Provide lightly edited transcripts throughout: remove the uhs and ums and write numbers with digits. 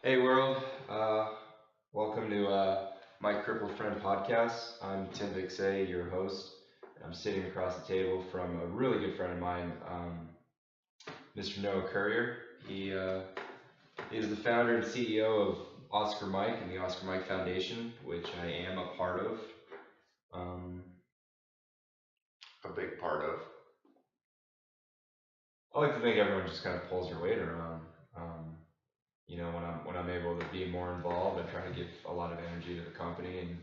Hey world, welcome to my Crippled Friend podcast. I'm Tim Vixay, your host. I'm sitting across the table from a really good friend of mine, Mr. Noah Currier. He is the founder and CEO of Oscar Mike and the Oscar Mike Foundation, which I am a part of. Um, A big part of. I like to think everyone just kind of pulls their weight around. Um, when I'm able to be more involved, I try to give a lot of energy to the company, and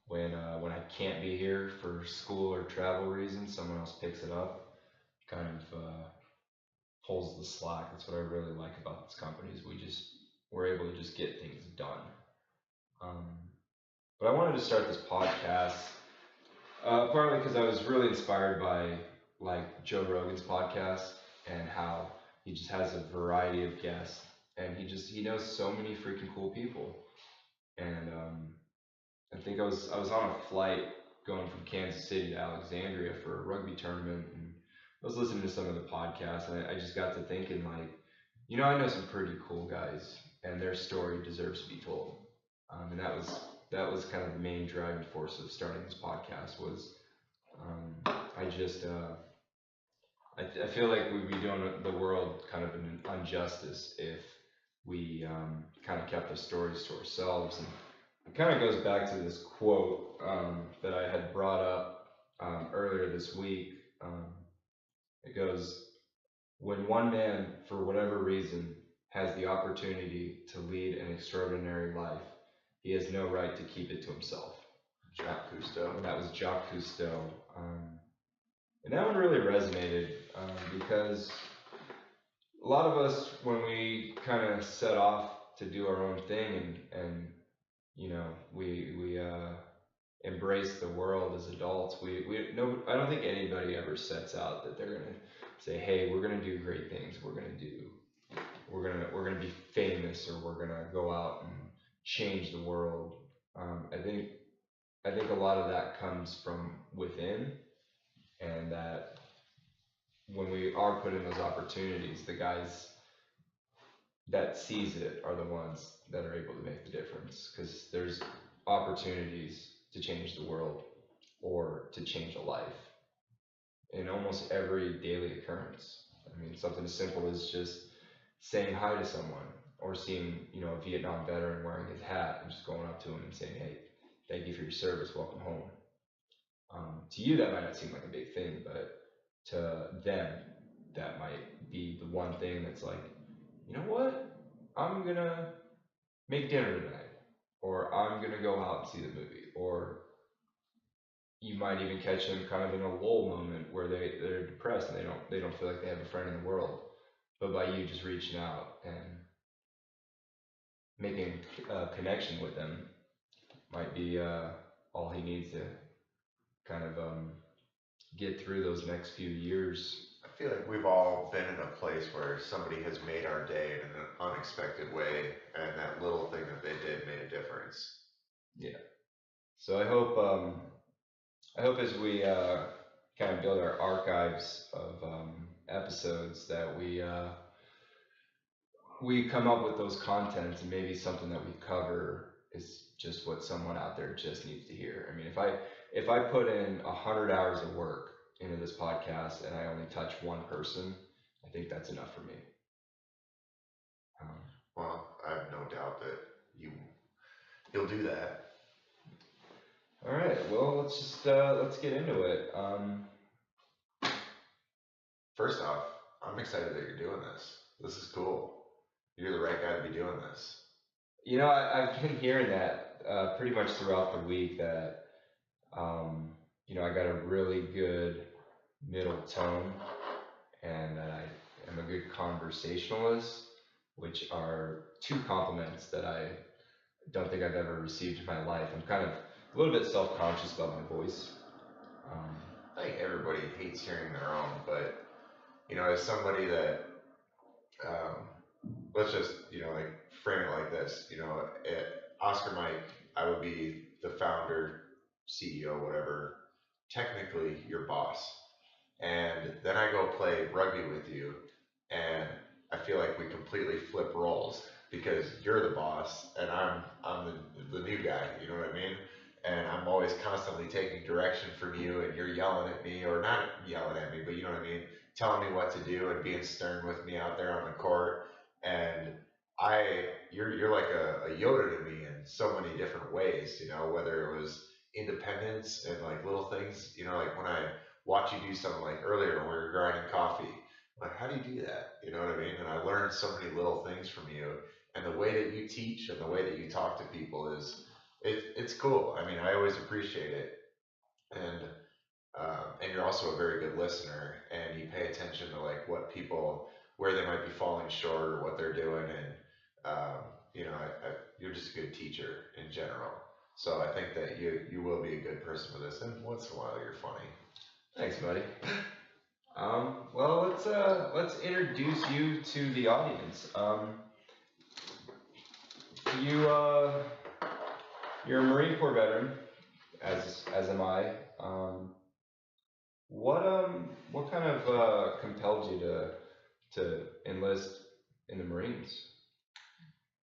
when I can't be here for school or travel reasons, someone else picks it up, kind of pulls the slack. That's what I really like about this company is we're able to just get things done. Um, but I wanted to start this podcast partly because I was really inspired by like Joe Rogan's podcast and how he just has a variety of guests and he knows so many freaking cool people and I think I was on a flight going from Kansas City to Alexandria for a rugby tournament, and I was listening to some of the podcasts, and I just got to thinking like, I know some pretty cool guys, and their story deserves to be told. And that was kind of the main driving force of starting this podcast was I just I feel like we'd be doing the world kind of an injustice if we kind of kept the stories to ourselves. And it kind of goes back to this quote that I had brought up earlier this week. Um, it goes, when one man, for whatever reason, has the opportunity to lead an extraordinary life, he has no right to keep it to himself. Jacques Cousteau. And that was Jacques Cousteau. And that one really resonated because a lot of us, when we kind of set off to do our own thing and we embrace the world as adults. We no, I don't think anybody ever sets out that they're gonna say, hey, we're gonna do great things. We're gonna be famous, or we're gonna go out and change the world. I think a lot of that comes from within, and that when we are put in those opportunities, the guys that seize it are the ones that are able to make the difference because there's opportunities to change the world or to change a life in almost every daily occurrence. I mean, something as simple as just saying hi to someone or seeing, a Vietnam veteran wearing his hat and just going up to him and saying, hey, thank you for your service, welcome home. To you, that might not seem like a big thing, but to them, that might be the one thing that's like, you know what? I'm gonna make dinner tonight, or I'm gonna go out and see the movie, or you might even catch them kind of in a lull moment where they're depressed and they don't feel like they have a friend in the world. But by you just reaching out and making a connection with them might be all he needs to kind of get through those next few years. I feel like we've all been in a place where somebody has made our day in an unexpected way, and that little thing that they did made a difference. Yeah. So I hope as we kind of build our archives of episodes that we come up with those contents, and maybe something that we cover is just what someone out there just needs to hear. I mean, if I put in 100 hours of work into this podcast and I only touch one person, I think that's enough for me. Um, Well, I have no doubt that you'll do that. all right, well let's get into it. First off, I'm excited that you're doing this. This is cool. You're the right guy to be doing this. I've been hearing that pretty much throughout the week that I got a really good middle tone and that I am a good conversationalist, which are two compliments that I don't think I've ever received in my life. I'm kind of a little bit self-conscious about my voice. Um, I think everybody hates hearing their own, but as somebody that um, let's just like frame it like this. At Oscar Mike, I would be the founder, CEO, whatever. Technically, your boss, and then I go play rugby with you, and I feel like we completely flip roles. because you're the boss and I'm the new guy, you know what I mean? And I'm always constantly taking direction from you, and you're yelling at me, or not yelling at me, but you know what I mean, telling me what to do and being stern with me out there on the court. And you're like a Yoda to me in so many different ways, you know, whether it was independence and like little things, you know, like when I watch you do something like earlier when we were grinding coffee, like how do you do that? You know what I mean? And I learned so many little things from you, and the way that you teach and the way that you talk to people is it's cool. I mean, I always appreciate it, and and you're also a very good listener, and you pay attention to like what people where they might be falling short or what they're doing, and you know, you're just a good teacher in general. So I think that you will be a good person for this, and once in a while you're funny. Thanks, buddy. Well, let's introduce you to the audience. You you're a Marine Corps veteran, as am I. What kind of compelled you to enlist in the Marines?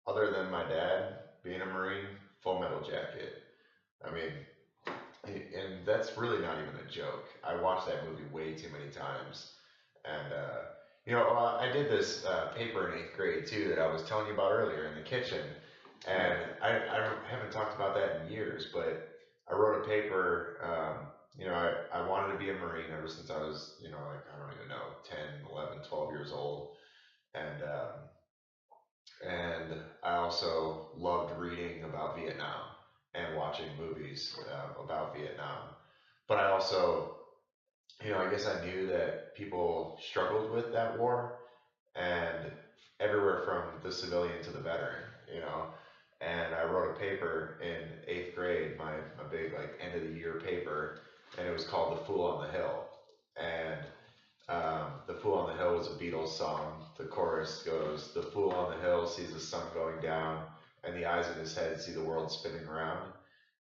Other than my dad being a Marine, Full Metal Jacket. I mean, and that's really not even a joke. I watched that movie way too many times, and you know, I did this paper in 8th grade too that I was telling you about earlier in the kitchen, and I haven't talked about that in years, but I wrote a paper. You know, I wanted to be a Marine ever since I was, you know, like I don't even know, 10, 11, 12 years old, and I also loved reading about Vietnam and watching movies about Vietnam. But I also, you know, I guess I knew that people struggled with that war, and everywhere from the civilian to the veteran, you know. And I wrote a paper in 8th grade, my big like end of the year paper, and it was called "The Fool on the Hill." And "The Fool on the Hill" was a Beatles song. The chorus goes, "The fool on the hill sees the sun going down, and the eyes in his head see the world spinning around."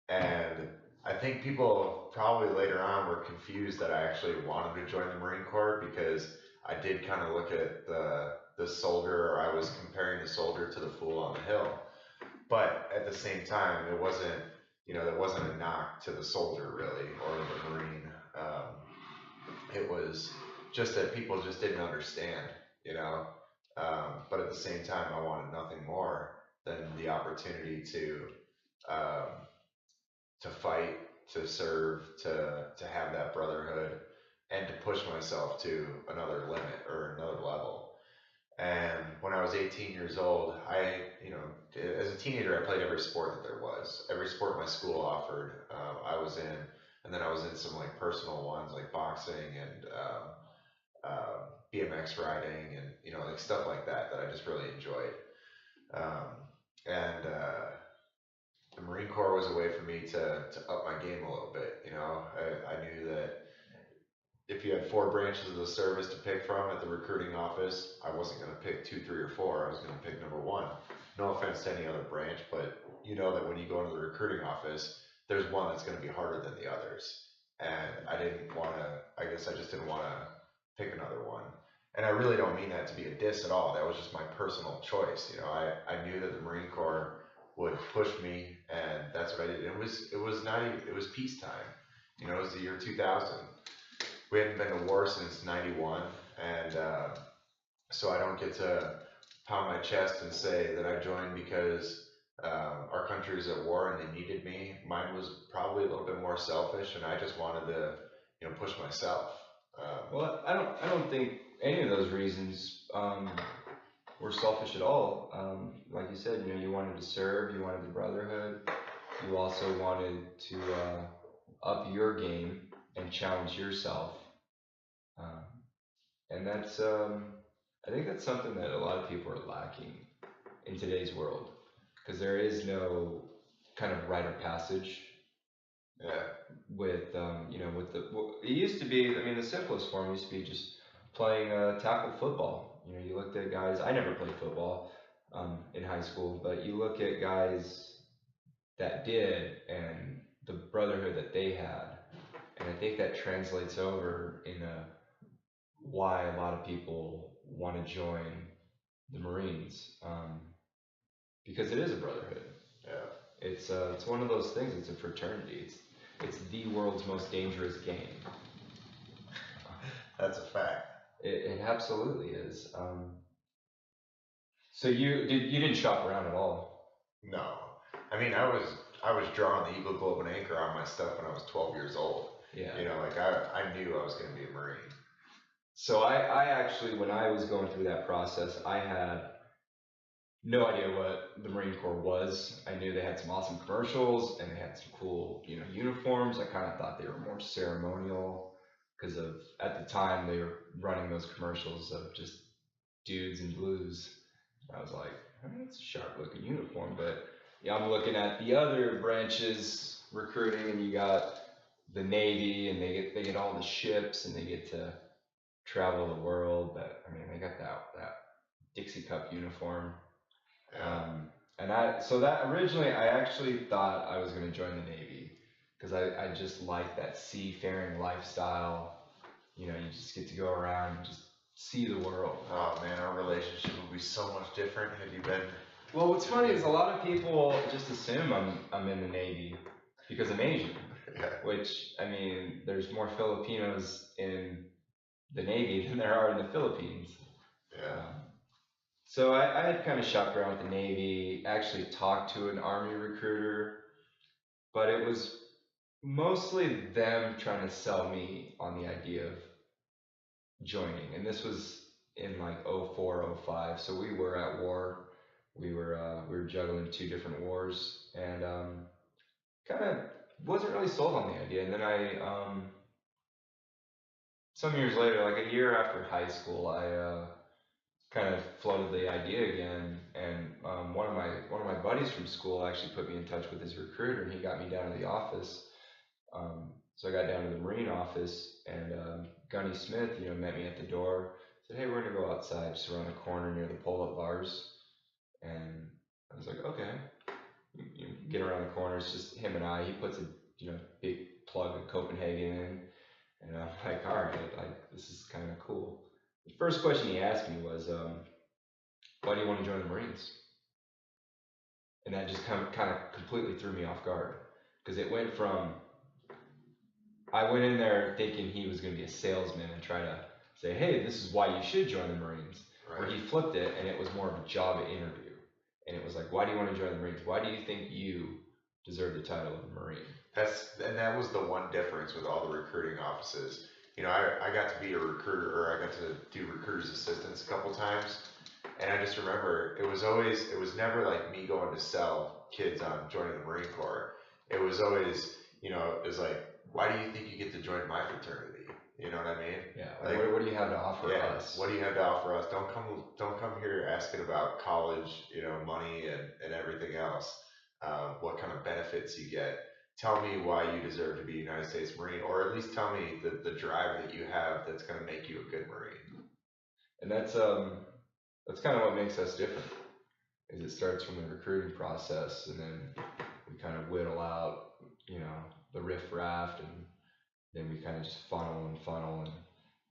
And I think people probably later on were confused that I actually wanted to join the Marine Corps, because I did kind of look at the soldier, or I was comparing the soldier to the fool on the hill. But at the same time, it wasn't, you know, there wasn't a knock to the soldier really, or the Marine. It was just that people just didn't understand, you know. But at the same time, I wanted nothing more than the opportunity um, to fight, to serve, to have that brotherhood, and to push myself to another limit or another level. And when I was 18 years old, you know, as a teenager, I played every sport that there was. Every sport my school offered, I was in. And then I was in some like personal ones like boxing and BMX riding, and you know, like stuff like that that I just really enjoyed. Um, and the Marine Corps was a way for me to up my game a little bit. You know, I knew that if you had 4 branches of the service to pick from at the recruiting office, I wasn't going to pick 2, 3, or 4. I was going to pick number 1. No offense to any other branch, but you know that when you go into the recruiting office, there's one that's going to be harder than the others. And I didn't want to, I guess I just didn't want to pick another one. And I really don't mean that to be a diss at all. That was just my personal choice. You know, I knew that the Marine Corps would push me, and that's what I did. It was not even, it was peacetime. You know, it was the year 2000. We hadn't been to war since '91, and so I don't get to pound my chest and say that I joined because our country was at war and they needed me. Mine was probably a little bit more selfish, and I just wanted to, you know, push myself. Well, I don't think any of those reasons were selfish at all. Like you said, you know, you wanted to serve, you wanted the brotherhood, you also wanted to up your game and challenge yourself. Um, and that's, I think that's something that a lot of people are lacking in today's world, because there is no kind of rite of passage. Yeah. With, you know, it used to be, I mean, the simplest form used to be just playing tackle football. You know, you looked at guys, I never played football in high school, but you look at guys that did and the brotherhood that they had. And I think that translates over in why a lot of people want to join the Marines. because it is a brotherhood. Yeah. It's one of those things. It's a fraternity. It's the world's most dangerous game. That's a fact. It absolutely is. So you didn't shop around at all? No. I mean, I was drawing the Eagle Globe and Anchor on my stuff when I was 12 years old. Yeah. You know, like I knew I was going to be a Marine. So I actually, when I was going through that process, I had no idea what the Marine Corps was. I knew they had some awesome commercials and they had some cool, uniforms. I kind of thought they were more ceremonial because at the time they were running those commercials of just dudes in blues. I was like, that's a sharp looking uniform, but yeah, I'm looking at the other branches recruiting, and you got the Navy, and they get all the ships, and they get to travel the world. But I mean, they got that Dixie Cup uniform. So that originally I actually thought I was going to join the Navy because I just like that seafaring lifestyle. You just get to go around and just see the world. Oh man, our relationship would be so much different had you been. Well, what's funny is a lot of people just assume I'm in the Navy because I'm Asian. Yeah. Which, I mean, there's more Filipinos in the Navy than there are in the Philippines. Yeah. So I had kind of shopped around with the Navy, actually talked to an Army recruiter, but it was mostly them trying to sell me on the idea of joining. And this was in like 04, 05. So we were at war. We were juggling two different wars, and kind of wasn't really sold on the idea. And then some years later, like a year after high school, I kind of floated the idea again, and one of my buddies from school actually put me in touch with his recruiter, and he got me down to the office. So I got down to the Marine office, and Gunny Smith, met me at the door. Said, "Hey, we're gonna go outside, just around the corner near the pull-up bars." And I was like, "Okay." You get around the corner, it's just him and I. He puts a big plug of Copenhagen in, and I'm like, "All right, like this is kind of cool." The first question he asked me was, "Why do you want to join the Marines?" And that just kind of completely threw me off guard because it went from I went in there thinking he was going to be a salesman and try to say, "Hey, this is why you should join the Marines," Right. where he flipped it and it was more of a job interview, and it was like, "Why do you want to join the Marines? Why do you think you deserve the title of a Marine?" That was the one difference with all the recruiting offices. I got to be a recruiter, or I got to do recruiter's assistance a couple times, and I just remember it was never like me going to sell kids on joining the Marine Corps. It was always, it was like, why do you think you get to join my fraternity? You know what I mean? Yeah. Like, what do you have to offer us? What do you have to offer us? Don't come here asking about college, money and everything else. What kind of benefits you get? Tell me why you deserve to be a United States Marine, or at least tell me the drive that you have that's going to make you a good Marine. And that's kind of what makes us different. Is it starts from the recruiting process, and then we kind of whittle out, the riff-raff, and then we kind of just funnel, and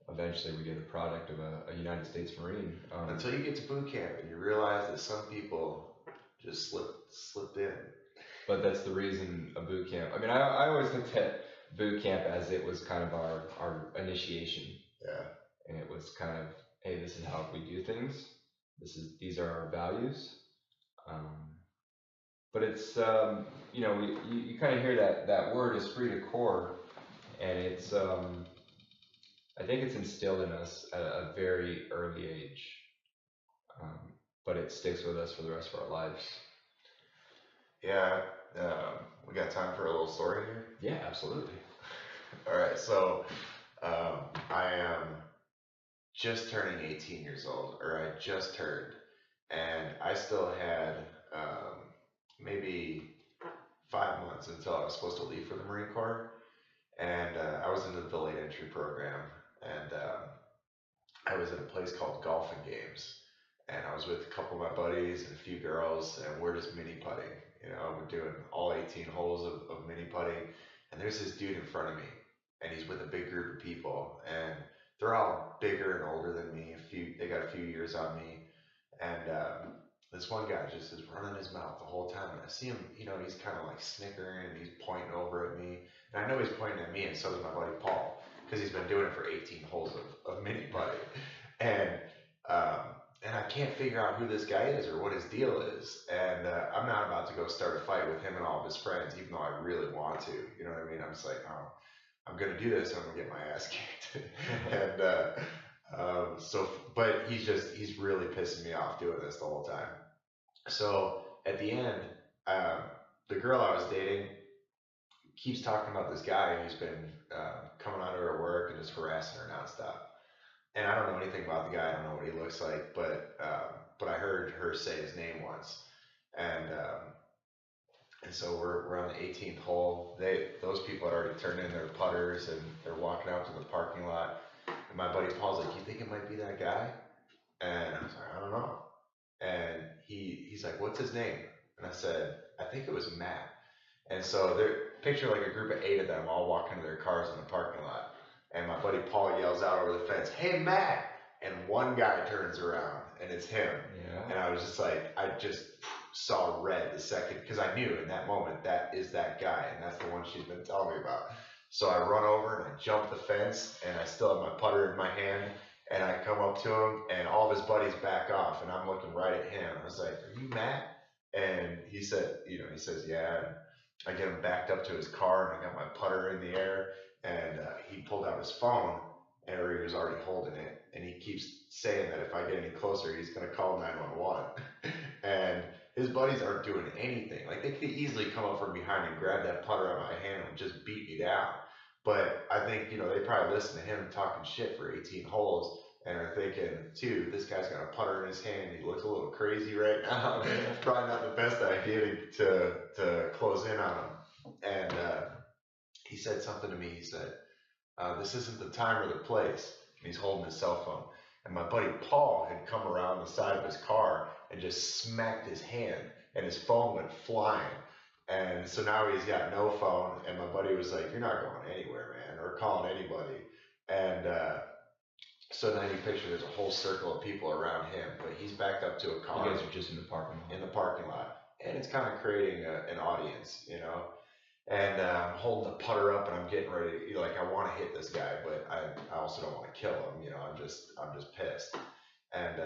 eventually we get a product of a United States Marine. Until you get to boot camp and you realize that some people just slipped in. But that's the reason a boot camp. I mean, I always looked at boot camp as it was kind of our initiation. Yeah. And it was kind of, hey, this is how we do things. These are our values. But it's you kind of hear that word esprit de corps, and it's I think it's instilled in us at a very early age, but it sticks with us for the rest of our lives. Yeah, we got time for a little story here? Yeah, absolutely. All right, so I am just turning 18 years old, or I just turned, and I still had maybe 5 months until I was supposed to leave for the Marine Corps, and I was in the delayed entry program, and I was at a place called Golf and Games, and I was with a couple of my buddies and a few girls, and we're just mini putting. We're doing all 18 holes of mini putting, and there's this dude in front of me, and he's with a big group of people, and they're all bigger and older than me. They got a few years on me, and this one guy just is running his mouth the whole time, and I see him, he's kind of like snickering and he's pointing over at me, and I know he's pointing at me, and so does my buddy Paul, because he's been doing it for 18 holes of mini putting, and um, and I can't figure out who this guy is or what his deal is, and I'm not about to go start a fight with him and all of his friends, even though I really want to, you know what I mean? I'm just like, oh, I'm gonna do this, I'm gonna get my ass kicked, and but he's really pissing me off doing this the whole time. So at the end, um, the girl I was dating keeps talking about this guy who's been coming onto her work and just harassing her nonstop. And I don't know anything about the guy. I don't know what he looks like, but I heard her say his name once, and so we're on the 18th hole. Those people had already turned in their putters and they're walking out to the parking lot. And my buddy Paul's like, "You think it might be that guy?" And I was like, "I don't know." And he's like, "What's his name?" And I said, "I think it was Matt." And so picture like a group of 8 of them all walking to their cars in the parking lot. And my buddy Paul yells out over the fence, "Hey, Matt!" And one guy turns around and it's him. Yeah. And I was just like, I just saw red the second, because I knew in that moment that is that guy, and that's the one she's been telling me about. So I run over and I jump the fence, and I still have my putter in my hand, and I come up to him, and all of his buddies back off, and I'm looking right at him. I was like, "Are you Matt?" And he said, he says, "Yeah." And I get him backed up to his car, and I got my putter in the air, and he pulled out his phone, or he was already holding it, and he keeps saying that if I get any closer, he's going to call 911. And his buddies aren't doing anything. Like, they could easily come up from behind and grab that putter out of my hand and just beat me down. But I think, they probably listen to him talking shit for 18 holes and are thinking, dude, this guy's got a putter in his hand. He looks a little crazy right now. It's probably not the best idea to close in on him. And he said something to me. He said, "This isn't the time or the place." And he's holding his cell phone. And my buddy Paul had come around the side of his car and just smacked his hand, and his phone went flying. And so now he's got no phone, and my buddy was like, "You're not going anywhere, man, or calling anybody." And so now you picture there's a whole circle of people around him, but he's backed up to a car. You guys are just in the parking lot. In the parking lot. And it's kind of creating an audience, And I'm holding the putter up, and I'm getting ready. Like, I want to hit this guy, but I also don't want to kill him. I'm just pissed. And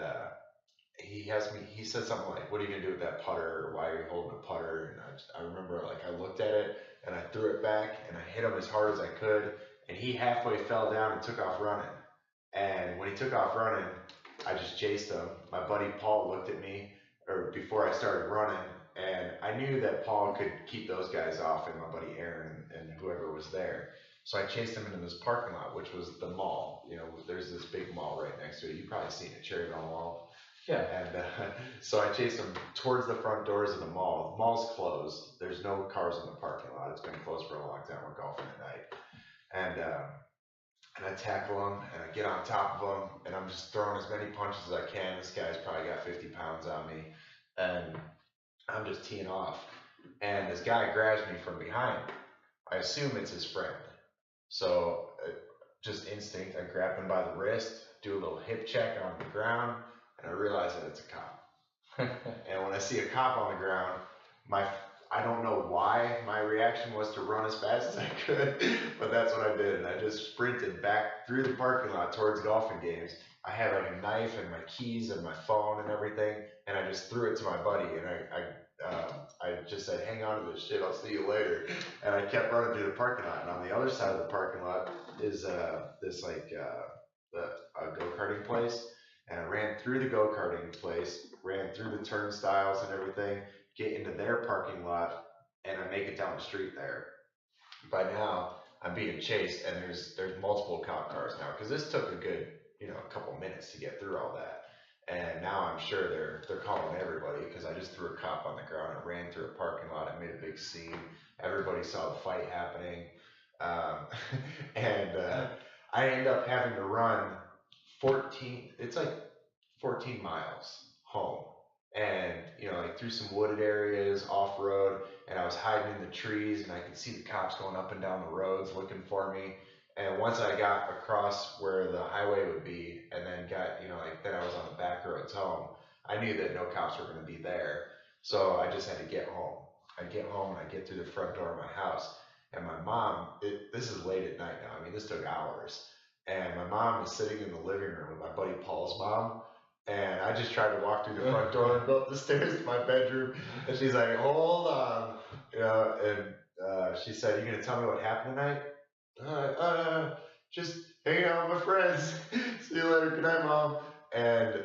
he said something like, "What are you gonna do with that putter? Or why are you holding a putter?" And I remember, like, I looked at it and I threw it back and I hit him as hard as I could, and he halfway fell down and took off running. And when he took off running, I just chased him. My buddy Paul looked at me, or before I started running, and I knew that Paul could keep those guys off, and my buddy Aaron and whoever was there. So I chased him into this parking lot, which was the mall. There's this big mall right next to it. You've probably seen it, Cherryville Mall. Yeah. And so I chased him towards the front doors of the mall. The mall's closed. There's no cars in the parking lot. It's been closed for a long time. We're golfing at night. And I tackle him, and I get on top of him, and I'm just throwing as many punches as I can. This guy's probably got 50 pounds on me, and I'm just teeing off. And this guy grabs me from behind. I assume it's his friend. So just instinct, I grab him by the wrist, do a little hip check on the ground, and I realize that it's a cop. And when I see a cop on the ground, I don't know why my reaction was to run as fast as I could, but that's what I did. And I just sprinted back through the parking lot towards golfing games. I had like a knife and my keys and my phone and everything, and I just threw it to my buddy, and I just said, "Hang on to this shit, I'll see you later." And I kept running through the parking lot. And on the other side of the parking lot is this like a go-karting place. And I ran through the go-karting place, ran through the turnstiles and everything, get into their parking lot, and I make it down the street there. By now, I'm being chased, and there's multiple cop cars now, because this took a good, a couple minutes to get through all that. And now I'm sure they're calling everybody, because I just threw a cop on the ground and ran through a parking lot. I made a big scene. Everybody saw the fight happening. And I end up having to run 14 miles home, and like through some wooded areas, off road, and I was hiding in the trees, and I could see the cops going up and down the roads looking for me. And once I got across where the highway would be, and then got, then I was on the back roads home, I knew that no cops were going to be there. So I just had to get home. I get home and I get through the front door of my house. And my mom, this is late at night now. I mean, this took hours. And my mom is sitting in the living room with my buddy Paul's mom. And I just tried to walk through the front door and go up the stairs to my bedroom. And she's like, hold on. And she said, you going to tell me what happened tonight? Just hanging out with my friends. See you later. Good night, Mom. And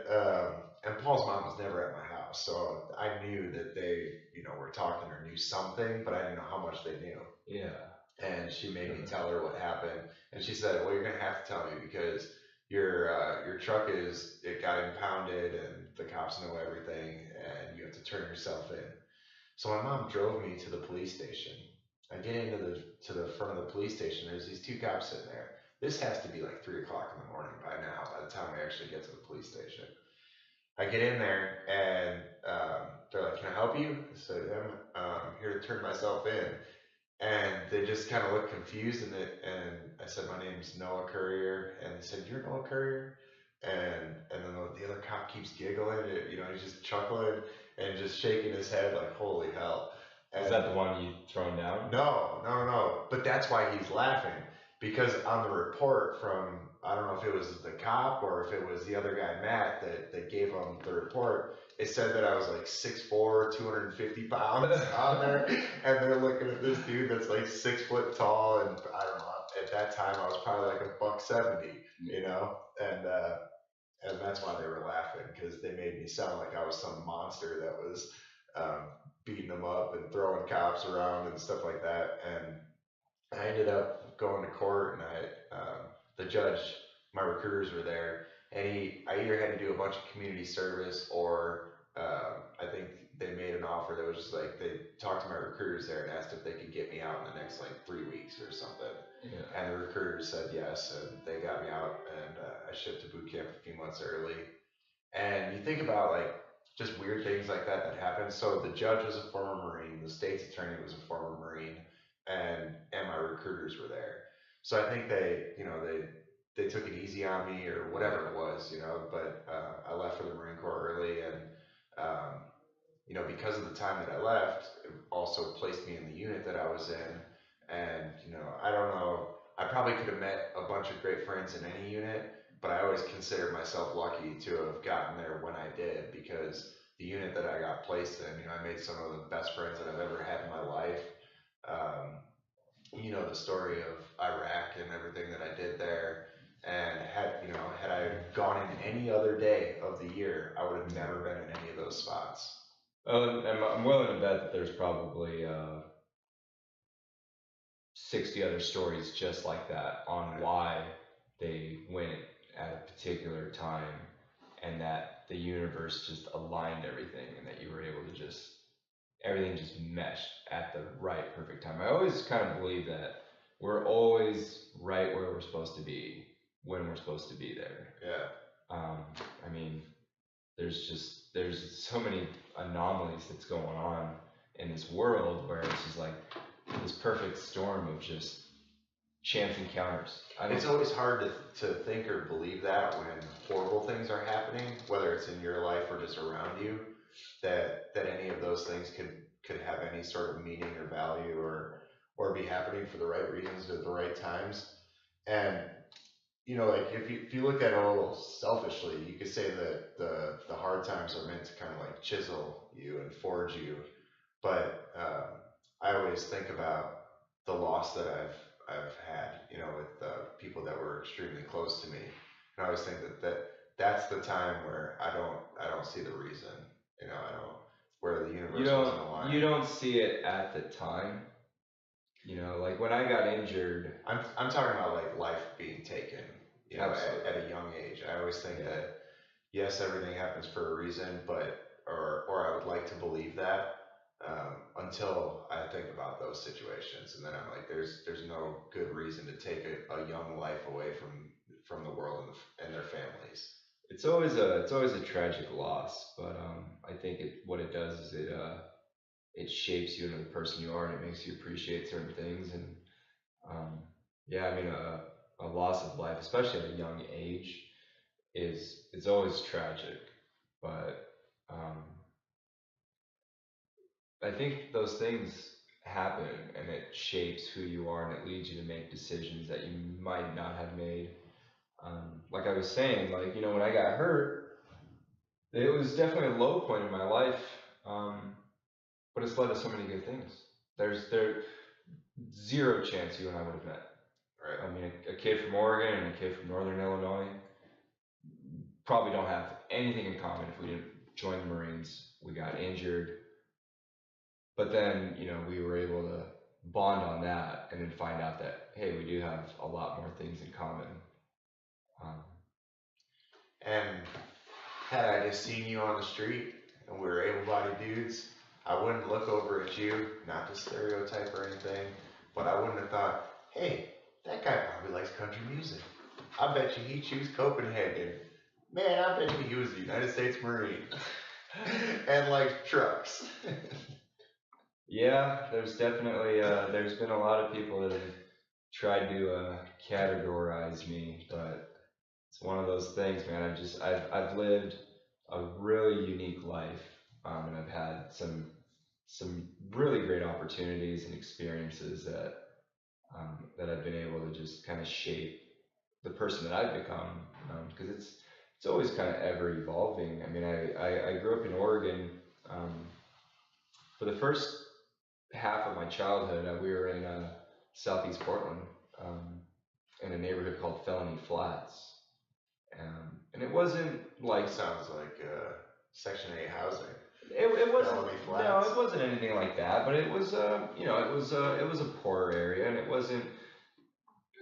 Paul's mom was never at my house, so I knew that they, were talking or knew something, but I didn't know how much they knew. Yeah. And she made me tell her what happened, and she said, "Well, you're gonna have to tell me because your truck it got impounded, and the cops know everything, and you have to turn yourself in." So my mom drove me to the police station. I get into the front of the police station. There's these two cops sitting there. This has to be like 3 o'clock in the morning by now. By the time I actually get to the police station, I get in there and they're like, "Can I help you?" I said, "Yeah, I'm here to turn myself in." And they just kind of looked confused, and I said, "My name's Noah Currier," and they said, "You're Noah Currier?" And then the other cop keeps giggling, he's just chuckling and just shaking his head like, "Holy hell!" And is that the one you thrown down? No. But that's why he's laughing, because on the report from, I don't know if it was the cop or if it was the other guy, Matt, that gave him the report, it said that I was like 6'4", 250 pounds on there. And they're looking at this dude that's like 6 foot tall. And I don't know, at that time I was probably like $170, and that's why they were laughing, because they made me sound like I was some monster that was beating them up and throwing cops around and stuff like that. And I ended up going to court, and the judge, my recruiters were there, and I either had to do a bunch of community service, or I think they made an offer that was just like, they talked to my recruiters there and asked if they could get me out in the next like 3 weeks or something. Yeah. And the recruiters said yes, and they got me out, and I shipped to boot camp a few months early. And you think about like just weird things like that happen. So the judge was a former Marine, the state's attorney was a former Marine, and my recruiters were there. So I think they took it easy on me or whatever it was, but I left for the Marine Corps early, and because of the time that I left, it also placed me in the unit that I was in. And I don't know, I probably could have met a bunch of great friends in any unit, but I always considered myself lucky to have gotten there when I did, because the unit that I got placed in, I made some of the best friends that I've ever had in my life. The story of Iraq and everything that I did there, and had I gone in any other day of the year, I would have never been in any of those spots. I'm willing to bet that there's probably 60 other stories just like that on why they went at a particular time, and that the universe just aligned everything, and that you were able to everything just meshed at the right perfect time. I always kind of believe that we're always right where we're supposed to be when we're supposed to be there. Yeah. I mean, there's so many anomalies that's going on in this world, where it's just like this perfect storm of just chance encounters. It's always hard to think or believe that when horrible things are happening, whether it's in your life or just around you, that any of those things could have any sort of meaning or value, or be happening for the right reasons at the right times. And like if you look at it a little selfishly, you could say that the hard times are meant to kind of like chisel you and forge you. But I always think about the loss that I've had, with people that were extremely close to me. And I always think that's the time where I don't see the reason, I don't, where the universe wasn't aligned. You don't see it at the time. Like when I got injured, I'm talking about like life being taken, at a young age. I always think that yes, everything happens for a reason, but or I would like to believe that, until I think about those situations, and then I'm like, there's no good reason to take a young life away from the world and their families. It's always a tragic loss, but I think what it does is it shapes you into the person you are, and it makes you appreciate certain things. And I mean, a loss of life, especially at a young age, it's always tragic. But um, I think those things happen and it shapes who you are and it leads you to make decisions that you might not have made. Like I was saying, like, you know, when I got hurt, it was definitely a low point in my life, um, but it's led to so many good things. There zero chance you and I would have met. Right. I mean, a kid from Oregon and a kid from Northern Illinois probably don't have anything in common if we didn't join the Marines. We got injured, but then, you know, we were able to bond on that and then find out that, hey, we do have a lot more things in common. And had I just seen you on the street and we were able-bodied dudes, I wouldn't look over at you, not to stereotype or anything, but I wouldn't have thought, hey, that guy probably likes country music. I bet you he chose Copenhagen. Man, I bet you he was a United States Marine and likes trucks. Yeah, there's definitely there's been a lot of people that have tried to categorize me, but it's one of those things, man. I've lived a really unique life, and I've had some really great opportunities and experiences that I've been able to just kind of shape the person that I've become, because it's always kind of ever evolving. I mean, I grew up in Oregon. For the first half of my childhood, we were in southeast Portland, in a neighborhood called Felony Flats. And it wasn't like Sounds like Section 8 housing. it wasn't. Felony No, Flats. it wasn't anything like that. But it was, you know, it was a poorer area, and it wasn't.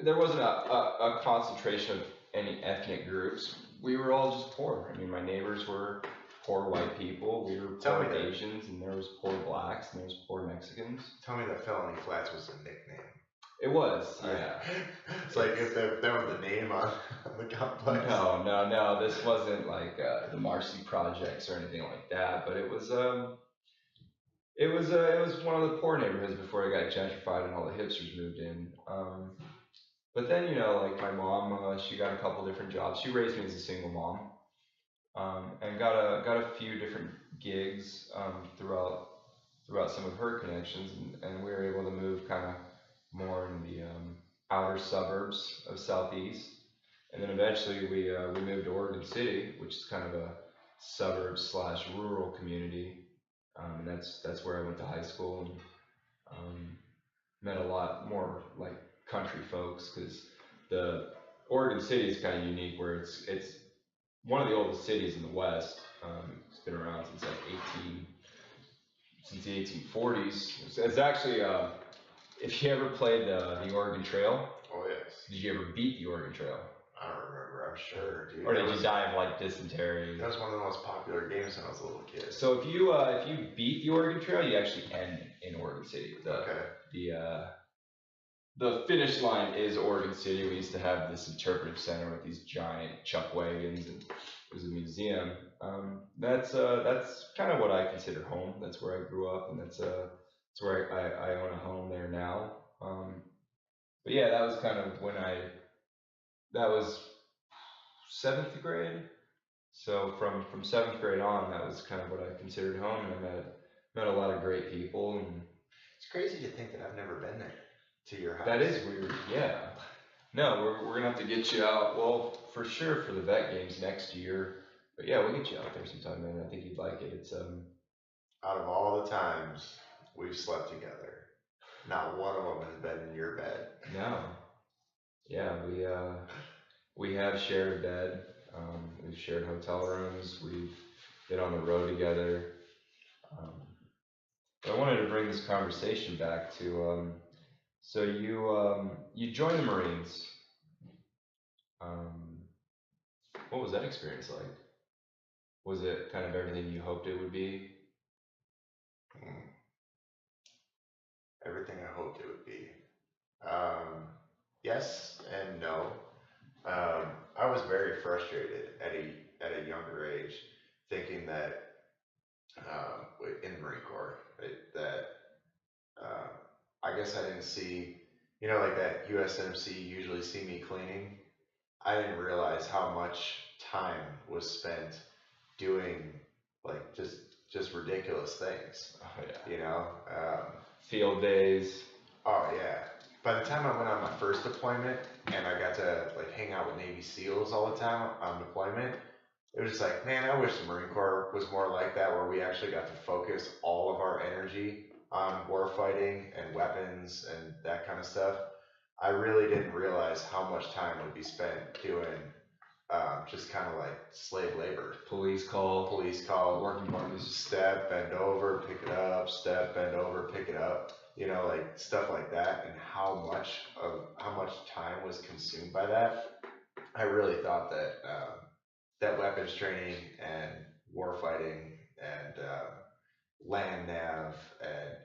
There wasn't a concentration of any ethnic groups. We were all just poor. I mean, my neighbors were poor white people. We were Tell poor me that. Asians, and there was poor blacks, and there was poor Mexicans. Tell me that Felony Flats was a nickname. It was, yeah. It's like if that was the name on the complex. No. This wasn't like the Marcy projects or anything like that. But it was one of the poor neighborhoods before it got gentrified and all the hipsters moved in. But then, you know, like my mom, she got a couple different jobs. She raised me as a single mom, and got a few different gigs throughout some of her connections, and we were able to move kind of more in the outer suburbs of Southeast, and then eventually we moved to Oregon City, which is kind of a suburb slash rural community, and that's where I went to high school and met a lot more like country folks, because the Oregon City is kind of unique where it's one of the oldest cities in the West. It's been around since the 1840s. It's actually if you ever played the Oregon Trail. Oh yes. Did you ever beat the Oregon Trail? I don't remember. I'm sure, dude. Or did you die of like dysentery? That was one of the most popular games when I was a little kid. So if you beat the Oregon Trail, you actually end in Oregon City. Okay. The finish line is Oregon City. We used to have this interpretive center with these giant chuck wagons, and it was a museum. That's kind of what I consider home. That's where I grew up, and that's where I own a home there now. But yeah, that was kind of that was 7th grade. So from 7th grade on, that was kind of what I considered home, and I met a lot of great people. And it's crazy to think that I've never been there to your house. that is weird, yeah. No, we're gonna have to get you out. Well, for sure for the vet games next year. But yeah, we'll get you out there sometime, man. I think you'd like it. It's Out of all the times we've slept together, not one of them has been in your bed. No. Yeah, we have shared a bed. We've shared hotel rooms. We've been on the road together. But I wanted to bring this conversation back to so you joined the Marines. What was that experience like? Was it kind of everything you hoped it would be? Everything I hoped it would be. Yes and no. I was very frustrated at a younger age, thinking that in the Marine Corps I guess I didn't see, you know, like that USMC usually see me cleaning. I didn't realize how much time was spent doing like just ridiculous things, Oh yeah. you know. Field days. Oh yeah. By the time I went on my first deployment and I got to like hang out with Navy SEALs all the time on deployment, it was just like, man, I wish the Marine Corps was more like that, where we actually got to focus all of our energy on war fighting and weapons and that kind of stuff. I really didn't realize how much time would be spent doing just kind of like slave labor. Police call, working parties. Step, bend over, pick it up, step, bend over, pick it up. You know, like stuff like that, and how much time was consumed by that. I really thought that that weapons training and war fighting and land nav and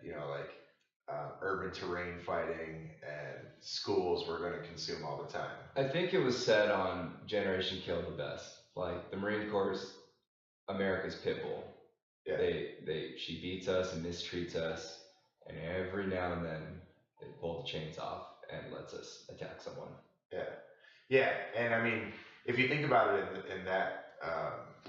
urban terrain fighting and schools were going to consume all the time. I think it was said on Generation Kill the Best. Like the Marine Corps, America's pit bull. Yeah. She beats us and mistreats us, and every now and then they pull the chains off and lets us attack someone. Yeah, yeah, and I mean, if you think about it in that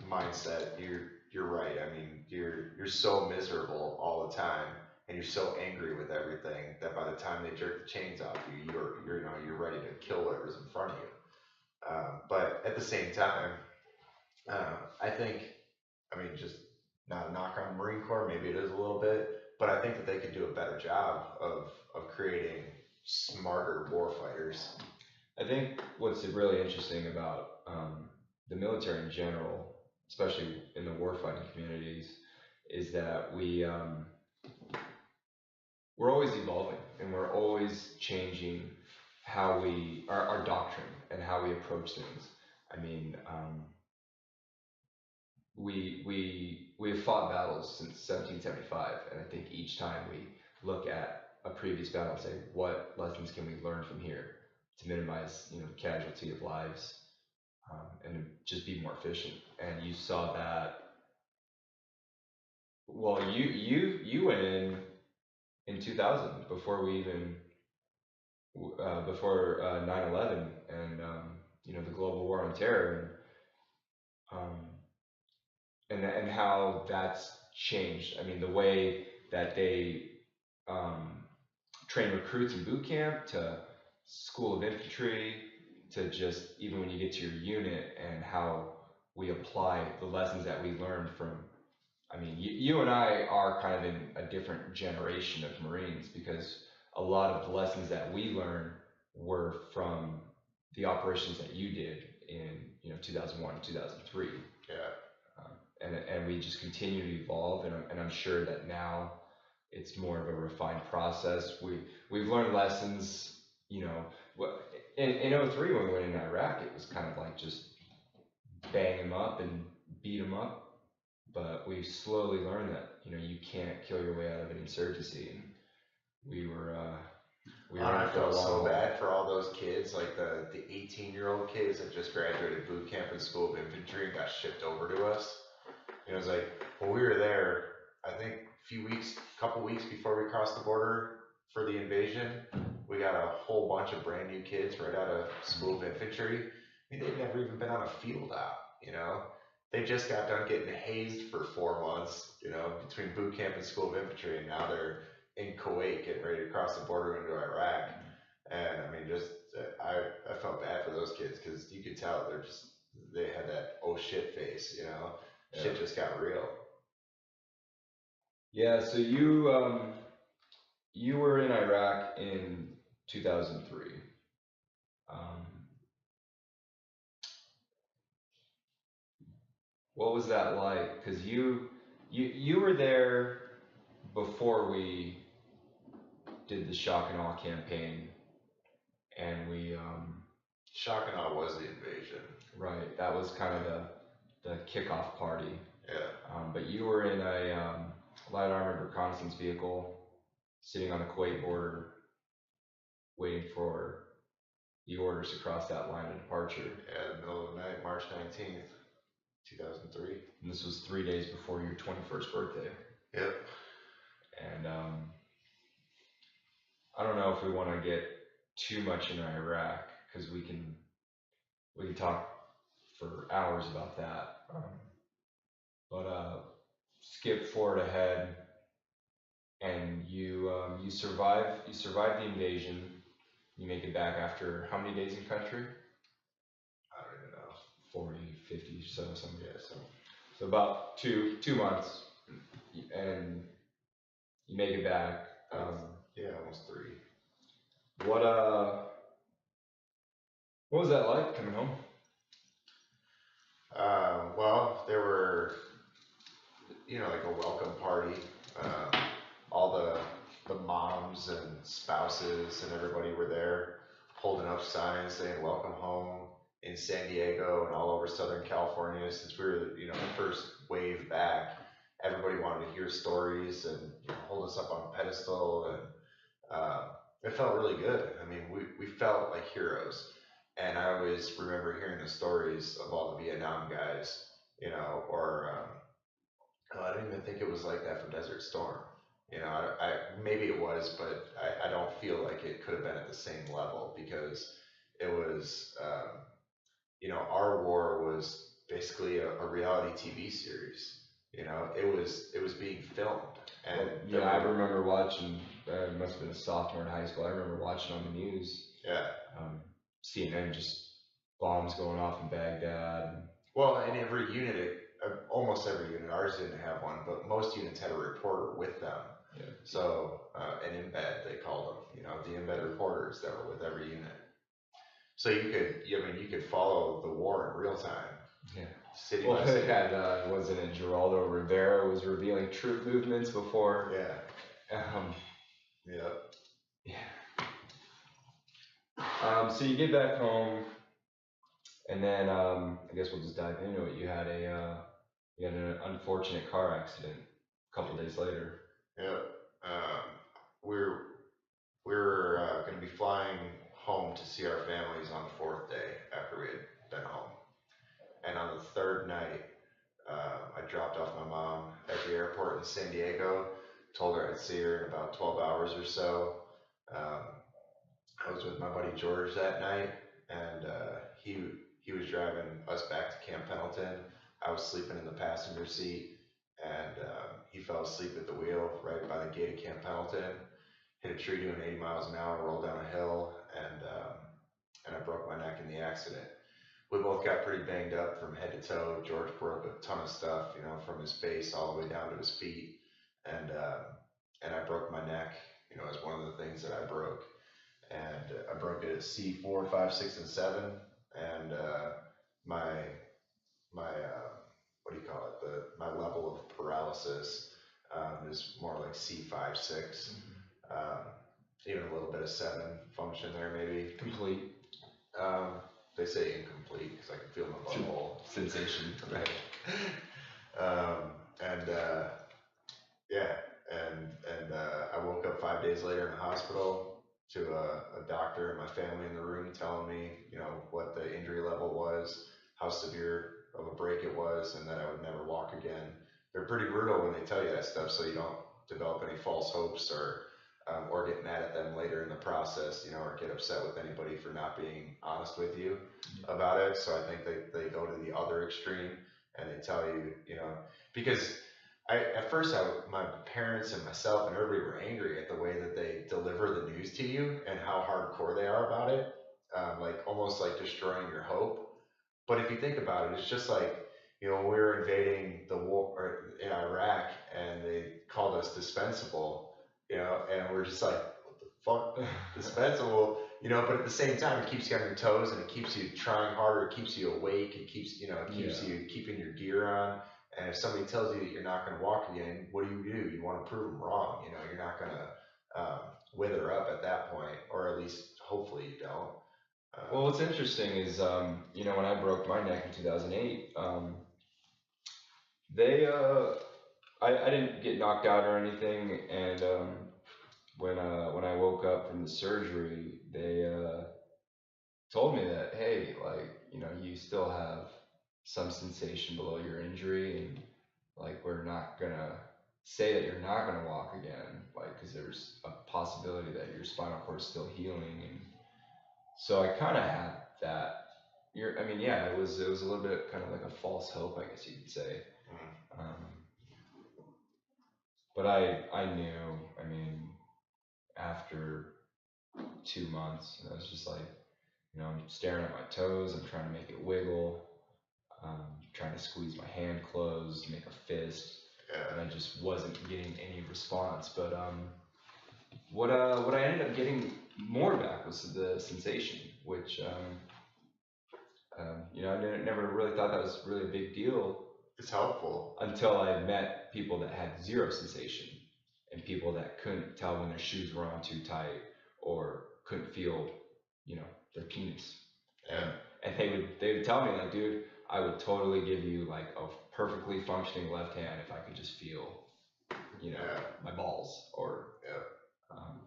mindset, you're right. I mean, you're so miserable all the time, and you're so angry with everything that by the time they jerk the chains off you, you're ready to kill whatever's in front of you. But at the same time, I think, I mean, just not a knock on the Marine Corps, maybe it is a little bit, but I think that they could do a better job of creating smarter war fighters. I think what's really interesting about the military in general, especially in the warfighting communities, is that we're always evolving and we're always changing how our doctrine and how we approach things. I mean, we have fought battles since 1775, and I think each time we look at a previous battle and say, what lessons can we learn from here to minimize, the casualty of lives, and just be more efficient. And you saw that. Well, you went in 2000 before we even before 9/11 and the global war on terror, and how that's changed. I mean, the way that they train recruits in boot camp to school of infantry to just even when you get to your unit, and how we apply the lessons that we learned from. I mean, you and I are kind of in a different generation of Marines, because a lot of the lessons that we learned were from the operations that you did in 2001, 2003. Yeah. And we just continue to evolve, and I'm sure that now it's more of a refined process. We've learned lessons, in 03 when we went in Iraq, it was kind of like just bang them up and beat them up. But we slowly learned that, you can't kill your way out of an insurgency, and we were I felt so bad for all those kids, like the 18-year-old kids that just graduated boot camp and school of infantry and got shipped over to us. It was like, when we were there, I think a couple weeks before we crossed the border for the invasion, we got a whole bunch of brand new kids right out of school of infantry. I mean, they'd never even been on a field out, They just got done getting hazed for 4 months, between boot camp and school of infantry, and now they're in Kuwait getting ready to cross the border into Iraq. And I mean, I felt bad for those kids, because you could tell they had that oh shit face, Yeah. Shit just got real. Yeah, so you were in Iraq in 2003. What was that like? Because you were there before we did the shock and awe campaign, and we Shock and awe was the invasion. Right, that was kind of the kickoff party. Yeah. But you were in a light armored reconnaissance vehicle, sitting on the Kuwait border, waiting for the orders to cross that line of departure. Yeah, the middle of the night, March 19th, 2003. And this was 3 days before your 21st birthday. Yep. And I don't know if we want to get too much in Iraq, because we can talk for hours about that. But skip forward ahead, and you survive the invasion. You make it back after how many days in country? I don't even know. 40, 50, something. Yeah, So about 2 months, and you make it back. Yeah, almost 3. What what was that like coming home? Well, there were, like a welcome party. All the moms and spouses and everybody were there holding up signs saying welcome home in San Diego and all over Southern California. Since we were, the first wave back, everybody wanted to hear stories and hold us up on a pedestal, and it felt really good. I mean, we felt like heroes. And I always remember hearing the stories of all the Vietnam guys, or I don't even think it was like that for Desert Storm. I maybe it was, but I don't feel like it could have been at the same level, because it was, our war was basically a reality TV series. It was being filmed, and Yeah, I remember watching. It must have been a sophomore in high school. I remember watching on the news. Yeah. CNN, just bombs going off in Baghdad. Well, in every unit, almost every unit, ours didn't have one, but most units had a reporter with them. Yeah. So, an embed, they called them, the embed reporters that were with every unit. So you could follow the war in real time. Yeah. City Well, by they city. had, wasn't it Geraldo Rivera was revealing troop movements before? Yeah. Yeah. So you get back home, and then I guess we'll just dive into it. You had an unfortunate car accident a couple days later. Yeah. We were going to be flying home to see our families on the 4th day after we had been home, and on the 3rd night, I dropped off my mom at the airport in San Diego. Told her I'd see her in about 12 hours or so. I was with my buddy George that night, and he was driving us back to Camp Pendleton. I was sleeping in the passenger seat, and he fell asleep at the wheel right by the gate of Camp Pendleton. Hit a tree doing 80 miles an hour, rolled down a hill, and I broke my neck in the accident. We both got pretty banged up from head to toe. George broke a ton of stuff, from his face all the way down to his feet, and I broke my neck, as one of the things that I broke. And I broke it at C4, 5, 6, and 7, and my what do you call it? My level of paralysis is more like C5, 6. Even a little bit of 7 function there, maybe. Complete. They say incomplete because I can feel my butthole. Sensation. Right. I woke up 5 days later in the hospital to a doctor and my family in the room telling me, what the injury level was, how severe of a break it was, and that I would never walk again. They're pretty brutal when they tell you that stuff, so you don't develop any false hopes or get mad at them later in the process, or get upset with anybody for not being honest with you about it. So I think they go to the other extreme and they tell you, because at first my parents and myself and everybody were angry at the way that they deliver the news to you and how hardcore they are about it, like almost like destroying your hope. But if you think about it, it's just like, when we were invading the war in Iraq and they called us dispensable, and we're just like, what the fuck, dispensable, but at the same time, it keeps you on your toes and it keeps you trying harder, it keeps you awake, it keeps you keeping your gear on. And if somebody tells you that you're not going to walk again, what do? You want to prove them wrong. You're not going to wither up at that point, or at least hopefully you don't. Well, what's interesting is, when I broke my neck in 2008, I didn't get knocked out or anything, and when I woke up from the surgery, they told me that, hey, like, you still have some sensation below your injury, and like, we're not gonna say that you're not gonna walk again, like, because there's a possibility that your spinal cord is still healing. And so I kind of had that. It was a little bit kind of like a false hope, I guess you could say. But I knew, I mean, after 2 months, I was just like, I'm staring at my toes, I'm trying to make it wiggle, trying to squeeze my hand closed, make a fist, and I just wasn't getting any response. But what I ended up getting more back was the sensation, which I never really thought that was really a big deal It's helpful. until I met people that had zero sensation and people that couldn't tell when their shoes were on too tight or couldn't feel, their penis. Yeah. And they would tell me like, dude, I would totally give you like a perfectly functioning left hand if I could just feel, my balls or. Um,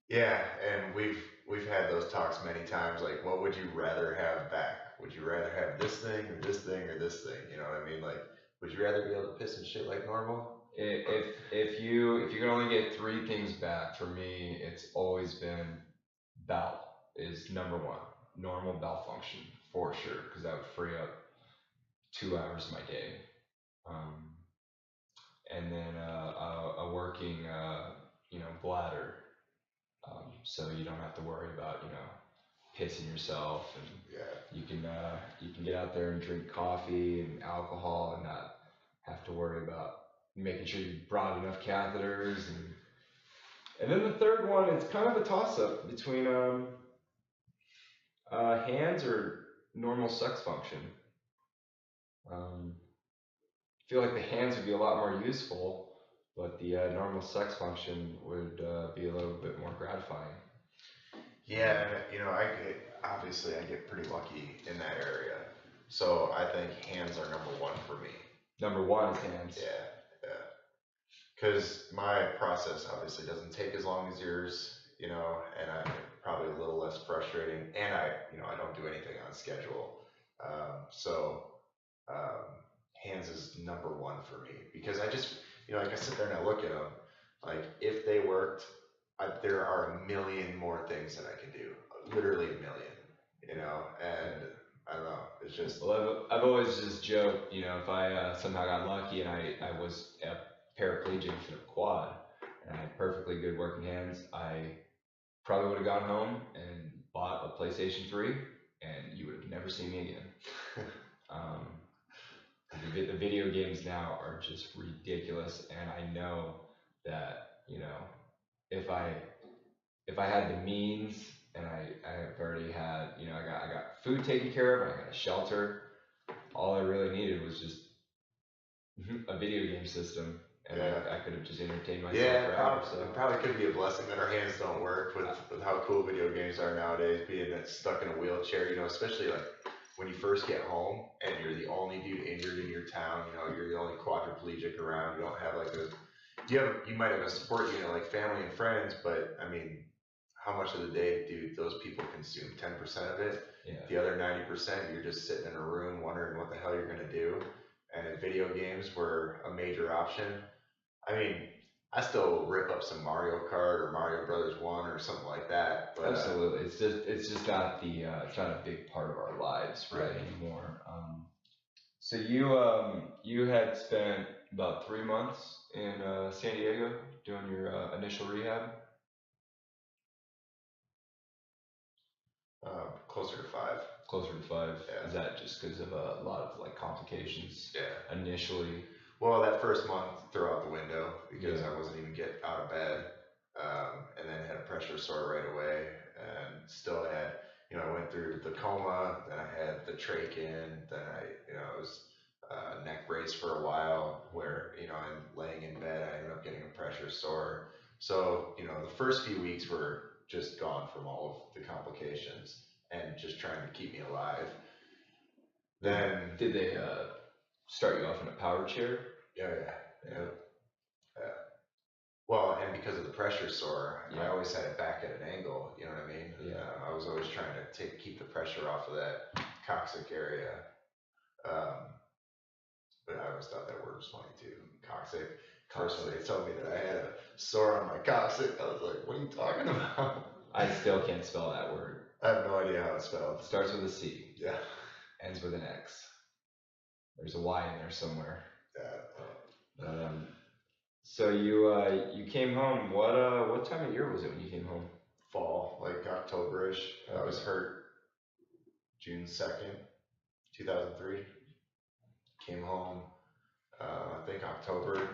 Yeah, and we've had those talks many times. Like, what would you rather have back? Would you rather have this thing or this thing or this thing? You know what I mean? Like, would you rather be able to piss and shit like normal? if you can only get three things back, for me, it's always been bowel is number one. Normal bowel function for sure, because that would free up 2 hours of my day. Um, and then a working, bladder, so you don't have to worry about, pissing yourself, and Yeah. you can get out there and drink coffee and alcohol and not have to worry about making sure you brought enough catheters. And then the third one, it's kind of a toss up between hands or normal sex function. I feel like the hands would be a lot more useful, but the normal sex function would be a little bit more gratifying. Yeah, I get pretty lucky in that area. So I think hands are number one for me. Number one is hands. Yeah. Because my process obviously doesn't take as long as yours, and I'm probably a little less frustrating, and I don't do anything on schedule. So hands is number one for me because I just, like I sit there and I look at them, like if they worked, there are a million more things that I can do, literally a million, and I don't know, it's just. Well, I've always just joked, if I somehow got lucky and I was a paraplegic in a quad and I had perfectly good working hands, I probably would have gone home and bought a PlayStation 3 and you would have never seen me again. The video games now are just ridiculous, and I know that, if I had the means and I've already had, I got food taken care of, and I got a shelter. All I really needed was just a video game system, and I could have just entertained myself for hours. So it probably could be a blessing that our hands don't work with how cool video games are nowadays. Being stuck in a wheelchair, especially like when you first get home and you're the only dude injured in your town. You're the only quadriplegic around. You don't have like you might have a support unit like family and friends, but I mean, how much of the day do those people consume? 10% of it. Yeah. The other 90%, you're just sitting in a room wondering what the hell you're gonna do. And if video games were a major option, I mean, I still rip up some Mario Kart or Mario Brothers 1 or something like that. But, absolutely, it's just not it's not a big part of our lives really anymore. So you had spent about 3 months in San Diego doing your initial rehab. Closer to 5. Closer to 5. Yeah. Is that just because of a lot of like complications? Yeah. Initially. Well, that first month threw out the window because I wasn't even getting out of bed, and then had a pressure sore right away, and still had, I went through the coma, then I had the trach in, then I was neck brace for a while, where I'm laying in bed, I ended up getting a pressure sore. So the first few weeks were just gone from all of the complications and just trying to keep me alive. Then did they start you off in a power chair? Yeah. Well, and because of the pressure sore, I always had it back at an angle. You know what I mean? Yeah. I was always trying to keep the pressure off of that coccyx area. But I always thought that word was funny too. Coccyx. First when they told me that I had a sore on my coccyx, I was like, "What are you talking about?" I still can't spell that word. I have no idea how it's spelled. It starts with a C. Yeah. Ends with an X. There's a Y in there somewhere. Yeah. But So you came home. What time of year was it when you came home? Fall, like October-ish. I was Okay. hurt June 2nd, 2003. Came home, I think October,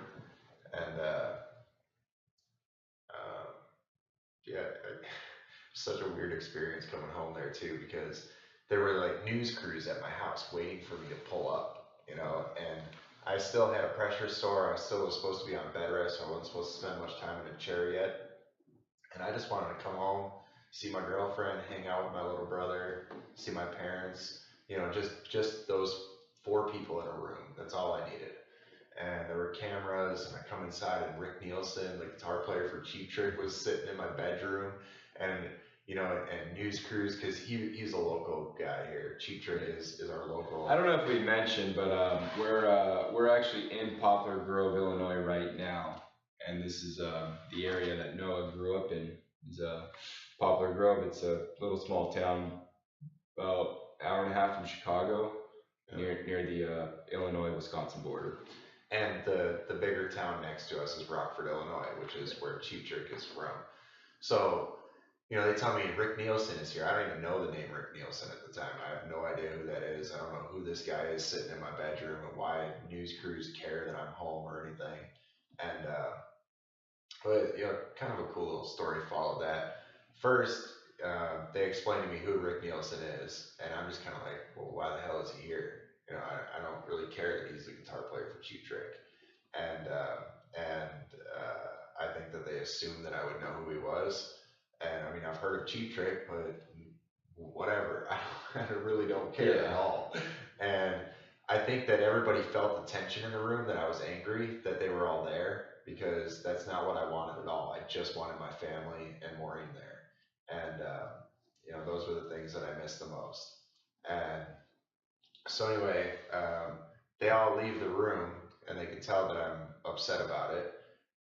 and uh, yeah, such a weird experience coming home there too because there were like news crews at my house waiting for me to pull up, and I still had a pressure sore. I still was supposed to be on bed rest. So I wasn't supposed to spend much time in a chair yet. And I just wanted to come home, see my girlfriend, hang out with my little brother, see my parents, just those four people in a room. That's all I needed. And there were cameras, and I come inside, and Rick Nielsen, the guitar player for Cheap Trick, was sitting in my bedroom, and and news crews, because he's a local guy here. Cheap Trick is our local. I don't know if we mentioned, but we're actually in Poplar Grove, Illinois right now, and this is the area that Noah grew up in. Is Poplar Grove. It's a little small town, about hour and a half from Chicago, near the Illinois Wisconsin border. And the bigger town next to us is Rockford, Illinois, which is where Cheap Trick is from. So, they tell me Rick Nielsen is here. I don't even know the name Rick Nielsen at the time. I have no idea who that is. I don't know who this guy is sitting in my bedroom and why news crews care that I'm home or anything. And but kind of a cool little story followed that. First, they explained to me who Rick Nielsen is, and I'm just kind of like, well, why the hell is he here? I don't really care that he's the guitar player for Cheap Trick, and I think that they assumed that I would know who he was. And I mean, I've heard of Cheap Trick, but whatever, I really don't care at all. And I think that everybody felt the tension in the room, that I was angry that they were all there, because that's not what I wanted at all. I just wanted my family and Maureen there. And, those were the things that I missed the most. And so anyway, they all leave the room, and they can tell that I'm upset about it.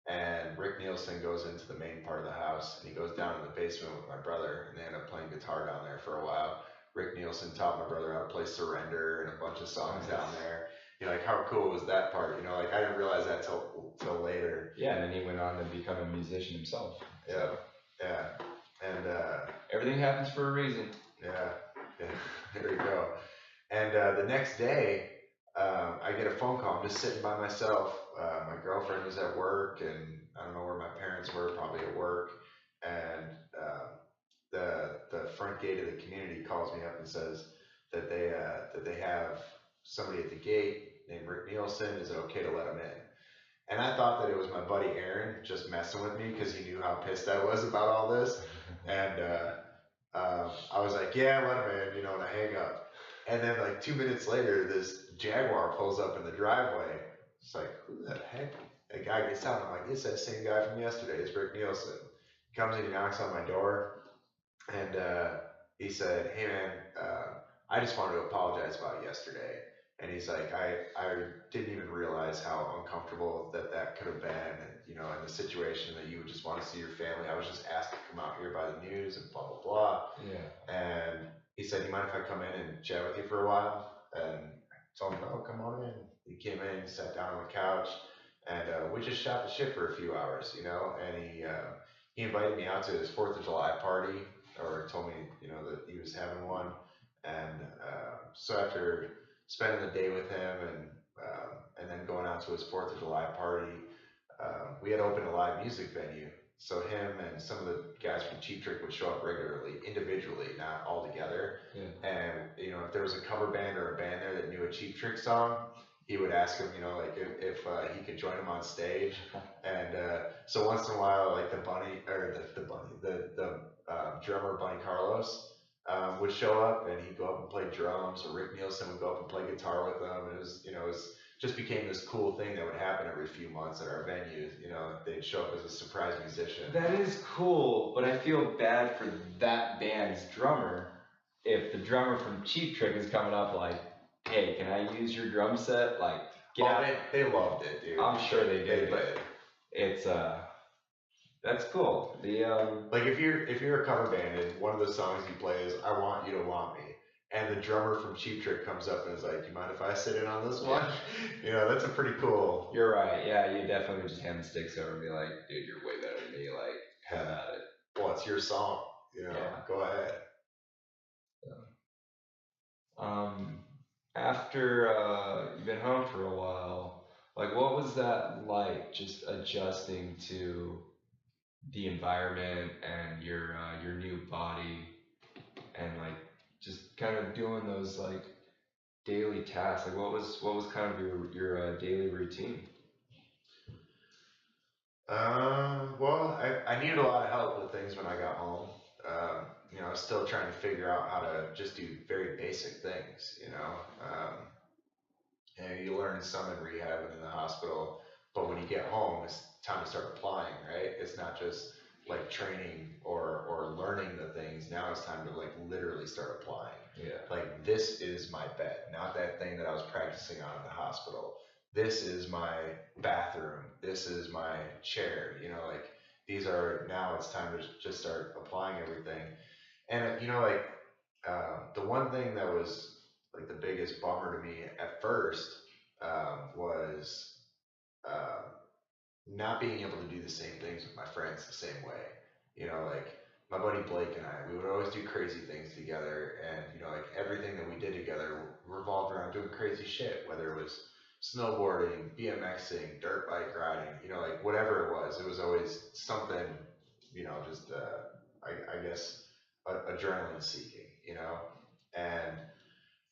And Rick Nielsen goes into the main part of the house, and he goes down in the basement with my brother, and they end up playing guitar down there for a while. Rick Nielsen taught my brother how to play Surrender and a bunch of songs down there. Like, how cool was that part? I didn't realize that till later. Yeah, and then he went on to become a musician himself. Yeah, yeah, and everything happens for a reason. Yeah, there you go. And the next day, I get a phone call. I'm just sitting by myself. My girlfriend was at work, and I don't know where my parents were, probably at work. And the front gate of the community calls me up and says that they have somebody at the gate named Rick Nielsen. Is it okay to let him in? And I thought that it was my buddy Aaron just messing with me because he knew how pissed I was about all this. And I was like, yeah, let him in, and I hang up. And then like 2 minutes later, this Jaguar pulls up in the driveway. It's like, who the heck? The guy gets out. I'm like, it's that same guy from yesterday. It's Rick Nielsen. He comes in, he knocks on my door, and he said, hey man, I just wanted to apologize about yesterday. And he's like, I didn't even realize how uncomfortable that could have been, and in the situation that you would just want to see your family. I was just asked to come out here by the news and blah blah blah. Yeah. And he said, you mind if I come in and chat with you for a while? And I told him, no, come on in. He came in, sat down on the couch, and we just shot the shit for a few hours, And he invited me out to his 4th of July party, or told me, that he was having one. And so after spending the day with him and then going out to his 4th of July party, we had opened a live music venue. So him and some of the guys from Cheap Trick would show up regularly, individually, not all together. Yeah. And if there was a cover band or a band there that knew a Cheap Trick song, he would ask him, like if he could join him on stage. And so once in a while, like the drummer Bunny Carlos would show up, and he'd go up and play drums, or Rick Nielsen would go up and play guitar with them. And it was just became this cool thing that would happen every few months at our venues. They'd show up as a surprise musician. That is cool, but I feel bad for that band's drummer if the drummer from Cheap Trick is coming up like, hey, can I use your drum set? Like, get out. They loved it, dude. I'm sure they did, but it's that's cool. The like if you're a cover band and one of the songs you play is "I Want You to Want Me," and the drummer from Cheap Trick comes up and is like, "You mind if I sit in on this one?" You know, that's a pretty cool. You're right. Yeah, you definitely would just hand the sticks over and be like, dude, you're way better than me. Like, have at it. Well, it's your song. You know, Yeah. go ahead. Um, after you've been home for a while, like, what was that like? Just adjusting to the environment and your new body, and like just kind of doing those like daily tasks. Like, what was kind of your daily routine? Well, I needed a lot of help with things when I got home. You know, I was still trying to figure out how to just do very basic things, you know. And you learn some in rehab and in the hospital, but when you get home, it's time to start applying, right? It's not just like training or learning the things. Now it's time to like literally start applying. Yeah. Like this is my bed, not that thing that I was practicing on in the hospital. This is my bathroom. This is my chair. You know, like these are now it's time to just start applying everything. And you know, like the one thing that was like the biggest bummer to me at first was um, not being able to do the same things with my friends the same way. You know, like my buddy Blake and I, we would always do crazy things together, and you know, like everything that we did together revolved around doing crazy shit, whether it was snowboarding, BMXing, dirt bike riding, you know, like whatever it was always something, you know, just I guess adrenaline seeking, you know, and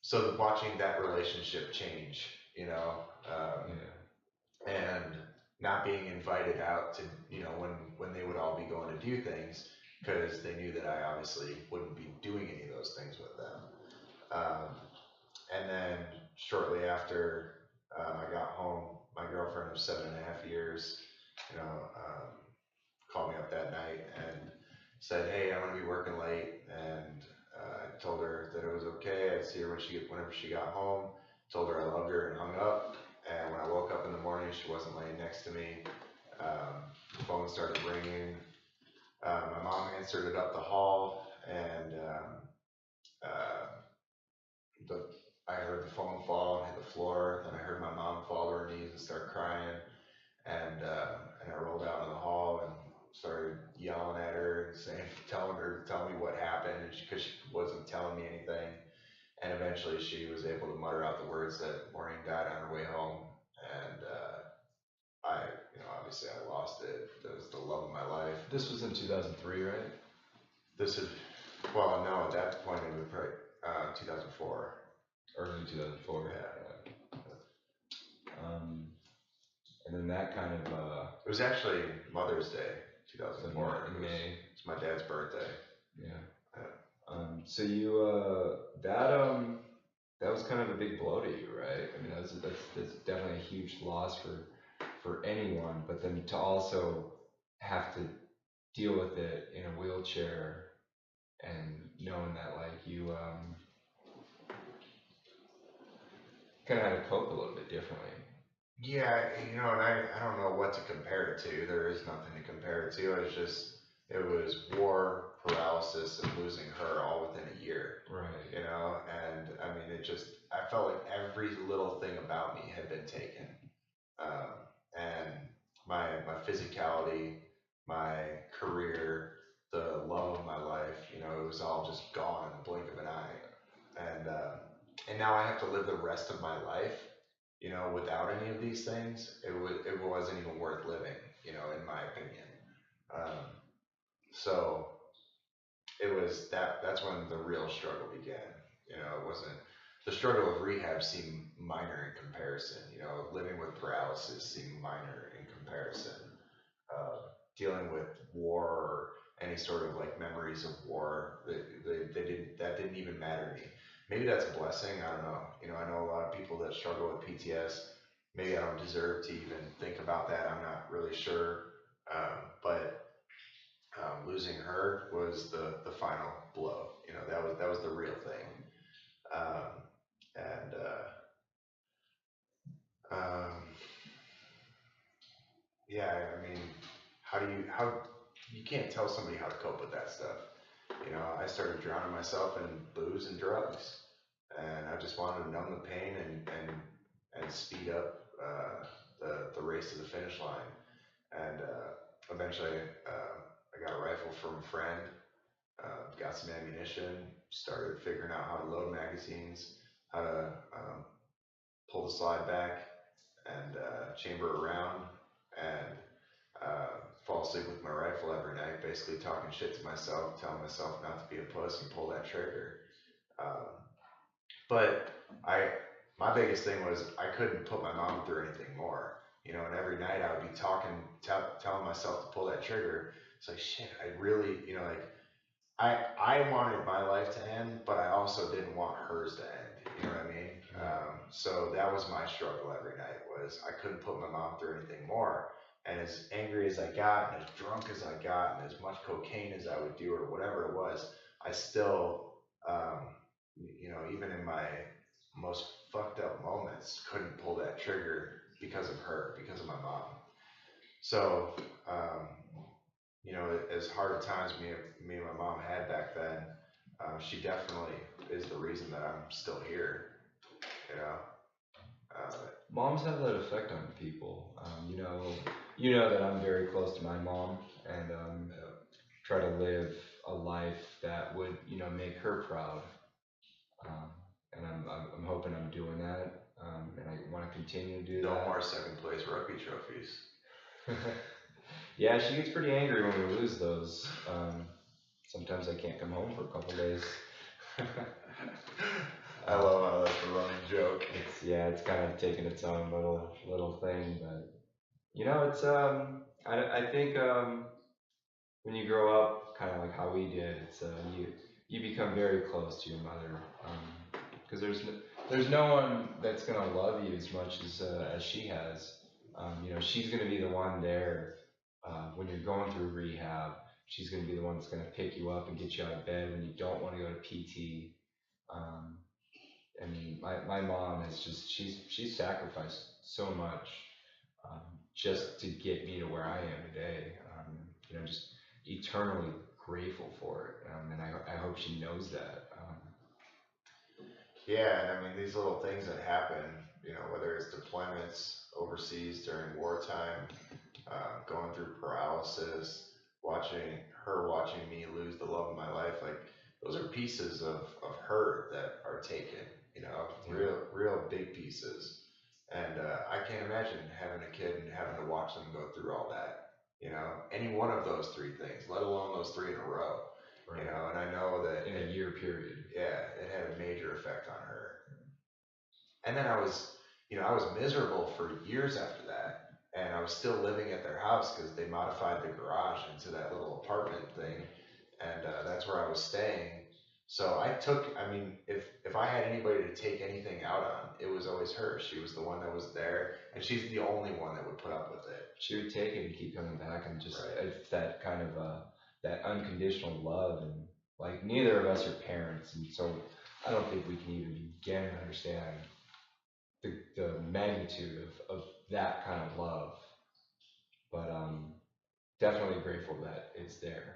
so watching that relationship change, you know, and not being invited out to, you know, when they would all be going to do things because they knew that I obviously wouldn't be doing any of those things with them. Um, and then shortly after I got home, my girlfriend of 7.5 years, you know, called me up that night and said, "Hey, I'm gonna be working late," and I told her that it was okay. I'd see her whenever she got home. Told her I loved her and hung up. And when I woke up in the morning, she wasn't laying next to me. The phone started ringing. My mom answered it up the hall, and uh, the, I heard the phone fall and hit the floor. Then I heard my mom fall to her knees and start crying. And I rolled out in the hall and started yelling at her and saying, telling her to tell me what happened, because she wasn't telling me anything. And eventually, she was able to mutter out the words that Maureen died on her way home. And I, you know, obviously I lost it. That was the love of my life. This was in 2003, right? This is, well, no, at that point it was probably 2004. Early 2004. Yeah. And then that kind of It was actually Mother's Day, 2004. in May. It's my dad's birthday. Yeah. So you that was kind of a big blow to you, right? I mean, that's definitely a huge loss for anyone. But then to also have to deal with it in a wheelchair and knowing that like you kind of had to cope a little bit differently. Yeah, you know, and I don't know what to compare it to. There is nothing to compare it to. It was war, paralysis, and losing her all within a year. Right. You know, and I mean, I felt like every little thing about me had been taken. And my physicality, my career, the love of my life, you know, it was all just gone in the blink of an eye. And now I have to live the rest of my life, you know, without any of these things. It wasn't even worth living, you know, in my opinion. So it was that's when the real struggle began. You know, it wasn't the struggle of rehab seemed minor in comparison. You know, living with paralysis seemed minor in comparison. Dealing with war or any sort of like memories of war, that didn't even matter to me. Maybe that's a blessing. I don't know. You know, I know a lot of people that struggle with PTS. Maybe I don't deserve to even think about that. I'm not really sure. But losing her was the final blow. You know, that was the real thing. And yeah, I mean, how you can't tell somebody how to cope with that stuff. You know, I started drowning myself in booze and drugs. and I just wanted to numb the pain and speed up the race to the finish line. And eventually, I got a rifle from a friend, got some ammunition, started figuring out how to load magazines, how to pull the slide back and chamber around, and fall asleep with my rifle every night, basically talking shit to myself, telling myself not to be a puss and pull that trigger. Um, but I, my biggest thing was I couldn't put my mom through anything more. And every night I would be talking, telling myself to pull that trigger. It's like shit. I really, like I wanted my life to end, but I also didn't want hers to end. You know what I mean? So that was my struggle every night. Was I couldn't put my mom through anything more. And as angry as I got, and as drunk as I got, and as much cocaine as I would do, or whatever it was, I still, even in my most fucked up moments, couldn't pull that trigger because of her, because of my mom. So, as hard of times me and my mom had back then, she definitely is the reason that I'm still here. You know, Moms have that effect on people. You know that I'm very close to my mom, and try to live a life that would, make her proud. And I'm hoping I'm doing that, and I want to continue to do no that. more second place rugby trophies. Yeah, she gets pretty angry when we lose those. Sometimes I can't come home for a couple days. I love how that's a running joke. It's kind of taken its own little thing, but it's I think when you grow up, kind of like how we did, it's you become very close to your mother, because there's no one that's gonna love you as much as she has. She's gonna be the one there when you're going through rehab. She's gonna be the one that's gonna pick you up and get you out of bed when you don't want to go to PT. Um, I mean, my mom is just she's sacrificed so much just to get me to where I am today. Just eternally grateful for it, and I hope she knows that. Yeah, and I mean these little things that happen, whether it's deployments overseas during wartime, going through paralysis, watching me lose the love of my life, like those are pieces of her that are taken, real big pieces. And I can't imagine having a kid and having to watch them go through all that. Any one of those three things, let alone those three in a row. Right. And I know that in a year period. Yeah, it had a major effect on her. And then I was miserable for years after that. And I was still living at their house because they modified the garage into that little apartment thing. And that's where I was staying. So if I had anybody to take anything out on, it was always her. She was the one that was there. And she's the only one that would put up with it. She would take it and keep coming back, and just Right. It's that kind of that unconditional love. And like, neither of us are parents, and so I don't think we can even begin to understand the magnitude of that kind of love. But definitely grateful that it's there.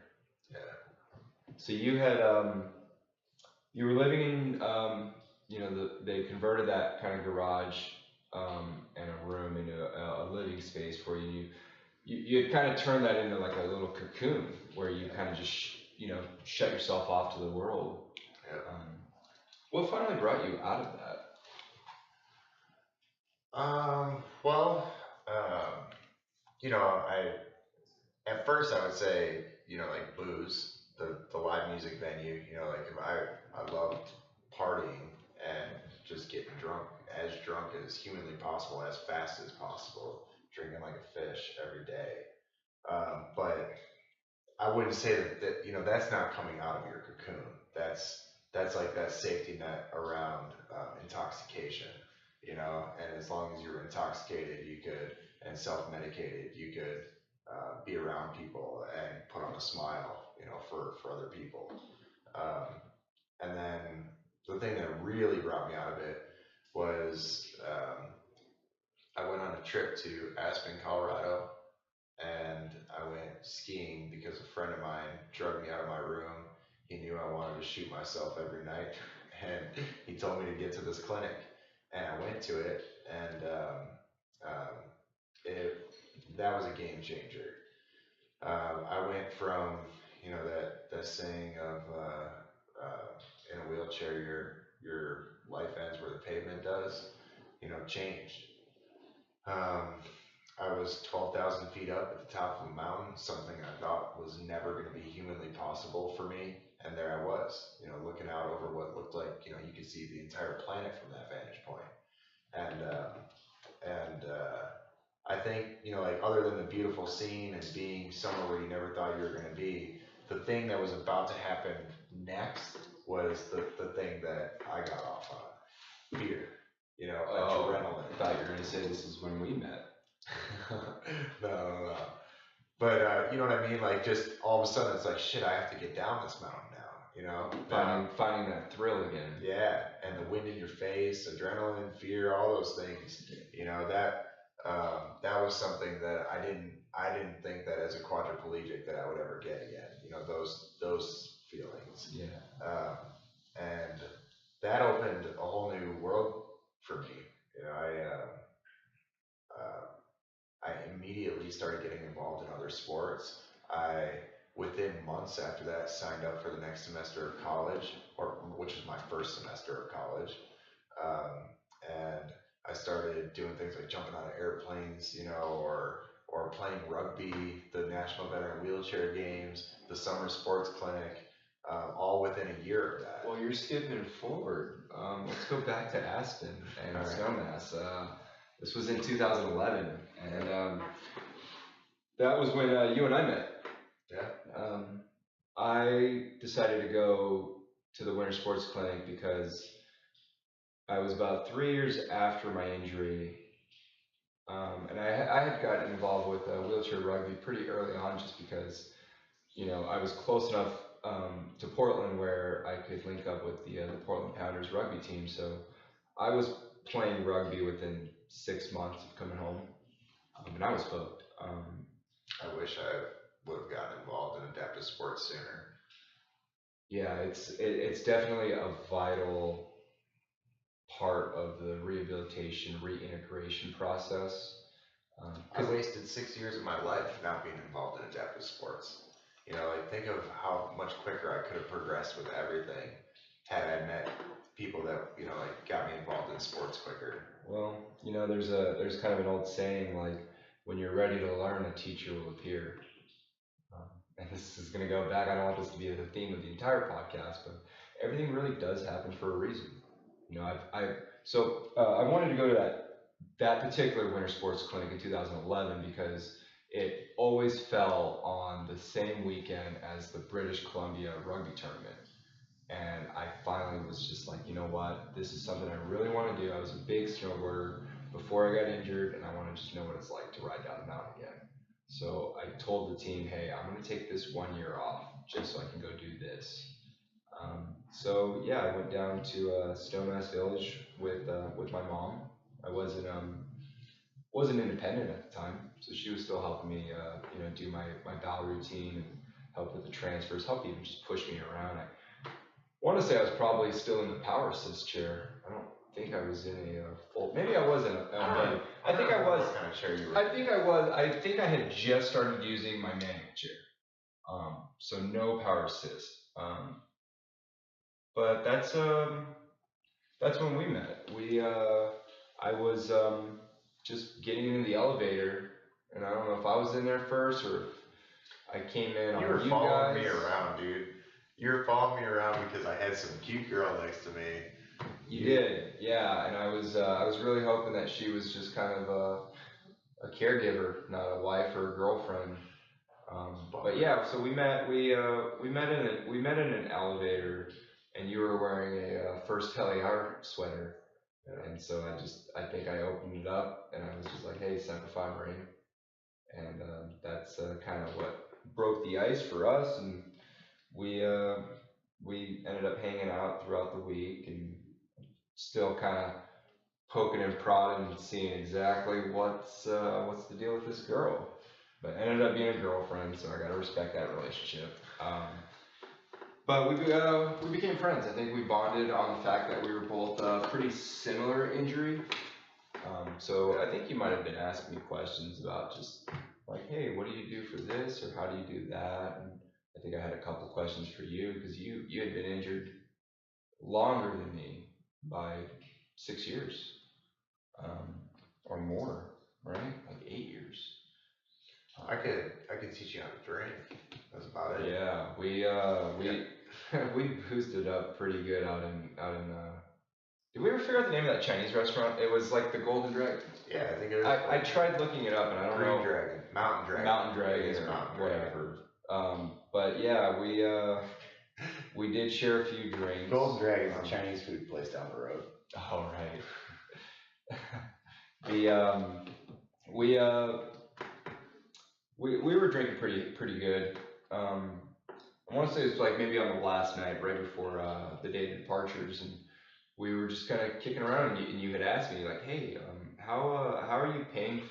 Yeah. So you had you were living in they converted that kind of garage and a room into a living space for you. You had kind of turned that into like a little cocoon where you kind of just shut yourself off to the world. Yeah. What finally brought you out of that? At first I would say, like booze, the live music venue, like if I loved partying and just getting drunk as humanly possible, as fast as possible, drinking like a fish every day. But I wouldn't say that that's not coming out of your cocoon. That's like that safety net around intoxication, and as long as you're intoxicated, and self-medicated, you could be around people and put on a smile, for other people. And then the thing that really brought me out of it was I went on a trip to Aspen, Colorado, and I went skiing because a friend of mine drugged me out of my room. He knew I wanted to shoot myself every night, and he told me to get to this clinic, and I went to it, and that was a game changer. I went from, you know, that saying of in a wheelchair your life ends where the pavement does, you know, changed. Um, I was 12,000 feet up at the top of a mountain, something I thought was never going to be humanly possible for me. And there I was, you know, looking out over what looked like, you know, you could see the entire planet from that vantage point. And I think, you know, like other than the beautiful scene and being somewhere where you never thought you were going to be, the thing that was about to happen next was the thing that I got off on. Fear, you know, adrenaline. I thought you were going to say this is when we met. No. But you know what I mean? Like just all of a sudden it's like, shit, I have to get down this mountain now, you know? Finding that thrill again. Yeah, and the wind in your face, adrenaline, fear, all those things. You know, that was something that I didn't think that as a quadriplegic that I would ever get again. You know, those feelings. Yeah. And that opened a whole new world for me. You know, I immediately started getting involved in other sports. Within months after that, signed up for the next semester of college, which is my first semester of college. And I started doing things like jumping out of airplanes, you know, or playing rugby, the National Veteran Wheelchair Games, the Summer Sports Clinic, all within a year of that. Well, you're skipping forward. Let's go back to Aspen and Snowmass. This was in 2011, and that was when you and I met. Yeah. I decided to go to the Winter Sports Clinic because I was about 3 years after my injury, and I had gotten involved with wheelchair rugby pretty early on just because, you know, I was close enough to Portland where I could link up with the Portland Pounders rugby team. So I was playing rugby within 6 months of coming home, and I was hooked. I wish I would have gotten involved in adaptive sports sooner. Yeah, it's definitely a vital part of the rehabilitation, reintegration process. I wasted 6 years of my life not being involved in adaptive sports. You know, like think of how much quicker I could have progressed with everything had I met people that, you know, like got me involved in sports quicker. Well, you know, there's kind of an old saying like, when you're ready to learn, a teacher will appear. And this is going to go back. I don't want this to be the theme of the entire podcast, but everything really does happen for a reason. You know, I wanted to go to that particular winter sports clinic in 2011 because it always fell on the same weekend as the British Columbia rugby tournament. And I finally was just like, you know what, this is something I really want to do. I was a big snowboarder before I got injured, and I want to just know what it's like to ride down the mountain again. So I told the team, hey, I'm going to take this 1 year off just so I can go do this. So yeah, I went down to Snowmass Village with my mom. I wasn't independent at the time, so she was still helping me, you know, do my bow routine and help with the transfers, help even just push me around. I want to say I was probably still in the power assist chair. I don't think I was in a full. Maybe I wasn't. I think I was. What kind of chair you were? I think I was. I think I had just started using my manual chair, so no power assist. But that's when we met. I was just getting into the elevator, and I don't know if I was in there first or if I came in. You were following me around, dude. You were following me around because I had some cute girl next to me. You did, yeah, and I was really hoping that she was just kind of a caregiver, not a wife or a girlfriend. But yeah, so we met in an elevator, and you were wearing a First Heliar sweater, and so I think I opened it up, and I was just like, hey, Semper Fi Marine, and that's kind of what broke the ice for us, and we ended up hanging out throughout the week and still kind of poking and prodding and seeing exactly what's the deal with this girl. But ended up being a girlfriend, so I gotta respect that relationship. But we became friends. I think we bonded on the fact that we were both pretty similar injury. So I think you might have been asking me questions about just like, hey, what do you do for this, or how do you do that? And I think I had a couple questions for you because you had been injured longer than me by 6 years, or more, right? Like 8 years. I could teach you how to drink. That's about it. Yeah, we boosted up pretty good out in did we ever figure out the name of that Chinese restaurant? It was like the Golden Dragon. Yeah, I think it is. I tried looking it up and I don't know. Dragon, Mountain Dragon. Mountain Dragon It's or Mountain whatever. But yeah, we did share a few drinks. Golden Dragon's a Chinese food place down the road. Oh right. We were drinking pretty good. I want to say it's like maybe on the last night, right before the day of departures, and we were just kind of kicking around, and you had asked me like, hey, how are you paying to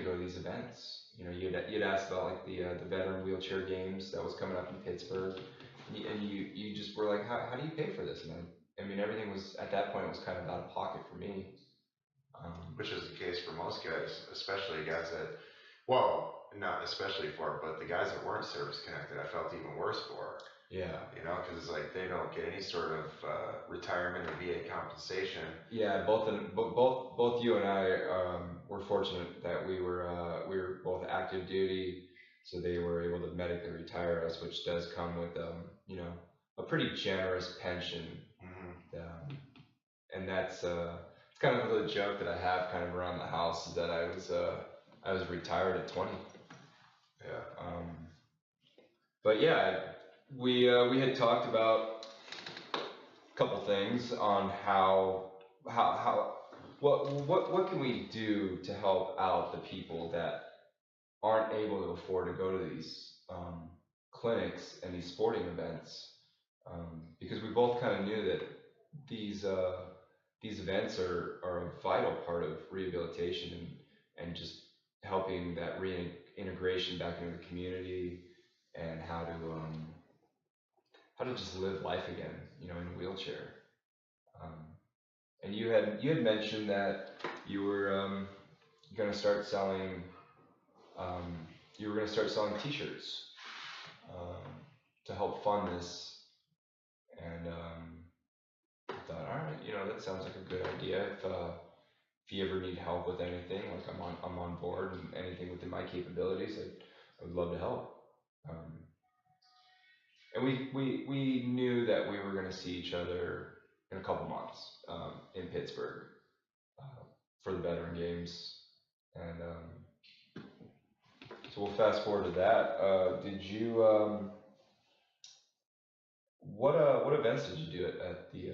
go to these events? You know, you'd asked about like the veteran wheelchair games that was coming up in Pittsburgh, and you just were like, how do you pay for this? And I mean, everything was at that point was kind of out of pocket for me. Which is the case for most guys, especially guys that, well, not especially for, but the guys that weren't service connected, I felt even worse for. Yeah. You know, because it's like they don't get any sort of retirement or VA compensation. Yeah, both you and I were fortunate that we were both active duty, so they were able to medically retire us, which does come with you know, a pretty generous pension. Mm-hmm. And that's it's kind of the joke that I have kind of around the house is that I was retired at 20. Yeah. But yeah, we had talked about a couple things on how what can we do to help out the people that aren't able to afford to go to these clinics and these sporting events, because we both kind of knew that these events are a vital part of rehabilitation and just helping that reintegration back into the community and how to just live life again, you know, in a wheelchair. And you had mentioned that you were going to start selling T-shirts to help fund this, and I thought, all right, you know, that sounds like a good idea. If you ever need help with anything, like I'm on board, and anything within my capabilities, I would love to help. And we knew that we were going to see each other in a couple months in Pittsburgh for the Veteran Games, and so we'll fast forward to that. Did you what events did you do at the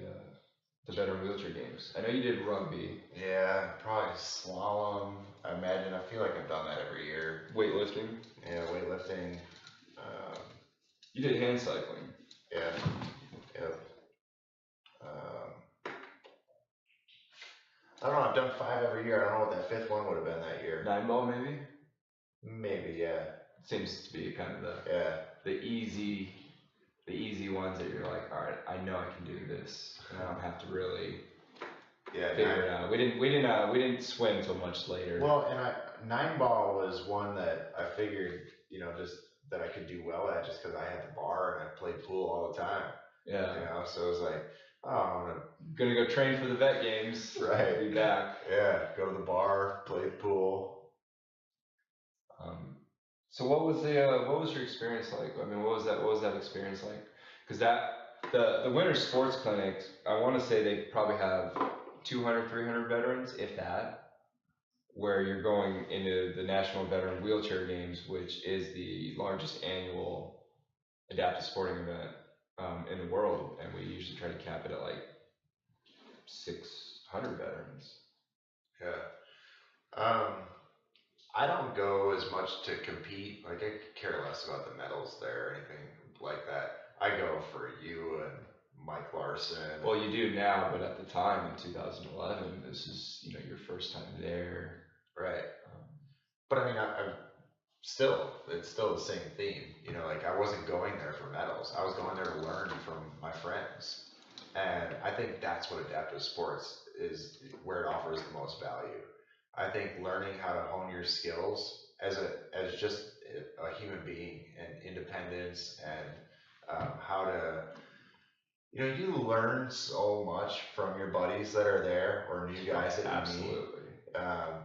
Veteran Wheelchair Games? I know you did rugby. Yeah, probably slalom. I imagine. I feel like I've done that every year. Weightlifting. Yeah, weightlifting. You did hand cycling. Yeah. Yep. I don't know. I've done 5 every year. I don't know what that 5th one would have been that year. 9-ball maybe. Maybe, yeah. Seems to be kind of the easy ones that you're like, all right, I know I can do this, and I don't have to really figure it out. We didn't swim till much later. Well, and 9-ball was one that I figured, you know, just that I could do well at, just because I had the bar and I played pool all the time. Yeah. You know, so it was like, oh, I'm gonna go train for the vet games. Right. Be back. Yeah. Go to the bar, play pool. So what was your experience like? I mean, what was that experience like? Because the Winter Sports Clinic, I want to say they probably have 200, 300 veterans, if that, where you're going into the National Veteran Wheelchair Games, which is the largest annual adaptive sporting event in the world, and we usually try to cap it at like 600 veterans. Yeah. I don't go as much to compete. Like, I could care less about the medals there or anything like that. I go for you and Mike Larson. Well, you do now, but at the time in 2011, this is, you know, your first time there. Right. But I mean, I've it's still the same theme. You know, like I wasn't going there for medals. I was going there to learn from my friends. And I think that's what adaptive sports is, where it offers the most value. I think learning how to hone your skills as just a human being and independence and how to, you know, you learn so much from your buddies that are there or new guys that you meet. Absolutely.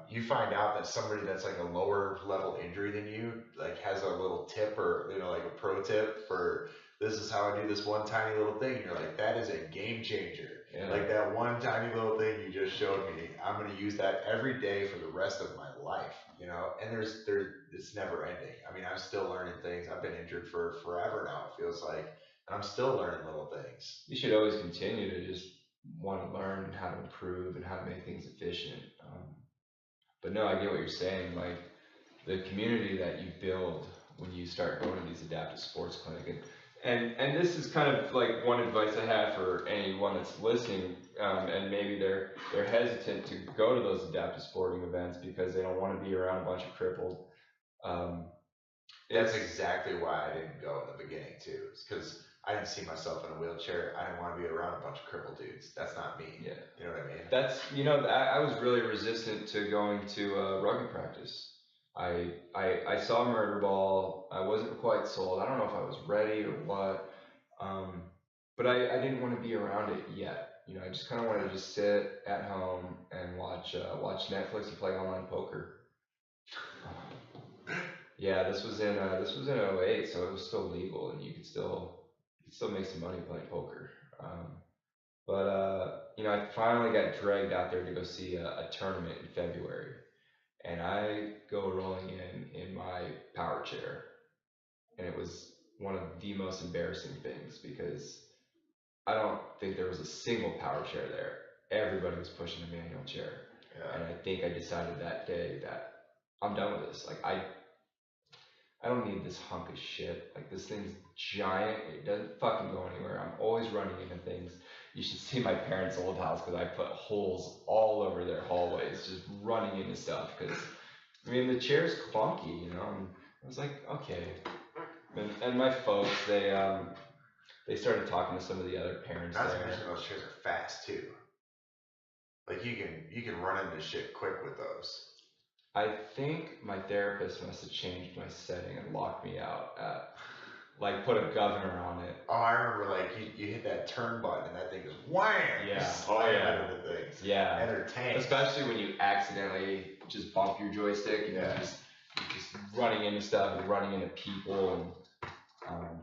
You find out that somebody that's like a lower level injury than you, like has a little tip or, you know, like a pro tip for this is how I do this one tiny little thing. And you're like, that is a game changer. Yeah. Like that one tiny little thing you just showed me, I'm going to use that every day for the rest of my life, you know, and it's never ending. I mean, I'm still learning things. I've been injured for forever now, it feels like, and I'm still learning little things. You should always continue to just want to learn how to improve and how to make things efficient. But no, I get what you're saying. Like the community that you build when you start going to these adaptive sports clinic, and this is kind of like one advice I have for anyone that's listening, and maybe they're hesitant to go to those adaptive sporting events because they don't want to be around a bunch of crippled. That's exactly why I didn't go in the beginning too. It's because I didn't see myself in a wheelchair. I didn't want to be around a bunch of crippled dudes. That's not me. Yeah. You know what I mean? That's, you know, I was really resistant to going to rugby practice. I saw Murder Ball. I wasn't quite sold. I don't know if I was ready or what. But I didn't want to be around it yet. You know, I just kind of wanted to just sit at home and watch Netflix and play online poker. Yeah, this was in '08, so it was still legal, and you could still make some money playing poker. But you know, I finally got dragged out there to go see a tournament in February, and I go rolling in my power chair, and it was one of the most embarrassing things because I don't think there was a single power chair there. Everybody was pushing a manual chair, and I think I decided that day that I'm done with this. Like I don't need this hunk of shit. Like this thing's giant. It doesn't fucking go anywhere. I'm always running into things. You should see my parents' old house because I put holes all over their hallways just running into stuff. Because I mean the chair's clunky, you know. And I was like, okay. And my folks, they started talking to some of the other parents Not to there. mention those chairs are fast too. Like you can run into shit quick with those. I think my therapist must have changed my setting and locked me out at, like, put a governor on it. Oh, I remember, like, you hit that turn button and that thing goes wham! Yeah. Oh, yeah. Into things. Yeah. And they're tanks. Especially when you accidentally just bump your joystick and you're just running into stuff and running into people. And,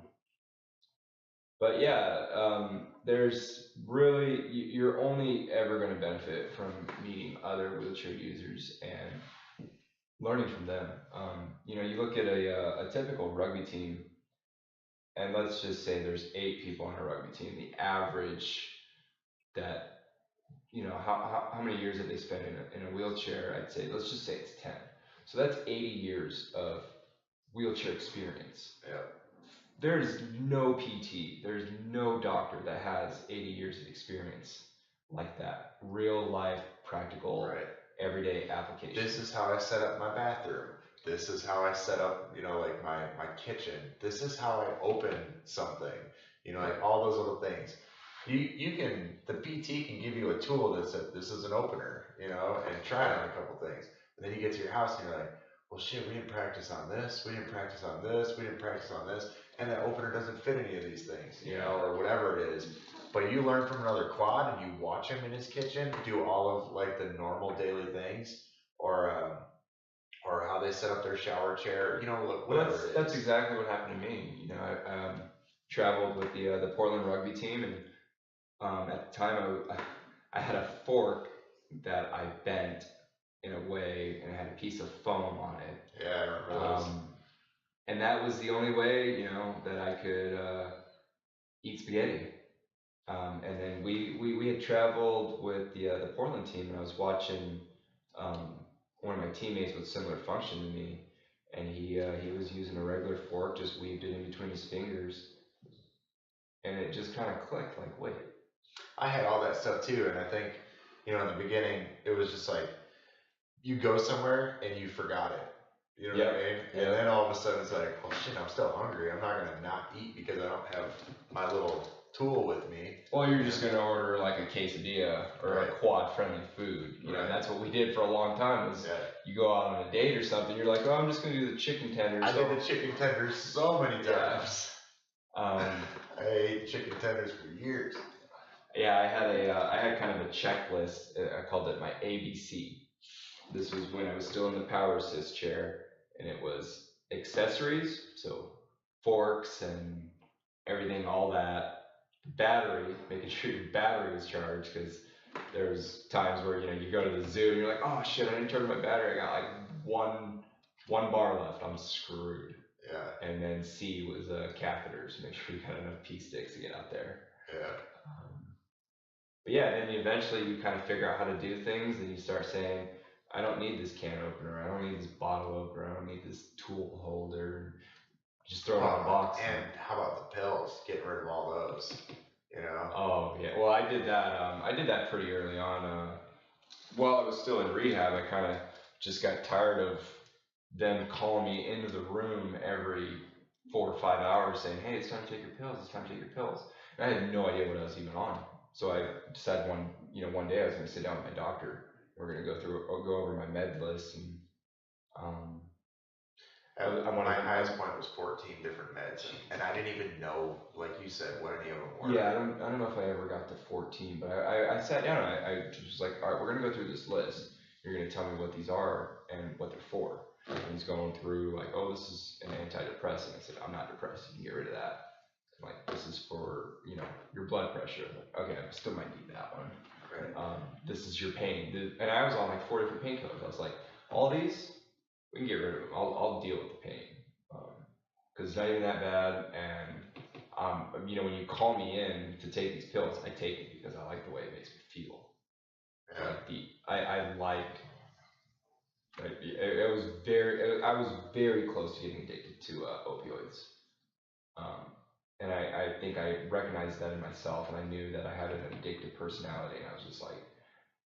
but yeah, there's really, you're only ever going to benefit from meeting other wheelchair users and learning from them. You know, you look at a typical rugby team, and let's just say there's 8 people on a rugby team. The average that, you know, how many years have they spent in a wheelchair? I'd say, let's just say it's 10. So that's 80 years of wheelchair experience. Yeah. There's no PT, there's no doctor that has 80 years of experience like that. Real life, practical, everyday application. This is how I set up my bathroom. This is how I set up, you know, like my kitchen. This is how I open something. You know, like all those little things. The PT can give you a tool that says this is an opener, you know, and try it on a couple things. And then you get to your house and you're like, well shit, we didn't practice on this, we didn't practice on this, we didn't practice on this, and that opener doesn't fit any of these things, you know, or whatever it is. But you learn from another quad and you watch him in his kitchen do all of like the normal daily things, or how they set up their shower chair, you know, whatever it is. That's exactly what happened to me. You know, I traveled with the Portland rugby team, and at the time I had a fork that I bent in a way, and it had a piece of foam on it. Yeah, I remember those. And that was the only way, you know, that I could eat spaghetti. And then we had traveled with the Portland team, and I was watching one of my teammates with similar function to me, and he was using a regular fork, just weaved it in between his fingers, and it just kind of clicked. Like, wait. I had all that stuff too, and I think, you know, in the beginning, it was just like, you go somewhere and you forgot it. You know what I mean? And then all of a sudden it's like, oh shit, I'm still hungry. I'm not gonna not eat because I don't have my little tool with me. Well, you're just gonna order like a quesadilla or a quad-friendly food. You know, and that's what we did for a long time. Was you go out on a date or something, you're like, oh, I'm just gonna do the chicken tenders. I did the chicken tenders so many times. I ate chicken tenders for years. Yeah, I had kind of a checklist. I called it my ABC. This was when I was still in the power assist chair, and it was accessories, so forks and everything, all that. Battery, making sure your battery was charged, because there's times where you go to the zoo and you're like, oh shit, I didn't charge my battery. I got like one bar left. I'm screwed. Yeah. And then C was catheters. Make sure you got enough pee sticks to get out there. Yeah. But yeah, then eventually you kind of figure out how to do things, and you start saying, I don't need this can opener, I don't need this bottle opener, I don't need this tool holder. Just throw it in a box. And how about the pills? Getting rid of all those, you know? Oh yeah, well I did that. I did that pretty early on. While I was still in rehab, I kind of just got tired of them calling me into the room every 4 or 5 hours saying, hey, it's time to take your pills, it's time to take your pills. And I had no idea what I was even on. So I decided one day I was going to sit down with my doctor. We're going to go over my med list, and my highest point was 14 different meds, and I didn't even know, like you said, what any of them were. Yeah, I don't know if I ever got to 14, but I sat down and I was like, all right, we're going to go through this list. You're going to tell me what these are and what they're for. And he's going through like, oh, this is an antidepressant. I said, I'm not depressed. You can get rid of that. I'm like, this is for, your blood pressure. I'm like, okay, I still might need that one. Right. This is your pain. And I was on like 4 different painkillers. I was like, all these, we can get rid of them. I'll deal with the pain. Because it's not even that bad. And, when you call me in to take these pills, I take it because I like the way it makes me feel. Yeah. I was very close to getting addicted to opioids. And I think I recognized that in myself, and I knew that I had an addictive personality, and I was just like,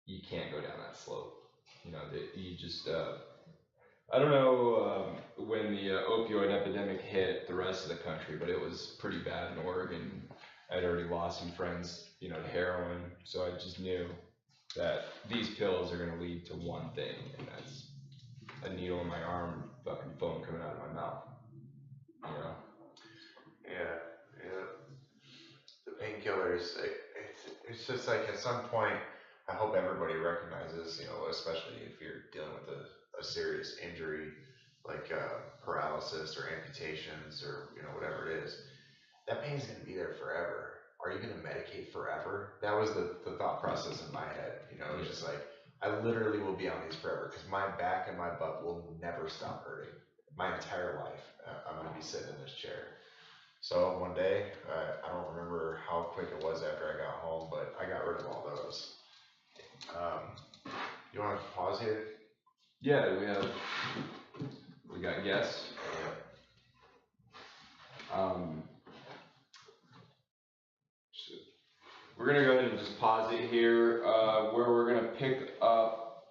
you can't go down that slope. That you just, I don't know when the opioid epidemic hit the rest of the country, but it was pretty bad in Oregon. I'd already lost some friends, to heroin, so I just knew that these pills are going to lead to one thing, and that's a needle in my arm, fucking foam coming out of my mouth. Yeah. The painkillers, it's just like at some point, I hope everybody recognizes, especially if you're dealing with a serious injury like paralysis or amputations or whatever it is, that pain's going to be there forever. Are you going to medicate forever? That was the thought process in my head. It was just like, I literally will be on these forever because my back and my butt will never stop hurting. My entire life, I'm going to be sitting in this chair. So one day, I don't remember how quick it was after I got home, but I got rid of all those. You want to pause here? Yeah, we got guests. We're gonna go ahead and just pause it here. Where we're gonna pick up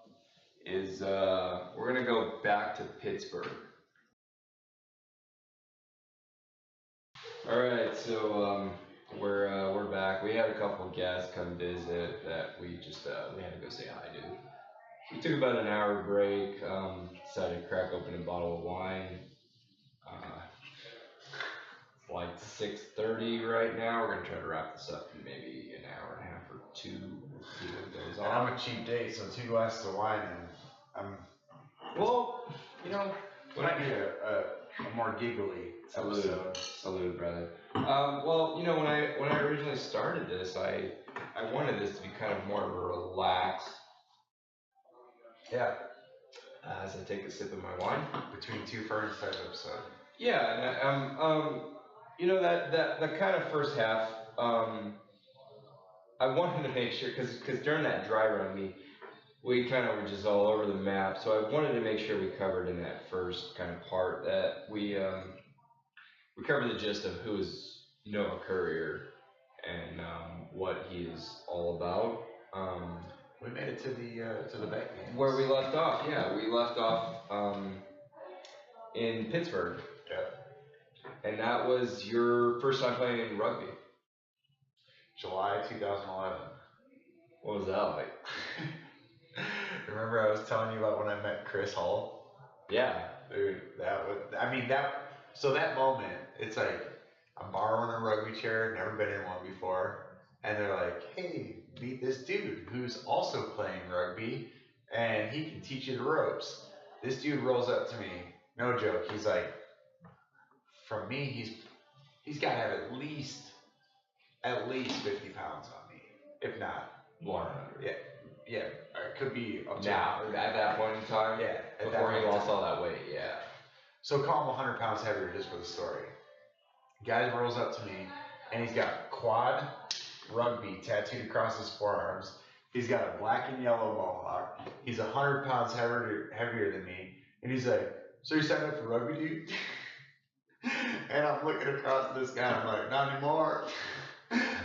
is we're gonna go back to Pittsburgh. All right, so we're back. We had a couple of guests come visit that we just we had to go say hi to. We took about an hour break. Decided to crack open a bottle of wine. It's like 6:30 right now. We're gonna try to wrap this up in maybe an hour and a half or two. We'll see what goes on. And I'm a cheap date, so 2 glasses of wine, and I'm. Well, might be a more giggly episode. Salute, brother. Well, when I originally started this, I wanted this to be kind of more of a relaxed. Yeah. As I take a sip of my wine. Between two ferns type episode. Yeah, and that kind of first half, I wanted to make sure, because during that dry run, we kind of were just all over the map, so I wanted to make sure we covered in that first kind of part that we covered the gist of who is Noah Currier and what he is all about. We made it to the bank games. Where we left off, yeah, we left off in Pittsburgh. Yep. And that was your first time playing rugby. July 2011. What was that like? Remember I was telling you about when I met Chris Hull? Yeah. Dude, so that moment, it's like, I'm borrowing a rugby chair, never been in one before, and they're like, hey, meet this dude who's also playing rugby, and he can teach you the ropes. This dude rolls up to me, no joke, he's like, from me, he's got to have at least 50 pounds on me, if not 100. Yeah, it could be up to now, at that point in time, yeah, before he lost all that weight, yeah. So call him 100 pounds heavier just for the story. Guy rolls up to me, and he's got quad rugby tattooed across his forearms. He's got a black and yellow mohawk. He's 100 pounds heavier than me, and he's like, so you signed up for rugby, dude? And I'm looking across at this guy, and I'm like, not anymore.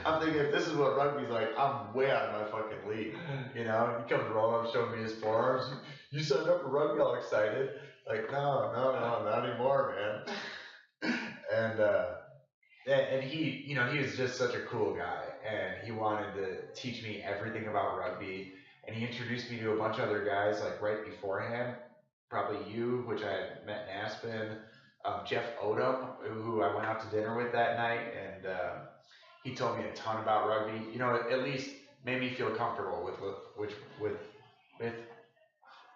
I'm thinking, if this is what rugby's like, I'm way out of my fucking league. You know, he comes rolling up, showing me his forearms. You signed up for rugby, all excited. Like, no, not anymore, man. And he, you know, he was just such a cool guy, and he wanted to teach me everything about rugby. And he introduced me to a bunch of other guys, like right beforehand. Probably you, which I had met in Aspen. Jeff Odom, who I went out to dinner with that night, and he told me a ton about rugby. You know, at least made me feel comfortable with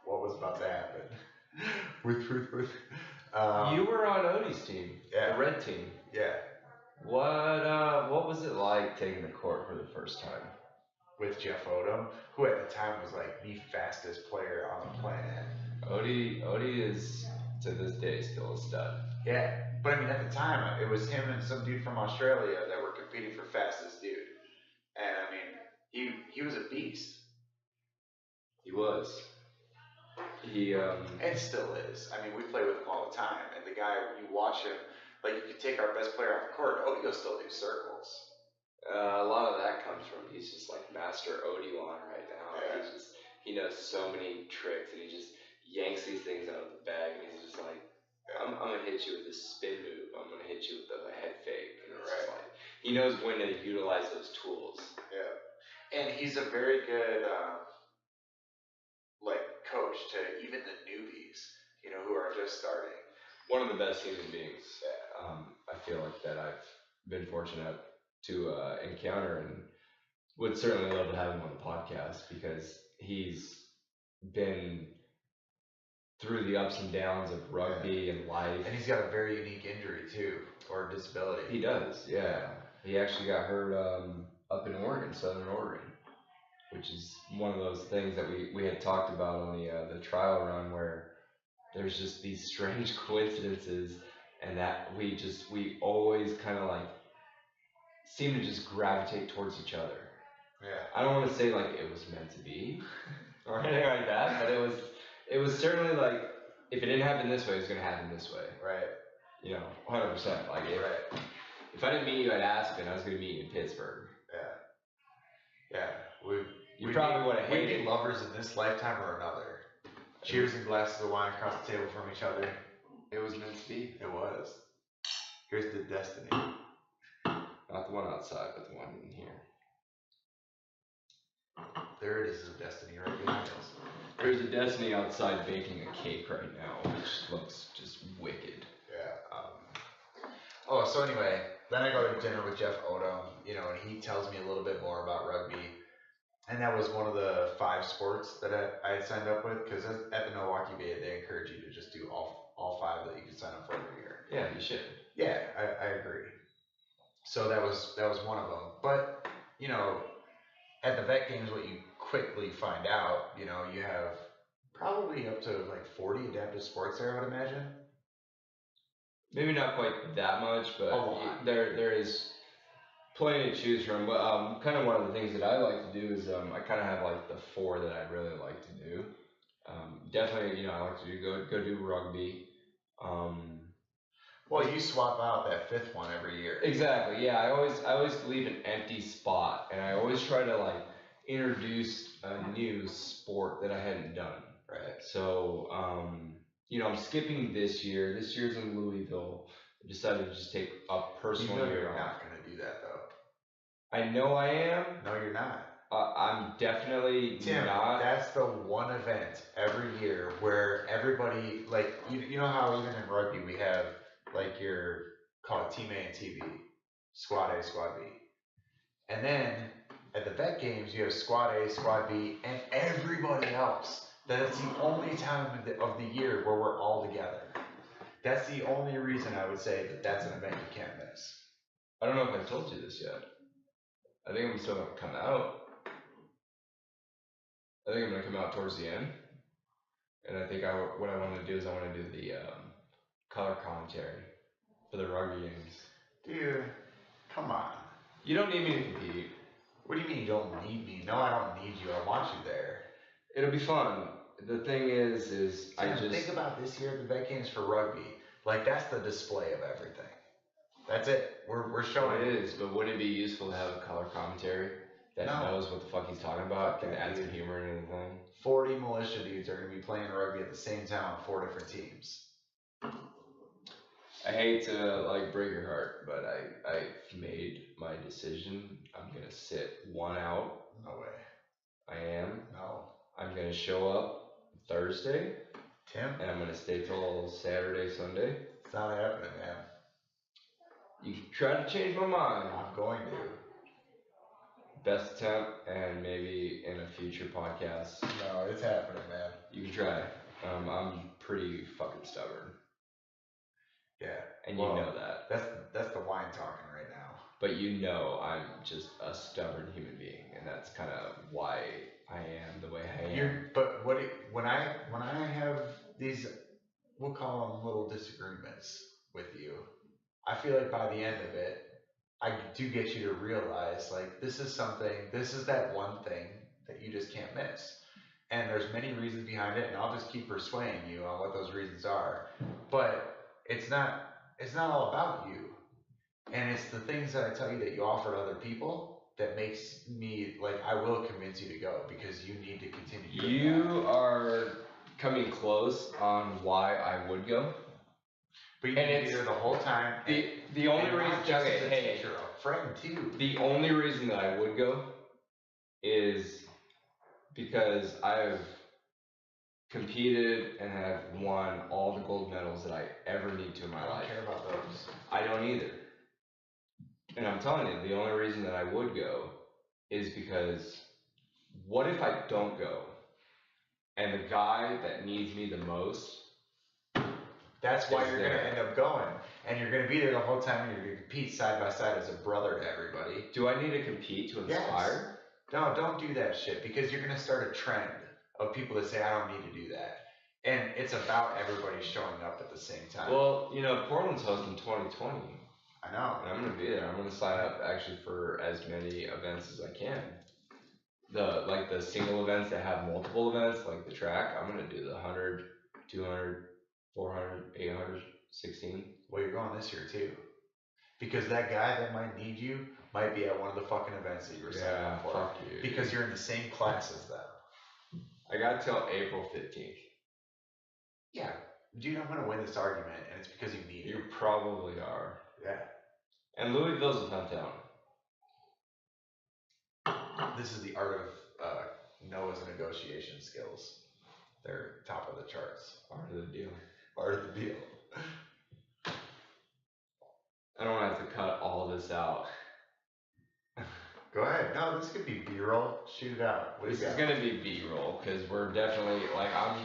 what was about to happen. with You were on Odie's team, yeah, the red team. Yeah. What was it like taking the court for the first time? With Jeff Odom, who at the time was like the fastest player on the planet. Odie is to this day still a stud. Yeah, but I mean at the time it was him and some dude from Australia that were competing for fastest dude, and I mean he was a beast. He was. And still is. I mean, we play with him all the time, and the guy, you watch him, like you could take our best player off the court, Odie will still do circles. A lot of that comes from he's just like master Odie-wan right now. Yeah. He knows so many tricks, and he just yanks these things out of the bag, and he's just like, I'm gonna hit you with this spin move. I'm gonna hit you with the head fake. And it's just like, he knows when to utilize those tools. Yeah, and he's a very good coach to even the newbies, you know, who are just starting. One of the best human beings. I feel like that I've been fortunate to encounter, and would certainly love to have him on the podcast because he's been through the ups and downs of rugby and life. And he's got a very unique injury too, or disability. He does, yeah. He actually got hurt up in Oregon, Southern Oregon, which is one of those things that we had talked about on the trial run, where there's just these strange coincidences, and that we always kind of like seem to just gravitate towards each other. Yeah. I don't want to say like it was meant to be or anything like that, but it was certainly like, if it didn't happen this way, it was going to happen this way. Right. You know, 100%. Like if I didn't meet you at Aspen, I was going to meet you in Pittsburgh. Yeah. You probably would have hated. We'd be lovers in this lifetime or another. Cheers and glasses of wine across the table from each other. It was meant to be. It was. Here's the destiny. Not the one outside, but the one in here. There it is, a destiny right behind us. There's a destiny outside baking a cake right now, which looks just wicked. Yeah. So anyway, then I go to dinner with Jeff Odom, you know, and he tells me a little bit more about rugby. And that was one of the 5 sports that I had signed up with, because at the Milwaukee Bay, they encourage you to just do all 5 that you can sign up for every year. Yeah, you should. Yeah, I agree. So that was one of them. But, you know, at the vet games, what you quickly find out, you know, you have probably up to like 40 adaptive sports there, I would imagine. Maybe not quite that much, but there is plenty to choose from. But kind of one of the things that I like to do is I kind of have like the 4 that I really like to do. Definitely, you know, I like to go do rugby. Well, you swap out that 5th one every year. Exactly. Yeah, I always leave an empty spot, and I always try to like introduce a new sport that I hadn't done. Right. So I'm skipping this year. This year's in Louisville. I decided to just take a personal You know year you're off. not gonna do that though. I know I am. No, you're not. I'm definitely Tim, not. that's the one event every year where everybody, like, you know how even in rugby we have, like, your, call it Team A and Team B, Squad A, Squad B. And then, at the vet games, you have Squad A, Squad B, and everybody else. That's the only time of the year where we're all together. That's the only reason I would say that that's an event you can't miss. I don't know if I told you this yet. I think I'm still gonna come out. I think I'm gonna come out towards the end, and I think what I want to do is I want to do the color commentary for the rugby games. Dude, come on. You don't need me to compete. What do you mean you don't need me? No, I don't need you. I want you there. It'll be fun. The thing is I Tim, just think about this year, the vet games for rugby. Like, that's the display of everything. That's it. We're showing it is, but would it be useful to have a color commentary that knows what the fuck he's talking about, can add some humor into the thing? 40 militia dudes are going to be playing rugby at the same time on 4 different teams. I hate to like break your heart, but I've made my decision. I'm gonna sit one out. No way. I am. No. I'm gonna show up Thursday, Tim? and I'm gonna stay till Saturday, Sunday. It's not happening, man. You tried to change my mind. I'm going to. Best attempt, and maybe in a future podcast. No, it's happening, man. You can try. I'm pretty fucking stubborn. Yeah. And you know that. That's the wine talking right now. But I'm just a stubborn human being, and that's kind of why I am the way I am. But when I have these, we'll call them little disagreements with you, I feel like by the end of it, I do get you to realize, like, this is that one thing that you just can't miss. And there's many reasons behind it, and I'll just keep persuading you on what those reasons are. But it's not all about you. And it's the things that I tell you that you offer to other people that makes me, like, I will convince you to go, because you need to continue doing You are coming close on why I would go. But you need to be there the whole time. The only reason, hey, you're a friend too. The only reason that I would go is because I've competed and have won all the gold medals that I ever need to in my life. I don't care about those. I don't either. And I'm telling you, the only reason that I would go is because what if I don't go and the guy that needs me the most, that's why you're going to end up going. And you're going to be there the whole time, and you're going to compete side by side as a brother to everybody. Do I need to compete to inspire? Yes. No, don't do that shit, because you're going to start a trend of people that say, I don't need to do that. And it's about everybody showing up at the same time. Well, Portland's hosting 2020. I know. And I'm going to be there. I'm going to sign up actually for as many events as I can. The single events that have multiple events, like the track, I'm going to do the 100, 200, 400, 800, 16. Well, you're going this year too. Because that guy that might need you might be at one of the fucking events that you were signing up for. Fuck you. Because you're in the same class as them. I got till April 15th. Yeah. Dude, I'm going to win this argument, and it's because you need it. You probably are. Yeah. And Louisville's a fun town. This is the art of Noah's negotiation skills. They're top of the charts. Art of the deal. Art of the deal. I don't want to have to cut all this out. Go ahead. No, this could be B-roll. Shoot it out. This is gonna be B-roll because we're definitely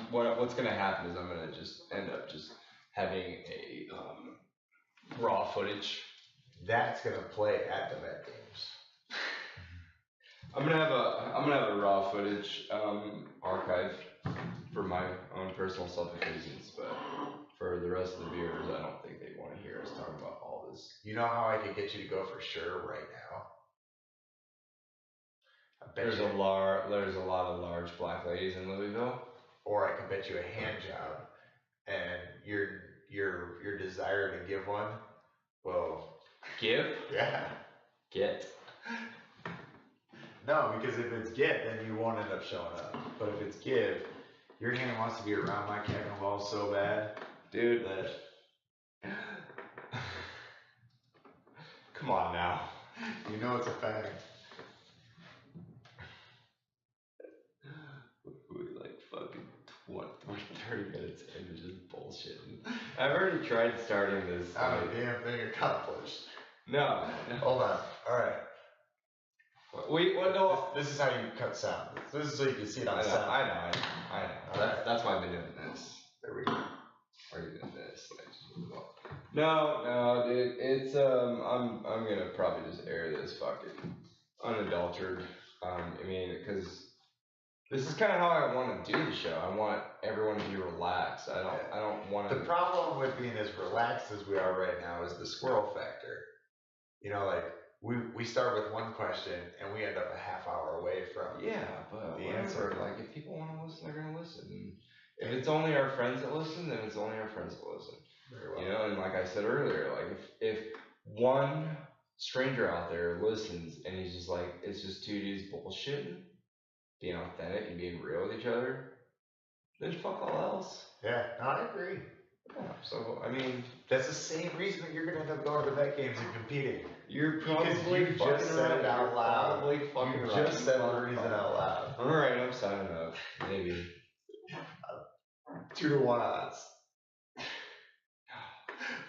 what's gonna happen is I'm gonna just end up just having a raw footage. That's gonna play at the vet games. I'm gonna have a raw footage archive for my own personal selfish reasons, but for the rest of the viewers, I don't think they want to hear us talk about all this. You know how I could get you to go for sure right now? There's a lot of large black ladies in Louisville. Or I can bet you a hand job, and your desire to give one, well, give? Yeah. Get. No, because if it's get, then you won't end up showing up. But if it's give, Your hand wants to be around my keggle ball so bad, Dude, that come on now. you know it's a fact. We're like fucking 30 minutes into just bullshitting. I've already tried starting this. Not a damn thing accomplished. No. Hold on. All right. Wait, what? No. This is how you cut sound. This is so you can see it on I know. sound. I know. All right. That's why I've been doing this. There we go. Or even this. No, dude. It's I'm gonna probably just air this fucking unadulterated. I mean, because this is kind of how I want to do the show. I want everyone to be relaxed. I don't want to. The problem with being as relaxed as we are right now is the squirrel factor. You know, like we start with one question and we end up a half hour away from But the whatever. answer. Like, if people want to listen, they're gonna listen. And if it's only our friends that listen, then it's only our friends that listen. Very well. You know, and like I said earlier, like if one stranger out there listens and he's just like, it's just two dudes bullshitting, being authentic and being real with each other, then fuck all else. Yeah, no, I agree. Yeah, so I mean, That's the same reason that you're gonna end up going to the vet games and competing. you're Because probably you just said it out loud. You just said the reason out loud. All right, I'm signing up. Maybe 2-1 odds.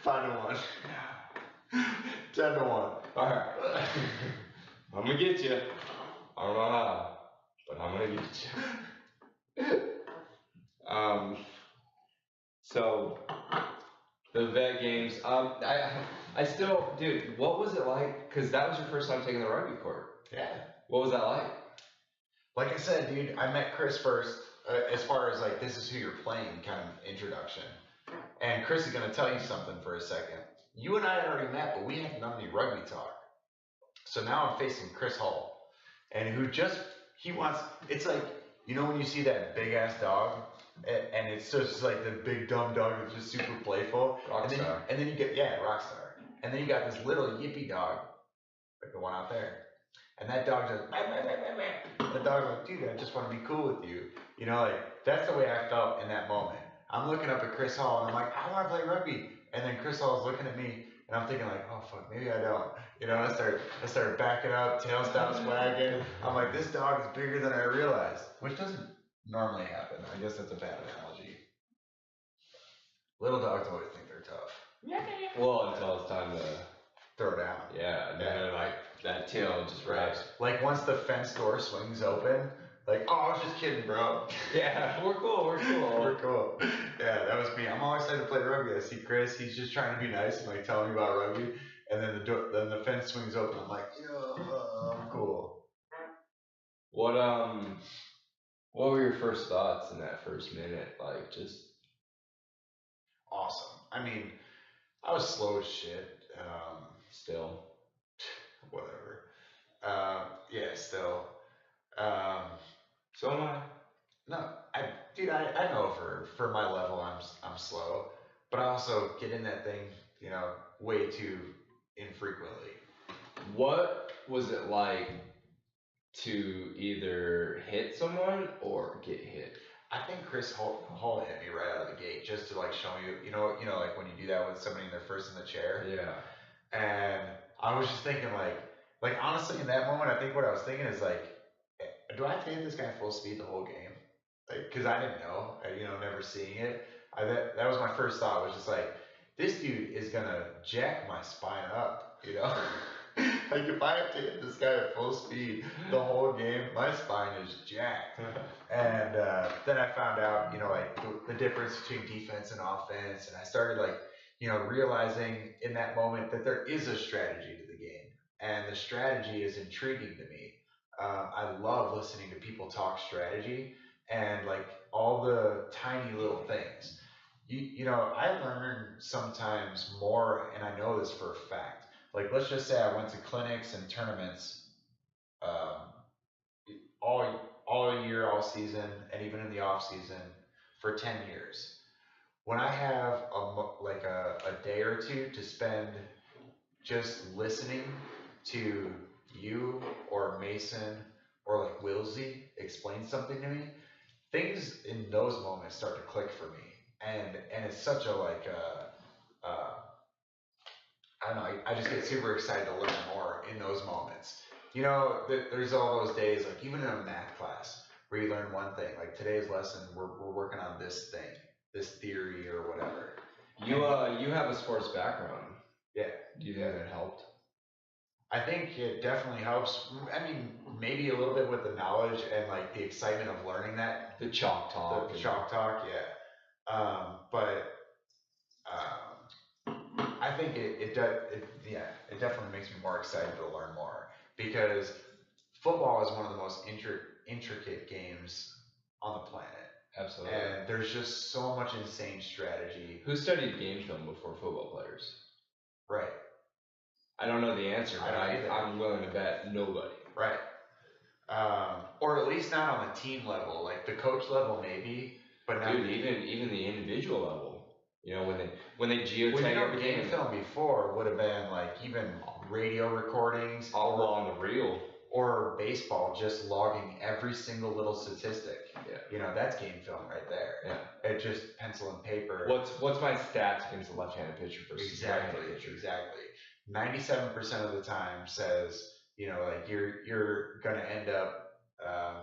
5-1. 10-1. All right. I'm gonna get you. I don't know how, but I'm gonna get you. So the vet games. I still, dude. What was it like? Cause that was your first time taking the rugby court. Yeah. What was that like? Like I said, dude, I met Chris first, as far as like, this is who you're playing kind of introduction. And Chris is going to tell you something for a second. You and I had already met, but we hadn't done any rugby talk. So now I'm facing Chris Hall, and he wants, it's like, you know when you see that big ass dog, and it's just like the big dumb dog that's just super playful. Rockstar. And then you get, yeah, Rockstar. And then you got this little yippy dog, like the one out there. And that dog just, meh, meh, meh, meh, meh. The dog's like, dude, I just want to be cool with you. You know, like, that's the way I felt in that moment. I'm looking up at Chris Hall, and I'm like, I want to play rugby. And then Chris Hall is looking at me, and I'm thinking like, oh fuck, maybe I don't. You know, I started backing up, tail stops wagging. I'm like, this dog is bigger than I realized, which doesn't normally happen. I guess that's a bad analogy. Little dogs always think they're tough. Well, until it's time to Throw down. yeah, and then like that tail just wraps. Like once the fence door swings open, like, oh, I was just kidding, bro. Yeah, we're cool. We're cool. Yeah, that was me. I'm always excited to play rugby. I see Chris, he's just trying to be nice and like telling me about rugby, and then the fence swings open. I'm like, I'm cool. What were your first thoughts in that first minute? Like, just Awesome. I mean, I was slow as shit. still. Whatever. Yeah, still. So am I. No, I know for my level I'm slow, but I also get in that thing, you know, way too infrequently. What was it like to either hit someone or get hit? I think Chris Hall hit me right out of the gate just to like show me, you know, like when you do that with somebody and they're first in the chair. Yeah. And I was just thinking like honestly in that moment, I think what I was thinking is like, do I have to hit this guy full speed the whole game? Like, cause I didn't know, never seeing it. That was my first thought, was just like, this dude is gonna jack my spine up, you know? Like if I have to hit this guy at full speed the whole game, my spine is jacked. And then I found out, like the difference between defense and offense, and I started like, realizing in that moment that there is a strategy to the game, and the strategy is intriguing to me. I love listening to people talk strategy and like all the tiny little things. I learn sometimes more, and I know this for a fact. Like, let's just say I went to clinics and tournaments all year, all season, and even in the off season for 10 years. When I have a day or two to spend just listening to you or Mason or like Wilsey explain something to me, things in those moments start to click for me, and it's such a like I don't know, I just get super excited to learn more in those moments. You know, there's all those days, like even in a math class, where you learn one thing. Like today's lesson, we're working on this thing, this theory or whatever. You have a sports background. Yeah. Do you think that helped? I think it definitely helps. I mean, maybe a little bit with the knowledge and like the excitement of learning that. The chalk talk. The chalk talk, yeah. But I think it definitely makes me more excited to learn more, because football is one of the most intricate games on the planet. Absolutely. And there's just so much insane strategy. Who studied game film before football players? Right. I don't know the answer, but I'm willing to bet nobody. Right. Or at least not on the team level. Like the coach level, maybe, but not. Dude, even the individual level. You know, when they geotag every game film before would have been like even radio recordings, all on the reel, or baseball, just logging every single little statistic. Yeah. You know, that's game film right there. Yeah. It's just pencil and paper. What's my stats against a left-handed pitcher versus right-handed pitcher? Exactly. 97% of the time says, you know, like you're gonna end up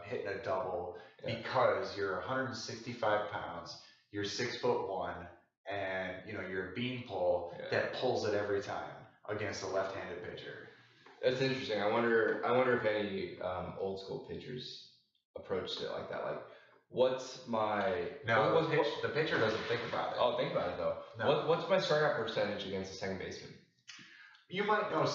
hitting a double because you're 165 pounds, you're 6'1", and you know you're a beanpole that pulls it every time against a left-handed pitcher. That's interesting. I wonder if any old school pitchers approached it like that. Like, what's my the pitcher doesn't think about it. Oh, think about it though. No. What's my strikeout percentage against a second baseman? You might know.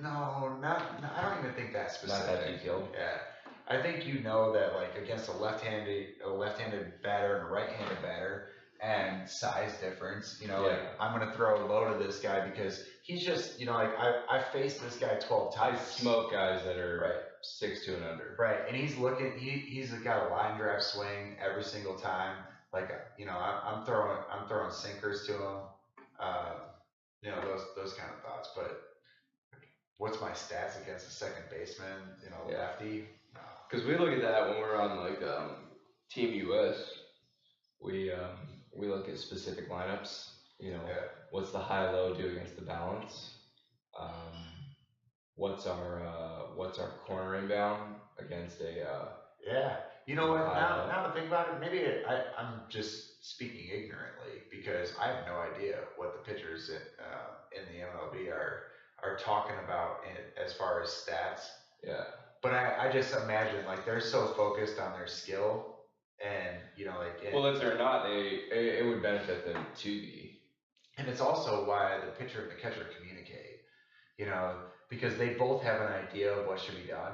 No, I don't even think that specific. Not that detailed. Yeah, I think you know that like against a left-handed batter and a right-handed batter, and size difference. You know, like I'm gonna throw low to this guy because he's just, you know, like I faced this guy 12 times. I smoke guys that are 6'2" and under. Right, and he's got a line drive swing every single time. Like, you know, I'm throwing sinkers to him. You know, those kind of thoughts. But what's my stats against a second baseman? You know, lefty. Because we look at that when we're on like Team US. We look at specific lineups. You know, what's the high-low do against the balance? What's our corner inbound against a You know what? Now to think about it, maybe I'm just speaking ignorantly because I have no idea what the pitchers in the MLB are talking about as far as stats. Yeah. But I just imagine like they're so focused on their skill, and you know, like. Well, if they're not, it would benefit them to be. And it's also why the pitcher and the catcher communicate. You know, because they both have an idea of what should be done,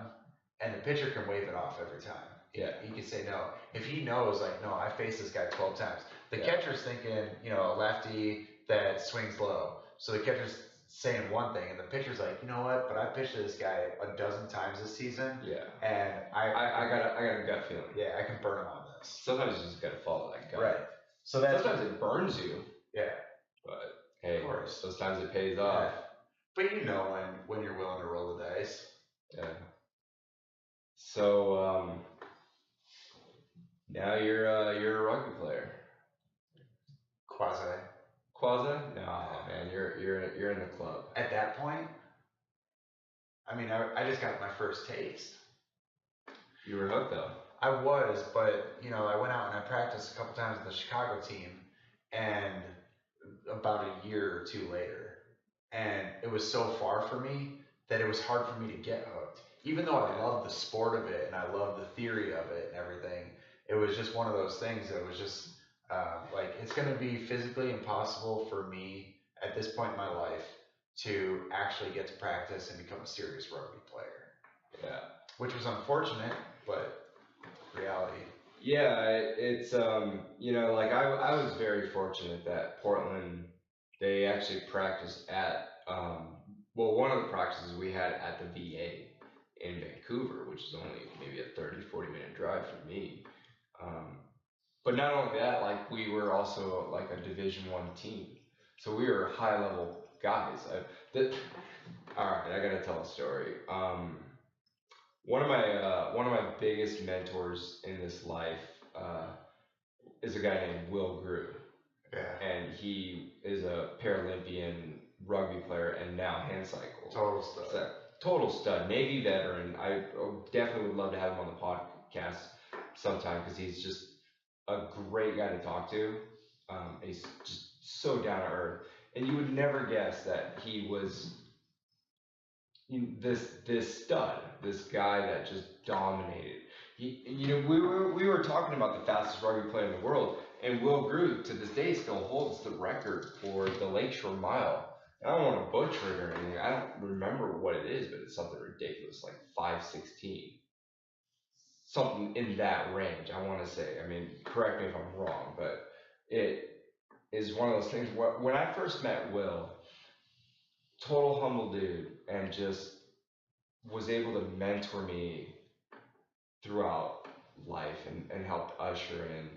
and the pitcher can wave it off every time. Yeah. He can say no. If he knows, like, no, I faced this guy 12 times. The catcher's thinking, you know, a lefty that swings low. So the catcher's saying one thing, and the pitcher's like, you know what? But I pitched to this guy a dozen times this season. Yeah. And I got a gut feeling. Yeah, I can burn him on this. Sometimes you just gotta follow that gut. Right. So sometimes it burns you. Yeah. But hey, of course, those times it pays off. But you know when you're willing to roll the dice. Yeah. So now you're a rugby player. Quasi? No, man, you're in the club. At that point, I mean, I just got my first taste. You were hooked though. I was, but you know, I went out and I practiced a couple times with the Chicago team, and about a year or two later, and it was so far for me that it was hard for me to get hooked. Even though I love the sport of it and I love the theory of it and everything, it was just one of those things that was just like, it's going to be physically impossible for me at this point in my life to actually get to practice and become a serious rugby player. Yeah. Which was unfortunate, but reality. Yeah, it's you know, like I was very fortunate that Portland, they actually practiced at well, one of the practices we had at the VA in Vancouver, which is only maybe a 30-40 minute drive from me. But not only that, like we were also like a Division I team, so we were high level guys. All right, I gotta tell a story. One of my biggest mentors in this life, is a guy named Will Grew. Yeah. And he is a Paralympian rugby player and now hand cycles. Total stud. So, total stud, Navy veteran. I definitely would love to have him on the podcast sometime because he's just a great guy to talk to. He's just so down to earth, and you would never guess that he was this stud, this guy that just dominated. We were talking about the fastest rugby player in the world, and Will Grew to this day still holds the record for the Lakeshore Mile. I don't want to butcher it or anything. I don't remember what it is, but it's something ridiculous, like 5:16, something in that range. I want to say. I mean, correct me if I'm wrong, but it is one of those things. When I first met Will, total humble dude, and just was able to mentor me throughout life and helped usher in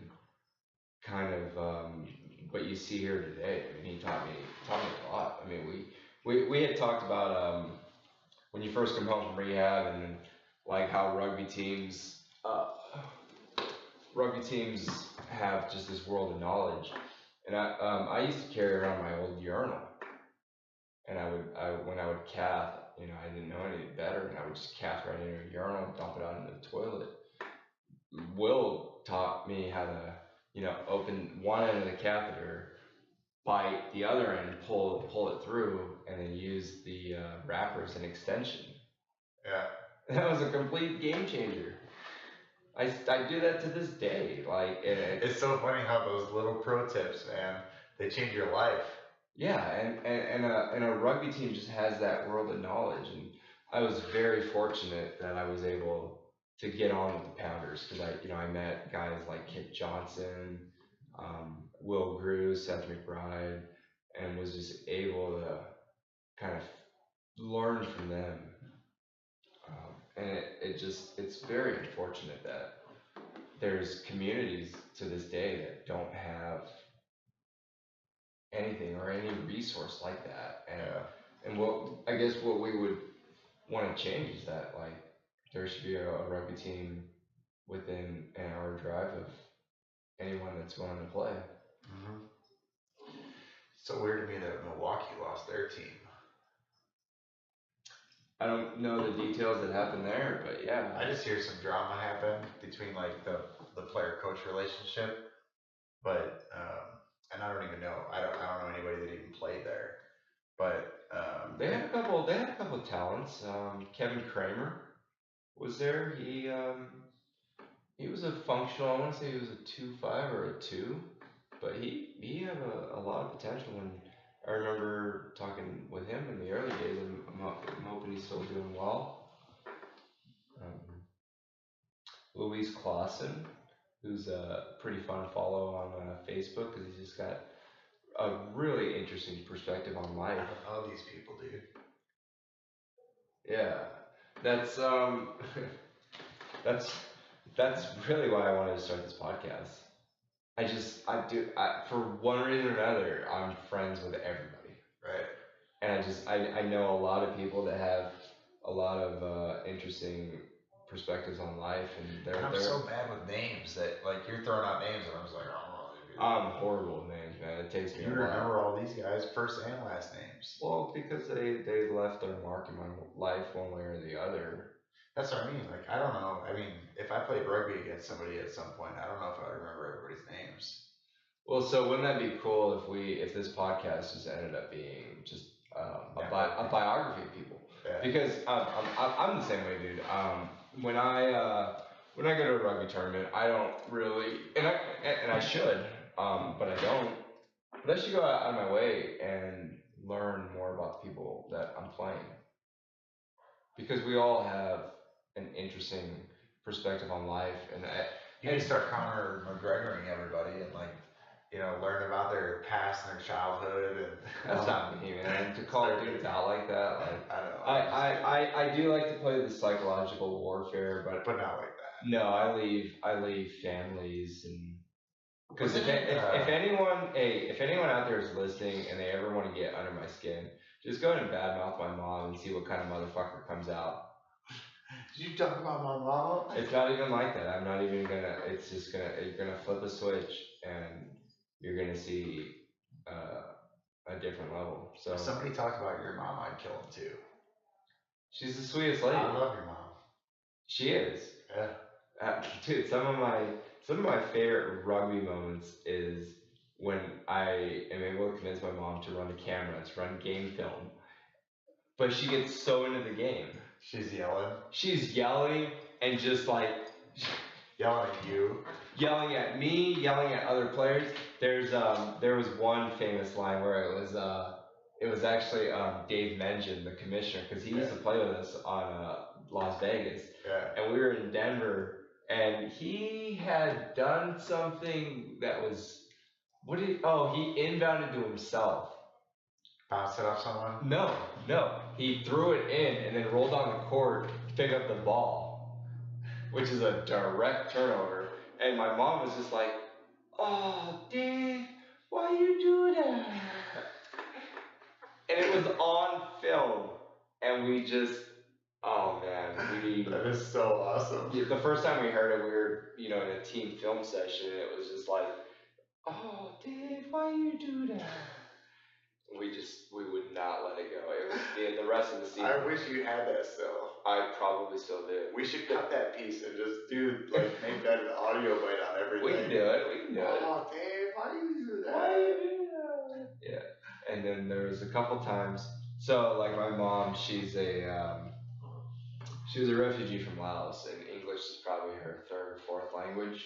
kind of what you see here today. I mean, he taught me a lot. I mean, we had talked about when you first come home from rehab and like how rugby teams have just this world of knowledge. And I used to carry around my old urinal, and when I would cath, I didn't know any better, and I would just cath right into a urinal and dump it out into the toilet. Will taught me how to, open one end of the catheter, bite the other end, pull it through, and then use the wrapper as an extension. Yeah. That was a complete game changer. I do that to this day. Like it's so funny how those little pro tips, man, they change your life. Yeah, and a rugby team just has that world of knowledge, and I was very fortunate that I was able to get on with the Pounders because I met guys like Kip Johnson, Will Grew, Seth McBride, and was just able to kind of learn from them. And it's very unfortunate that there's communities to this day that don't have anything or any resource like that. And I guess what we would want to change is that like there should be a rugby team within an hour drive of anyone that's willing to play. Mm-hmm. So weird to me that Milwaukee lost their team. I don't know the details that happened there, but yeah. I just hear some drama happen between like the player-coach relationship, but and I don't even know. I don't know anybody that even played there. But they had a couple of talents. Kevin Kramer was there. He was a functional. I want to say he was a 2.5 or a 2, but he had a lot of potential. And I remember talking with him in the early days. I'm hoping he's still doing well. Louise Clausen, who's a pretty fun follow on Facebook because he's just got a really interesting perspective on life. I don't know these people, dude. Yeah, that's that's really why I wanted to start this podcast. For one reason or another, I'm friends with everybody. Right. And I know a lot of people that have a lot of interesting perspectives on life, and I'm so bad with names that like you're throwing out names and I'm just like, I don't know. I'm horrible with names, man. It takes me. You remember all these guys' first and last names? Well, because they left their mark in my life one way or the other. That's what I mean. Like I don't know. I mean, if I played rugby against somebody at some point, I don't know if I would remember everybody's names. Well, so wouldn't that be cool if this podcast just ended up being just a biography of people? Yeah. Because I'm the same way, dude. When I go to a rugby tournament, I don't really, and I should, but I don't. But I should go out of my way and learn more about the people that I'm playing, because we all have an interesting perspective on life, and you can start Conor McGregoring everybody and like, learn about their past and their childhood, and that's not me, man. To call dudes out like that, like I don't know. I do like to play the psychological warfare, but not like that. No, I leave families, and because if anyone out there is listening and they ever want to get under my skin, just go ahead and badmouth my mom and see what kind of motherfucker comes out. Did you talk about my mama? It's not even like that. I'm not even gonna. It's just gonna. You're gonna flip a switch, and you're gonna see a different level. So If somebody talked about your mom, I'd kill him too. she's the sweetest lady. I love your mom. She is. Yeah. Dude, some of my favorite rugby moments is when I am able to convince my mom to run the camera, to run game film, but she gets so into the game. She's yelling. She's yelling and just like Yelling at you. yelling at me, yelling at other players. There was one famous line where it was actually Dave Mengen, the commissioner, because he used to play with us on Las Vegas, and we were in Denver. And he had done something that was, he inbounded to himself. Bounced it off someone? No. He threw it in and then rolled on the court to pick up the ball, which is a direct turnover. And my mom was just like, "Oh, Dave, why you do that?" And it was on film. And we just, oh man, That is so awesome. the first time we heard it, we were, in a team film session, and it was just like, "Oh, Dave, why you do that?" We would not let it go. It was the rest of the season. I wish you had that still. I probably still do. We should cut that piece and just make that an audio bite on everything. We can do it. Oh, Dave, why you do that? Why you do that? Yeah. And then there was a couple times. So like my mom, she was a refugee from Laos, and English is probably her third or fourth language.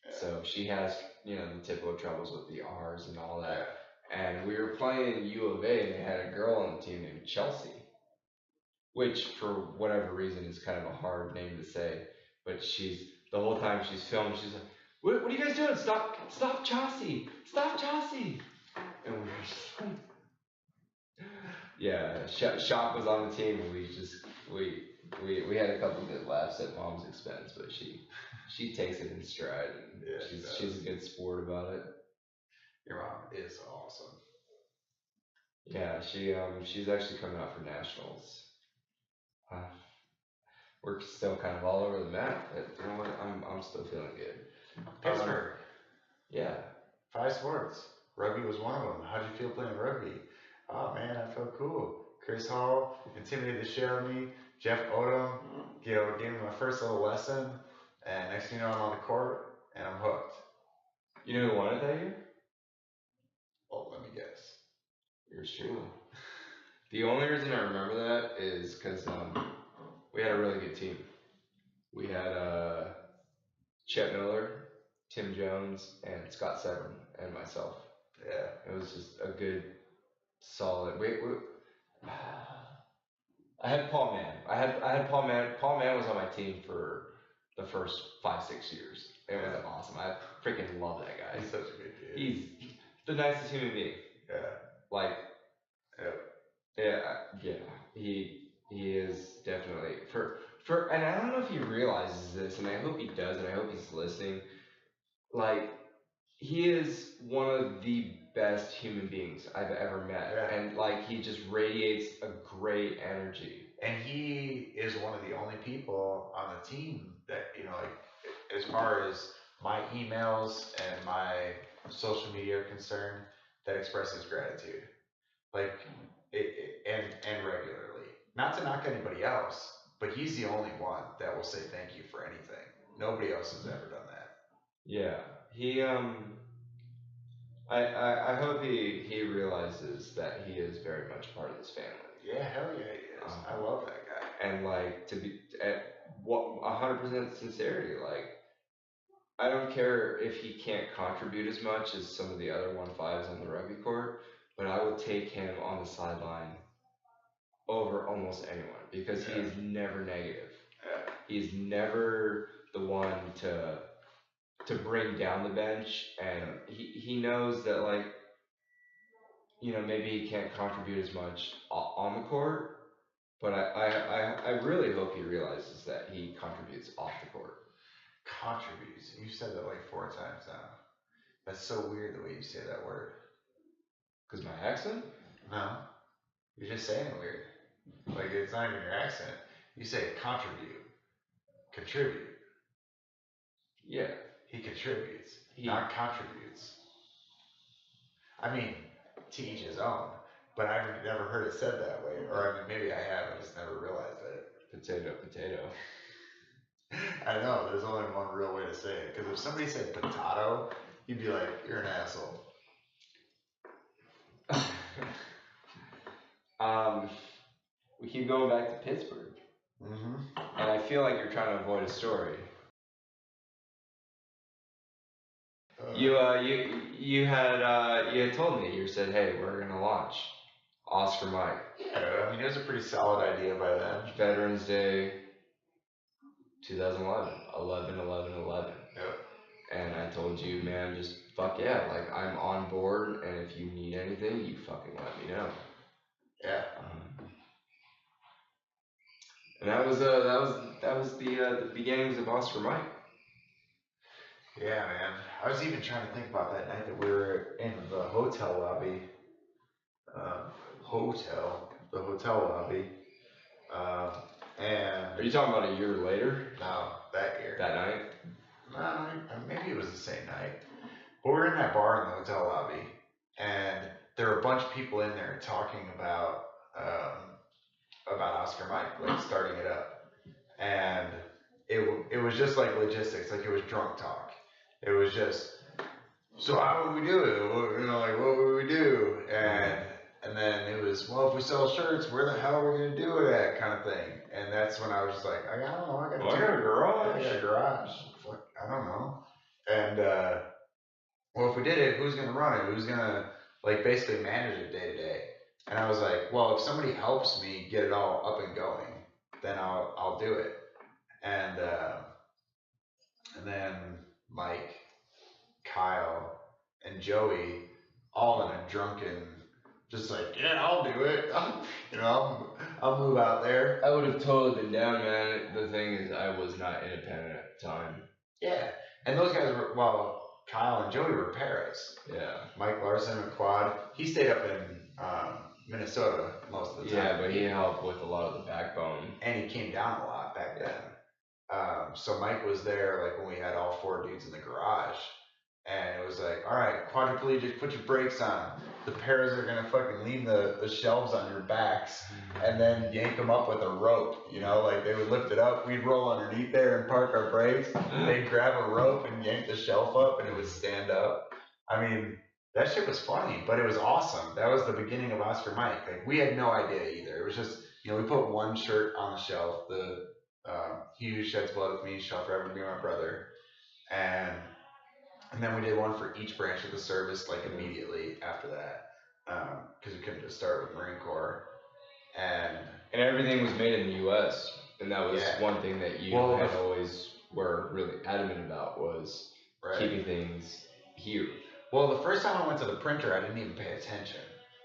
Yeah. So she has, the typical troubles with the R's and all that. Yeah. And we were playing U of A, and they had a girl on the team named Chelsea, which for whatever reason is kind of a hard name to say. But the whole time she's filming, she's like, "What are you guys doing? Stop Chelsea! Stop Chelsea!" And we were just like, yeah, Shock was on the team, and we had a couple good laughs at Mom's expense, but she takes it in stride, and she's a good sport about it. Your mom is awesome. Yeah, she's actually coming out for nationals. We're still kind of all over the map, but you know what? I'm still feeling good. Pittsburgh. Yeah. 5 sports. Rugby was one of them. How'd you feel playing rugby? Oh man, I felt cool. Chris Hall intimidated the shit out of me. Jeff Odom, gave me my first little lesson, and next thing you know, I'm on the court and I'm hooked. You know who won it that year? Oh, let me guess. Yours truly. The only reason I remember that is because we had a really good team. We had Chet Miller, Tim Jones, and Scott Severn, and myself. Yeah. It was just a good, solid. I had Paul Mann. I had Paul Mann. Paul Mann was on my team for the first 5-6 years. It was awesome. I freaking love that guy. He's such a good dude. He's the nicest human being. Yeah. Yeah. He is definitely and I don't know if he realizes this, and I hope he does, and I hope he's listening. Like, he is one of the best human beings I've ever met, and like he just radiates a great energy. And he is one of the only people on the team that as far as my emails and my social media are concerned, that expresses gratitude, and regularly. Not to knock anybody else, but he's the only one that will say thank you for anything. Nobody else has ever done that. Yeah, he I hope he realizes that he is very much part of this family. Yeah, hell yeah, he is. I love that guy. And like, to be at 100% sincerity, like, I don't care if he can't contribute as much as some of the other 1-5s on the rugby court, but I will take him on the sideline over almost anyone, because he is never negative. Yeah. He's never the one to bring down the bench, and he knows that, like, maybe he can't contribute as much on the court, but I really hope he realizes that he contributes off the court. Contributes. You said that like 4 times now. That's so weird the way you say that word. Because my accent? No. You're just saying it weird. Like, it's not even your accent. You say contribute. contribute. Yeah. He contributes, not contributes. I mean, to each his own. But I've never heard it said that way. Or I mean, maybe I have, I just never realized it. Potato, potato. I know, there's only one real way to say it. Because if somebody said potato, you'd be like, you're an asshole. We keep going back to Pittsburgh. Mm-hmm. And I feel like you're trying to avoid a story. You had told me, you said, hey, we're gonna launch Oscar Mike. I mean, it was a pretty solid idea by then. Veterans Day 2011, 11/11/11. Yep. And I told you, man, just fuck yeah, like I'm on board, and if you need anything, you fucking let me know. Yeah. And that was the beginnings of Oscar Mike. Yeah, man. I was even trying to think about that night that we were in the hotel lobby. The hotel lobby. And Are you talking about a year later? no, that year. That night? No, maybe it was the same night. But we were in that bar in the hotel lobby, and there were a bunch of people in there talking about Oscar Mike, like starting it up, and it was just like logistics, like it was drunk talk. It was just, so how would we do it? You know, like what would we do? And then it was, well, if we sell shirts, where the hell are we gonna do it at, kind of thing. And that's when I was just like, I don't know, I got a garage. I got a garage. Fuck, I don't know. And well, if we did it, who's gonna run it? Who's gonna like basically manage it day to day? And I was like, well, if somebody helps me get it all up and going, then I'll do it. And then Mike, Kyle, and Joey, all in a drunken, just like, yeah, I'll do it. You know, I'll move out there. I would have totally been down, man. The thing is, I was not independent at the time. Yeah, and those guys were, well, Kyle and Joey were Paris. Yeah. Mike Larson and Quad, he stayed up in Minnesota most of the time. Yeah, but he helped with a lot of the backbone. And he came down a lot back then. So Mike was there like when we had all four dudes in the garage, and it was like, all right, quadriplegic, put your brakes on. The pairs are gonna fucking lean the shelves on your backs, and then yank them up with a rope. You know, like they would lift it up, we'd roll underneath there and park our brakes. They'd grab a rope and yank the shelf up, and it would stand up. I mean, that shit was funny, but it was awesome. That was the beginning of Oscar Mike. Like we had no idea either. It was just, you know, we put one shirt on the shelf. The He Who Sheds Blood with Me shall forever be my brother, and then we did one for each branch of the service, like immediately after that, because we couldn't just start with Marine Corps, and everything was made in the U.S. And that was one thing that you had always were really adamant about was keeping things here. Well, the first time I went to the printer, I didn't even pay attention.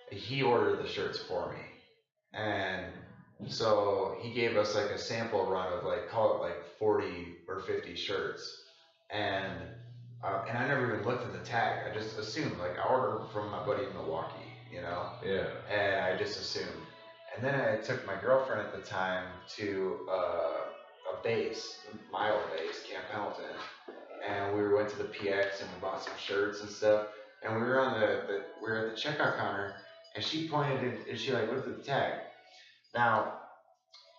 He ordered the shirts for me, and so he gave us like a sample run of like, call it like 40 or 50 shirts, and I never even looked at the tag. I just assumed, like, I ordered from my buddy in Milwaukee, you know? Yeah. And I just assumed. And then I took my girlfriend at the time to a base, Mile base, Camp Pendleton, and we went to the PX and we bought some shirts and stuff. And we were on we were at the checkout counter, and she pointed and she like looked at the tag. Now,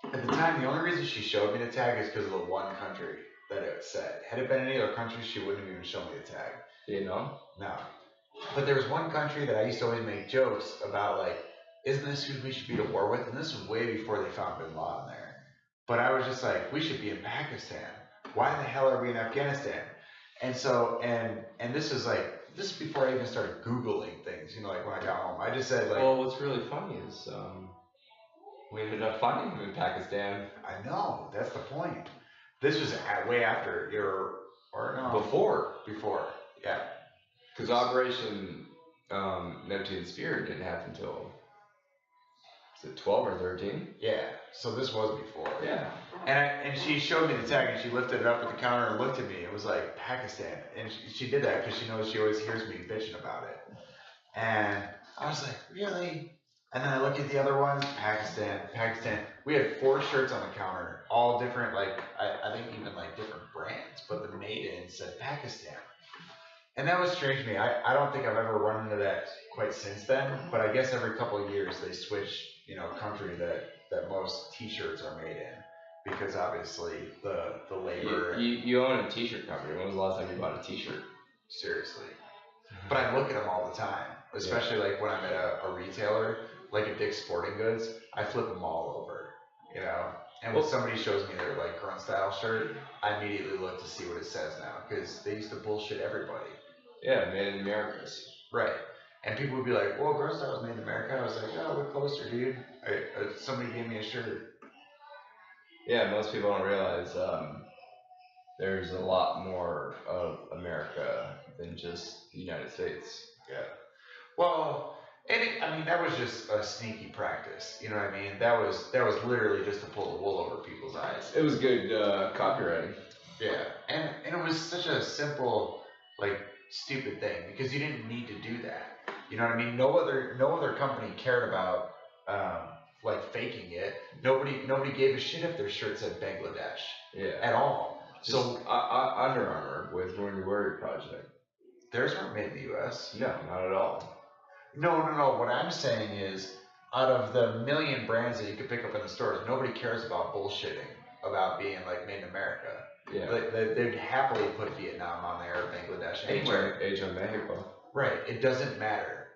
at the time, the only reason she showed me the tag is because of the one country that it said. Had it been any other country, she wouldn't have even shown me the tag. You know? No. But there was one country that I used to always make jokes about, like, isn't this who we should be at war with? And this was way before they found Bin Laden there. But I was just like, we should be in Pakistan. Why the hell are we in Afghanistan? And so, and this is before I even started Googling things, you know, like when I got home. I just said, like... Well, what's really funny is we ended up finding him in Pakistan. I know, that's the point. This was way after Before, yeah. Because Operation Neptune Spear didn't happen until, is it 12 or 13? Yeah, so this was before. Yeah. And she showed me the tag, and she lifted it up at the counter and looked at me. It was like, Pakistan. And she did that because she knows she always hears me bitching about it. And I was like, really? And then I look at the other ones, Pakistan. We had 4 shirts on the counter, all different, like, I think even like different brands, but the made in said Pakistan. And that was strange to me. I don't think I've ever run into that quite since then, but I guess every couple of years they switch, country that most t-shirts are made in. Because obviously the labor. You own a t-shirt company. When was the last time you bought a t-shirt? Seriously. But I look at them all the time, especially like when I'm at a retailer, like at Dick's Sporting Goods, I flip them all over, And when somebody shows me their like grunt style shirt, I immediately look to see what it says now, because they used to bullshit everybody. Yeah, made in the Americas. Right. And people would be like, well, grunt style was made in America. I was like, oh, look closer, dude. Somebody gave me a shirt. Yeah, most people don't realize there's a lot more of America than just the United States. Yeah. Well, and that was just a sneaky practice. You know what I mean? That was literally just to pull the wool over people's eyes. It was good copywriting. Yeah, and it was such a simple, like, stupid thing, because you didn't need to do that. You know what I mean? No other company cared about like faking it. Nobody gave a shit if their shirt said Bangladesh. Yeah. At all. Just so Under Armour with When You Worry Project. Theirs weren't made in the U.S. No, not at all. No. What I'm saying is, out of the million brands that you could pick up in the stores, nobody cares about bullshitting about being like made in America. Yeah. They'd happily put Vietnam on there or Bangladesh, anywhere. Hecho Mexico. Right. It doesn't matter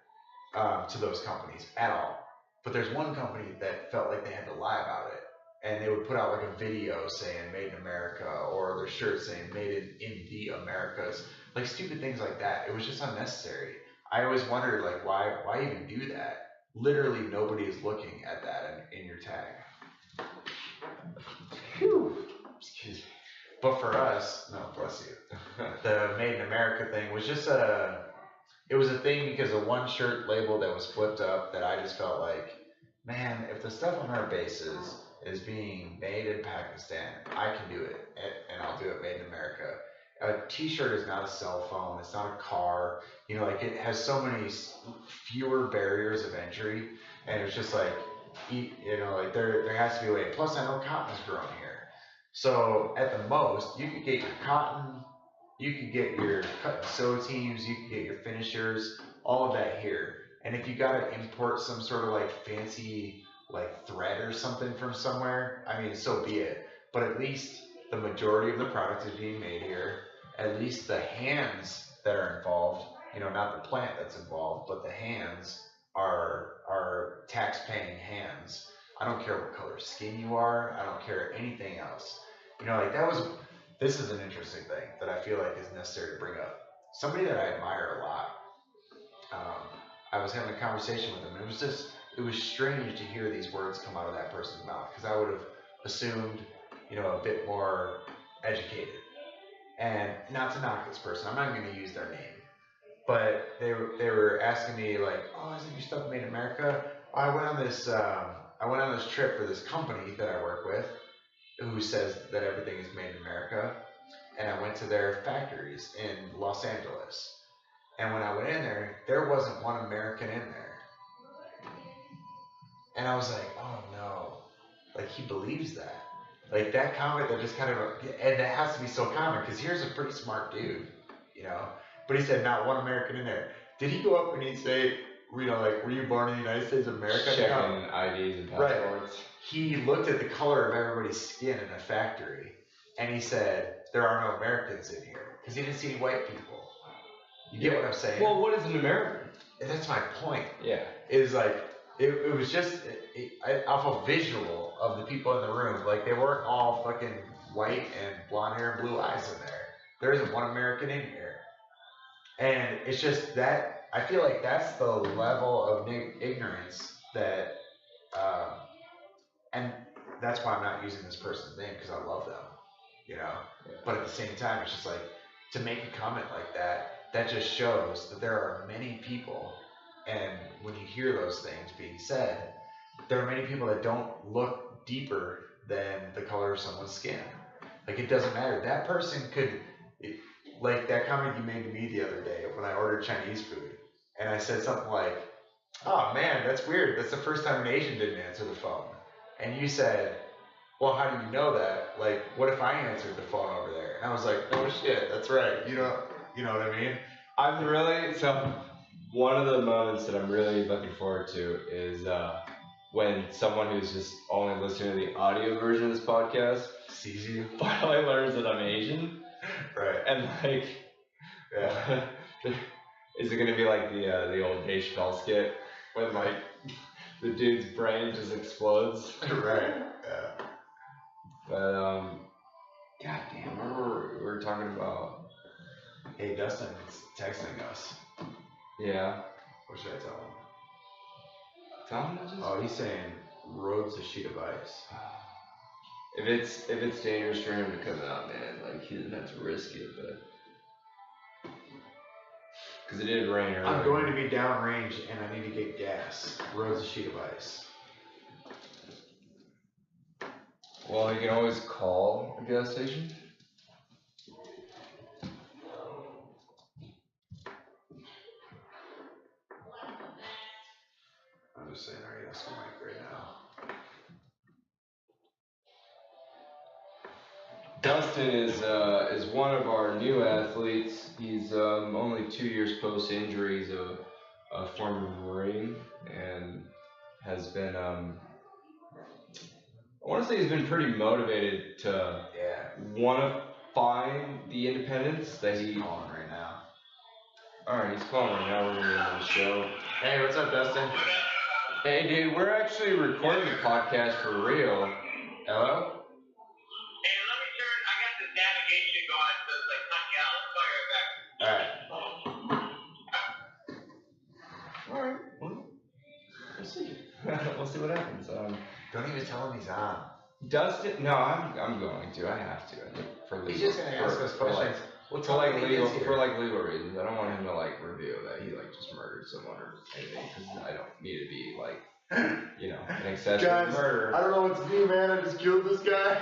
to those companies at all. But there's one company that felt like they had to lie about it. And they would put out like a video saying made in America, or their shirt saying made in the Americas. Like stupid things like that. It was just unnecessary. I always wondered, like, why even do that? Literally nobody is looking at that in your tag. Whew. Excuse me. But for us, no, bless you. The Made in America thing was just it was a thing because of one shirt label that was flipped up that I just felt like, man, if the stuff on our bases is being made in Pakistan, I can do it, and I'll do it made in America. A t-shirt is not a cell phone, it's not a car, like it has so many fewer barriers of entry, and it's just like, like there has to be a way. Plus I know cotton is grown here. So at the most, you could get your cotton, you could get your cut and sew teams, you could get your finishers, all of that here. And if you gotta import some sort of like fancy like thread or something from somewhere, I mean, so be it. But at least the majority of the product is being made here. At least the hands that are involved, not the plant that's involved, but the hands are tax-paying hands. I don't care what color skin you are. I don't care anything else. This is an interesting thing that I feel like is necessary to bring up. Somebody that I admire a lot. I was having a conversation with him, and it was strange to hear these words come out of that person's mouth, because I would have assumed, a bit more educated. And not to knock this person, I'm not going to use their name, but they were asking me like, oh, isn't your stuff made in America? I went on this trip for this company that I work with, who says that everything is made in America, and I went to their factories in Los Angeles. And when I went in there wasn't one American in there. And I was like, oh no, like he believes that. Like that comment that just kind of, and that has to be so common, because here's a pretty smart dude, but he said not one American in there. Did he go up and he'd say, were you born in the United States of America? Checking IDs and passports. Right. He looked at the color of everybody's skin in a factory, and he said, there are no Americans in here, because he didn't see any white people. You get what I'm saying? Well, what is an American? And that's my point. Yeah. Is like, it was just off a visual of the people in the room. Like, they weren't all fucking white and blonde hair and blue eyes in there. There isn't one American in here. And it's just that, I feel like that's the level of ignorance that, and that's why I'm not using this person's name, because I love them, Yeah. But at the same time, it's just like, to make a comment like that just shows that there are many people, and when you hear those things being said, there are many people that don't look deeper than the color of someone's skin. Like, it doesn't matter. That person could, like that comment you made to me the other day when I ordered Chinese food, and I said something like, oh man, that's weird. That's the first time an Asian didn't answer the phone. And you said, well, how do you know that? Like, what if I answered the phone over there? And I was like, oh shit, that's right. You know what I mean? I'm really, so one of the moments that I'm really looking forward to is when someone who's just only listening to the audio version of this podcast Sees you. finally learns that I'm Asian. Right. And like, Yeah. is it gonna be like the old Dave Chappelle skit when like the dude's brain just explodes? Right. Yeah. But god damn, remember we were talking about? Hey, Dustin's texting us. Yeah. What should I tell him? Tell him to just. Oh, he's saying road's a sheet of ice. If it's dangerous for him to come out, man, like he doesn't have to risk it, but because it did rain earlier. I'm going to be downrange and I need to get gas. Road's a sheet of ice. Well, you can always call a gas station. I'm just saying our yes mic right now. Dustin is one of our new athletes. He's only 2 years post injury. He's a former Marine and has been I want to say he's been pretty motivated to want to find the independence that he. He's calling right now. All right, he's calling right now. We're gonna get on the show. Hey, what's up, Dustin? Hey, dude, we're actually recording the podcast for real. Hello? Hey, let me turn. I got this navigation going, so it's like cut you out. Let's call you right back. All right. Well, we'll see. We'll see what happens. Don't even tell him he's on. Dustin, no, I'm going to. I have to. I think for legal. He's just gonna ask us questions. For legal reasons. I don't want him to like reveal that he like just murdered someone or anything because I don't need to be like, an accessory murder. I don't know what to do, man. I just killed this guy.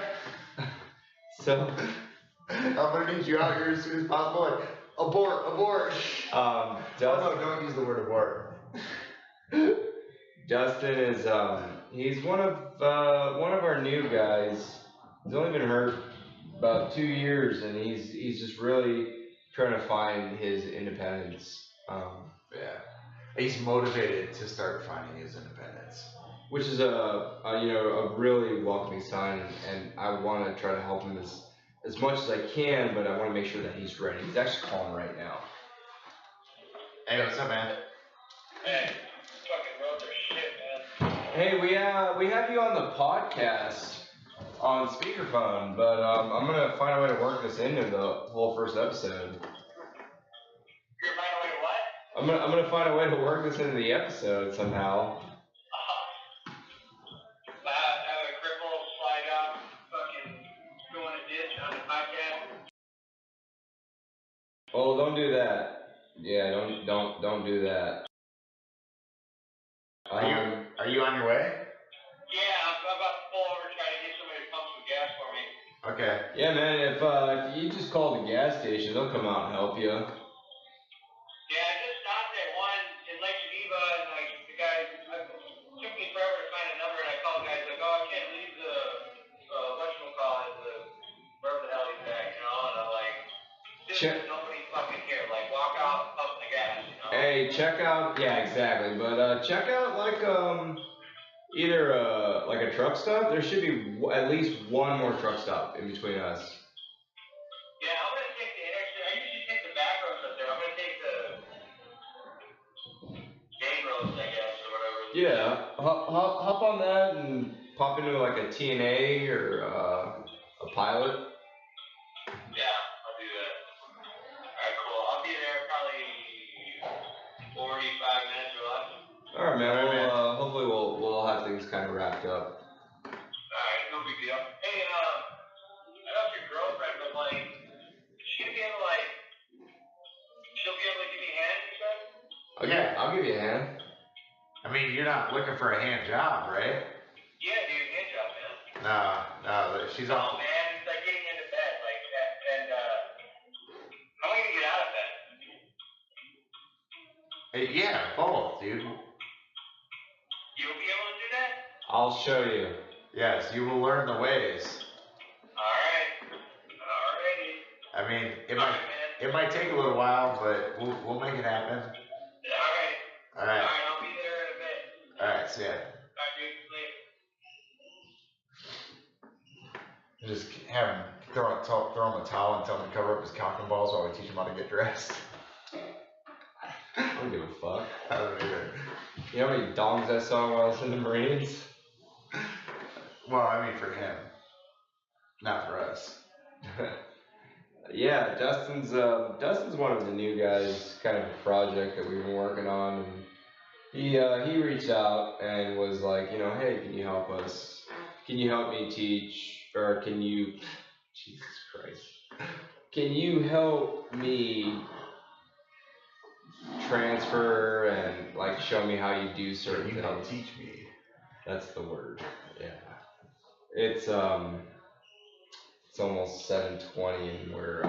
So I'm gonna need you out here as soon as possible. Like, abort. Dustin, no, don't use the word abort. Dustin is he's one of our new guys. He's only been hurt about 2 years, and he's just really trying to find his independence. Yeah, he's motivated to start finding his independence, which is a really welcoming sign, and I want to try to help him as much as I can, but I want to make sure that he's ready. He's actually calling right now. Hey, what's up, man? Hey, fucking roads are shit, man. Hey, we have you on the podcast on speakerphone, but I'm gonna find a way to work this into the whole first episode. You're finding a way to what? I'm gonna find a way to work this into the episode somehow. Have a cripple slide up, fucking go in a ditch on the podcast. Oh, don't do that. Yeah, don't do that. Are you on your way? Yeah, I'm about to pull over, try to get somebody to pump some gas for me. Okay. Yeah, man. If you just call the gas station, they'll come out and help you. Yeah, I just stopped at one in Lake Geneva, and like the guy, it took me forever to find a number, and I called the guy, he's like, oh, I can't leave the, wherever the hell he's at, and I'm like, there's nobody fucking here, like, walk out and pump the gas, Hey, check out, yeah, exactly, but check out like either like a truck stop. There should be at least one more truck stop in between us. Yeah, I'm gonna take the interstate. I usually take the back roads up there. I'm gonna take the main roads, I guess, or whatever. Yeah, hop on that and pop into like a TNA or a pilot. Yeah, I'll do that. Alright, cool. I'll be there probably 45 minutes or less. All right, man. Hopefully we'll have things kind of wrapped up. Alright, no big deal. Hey, I know it's your girlfriend, but like, she'll be able to give me a hand, you said? I'll give you a hand. I mean, you're not looking for a hand job, right? Yeah, dude, hand job, man. No, she's all. Oh man, it's like getting into bed, like, and how am I gonna get out of bed? Hey, yeah, both, dude. I'll show you. Yes, you will learn the ways. Alright. Alrighty. I mean, Alright, it might take a little while, but we'll make it happen. Alright. Alright. Alright, I'll be there in a bit. Alright, see ya. Alright, dude. Later. Just have him throw him a towel and tell him to cover up his cock and balls while we teach him how to get dressed. I don't give a fuck. I don't either. You know how many dongs I saw while I was in the Marines? Well, I mean for him, not for us. Yeah, Dustin's one of the new guys, kind of a project that we've been working on, and he reached out and was like, you know, hey, can you help us? Can you help me teach, or can you, Jesus Christ, can you help me transfer and like show me how you do certain Can you things? help teach me? That's the word. Yeah. It's almost 7:20 and we're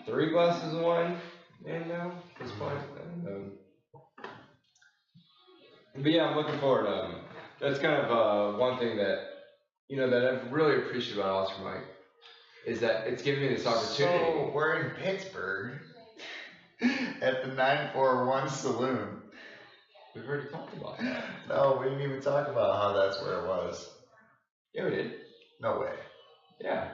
3 glasses of wine in now at this point. And, but yeah, I'm looking forward. That's kind of one thing that that I've really appreciated about Oscar Mike is that it's given me this opportunity. So we're in Pittsburgh at the 941 Saloon. We've already talked about that. No, we didn't even talk about how that's where it was. Yeah, we did. No way. Yeah.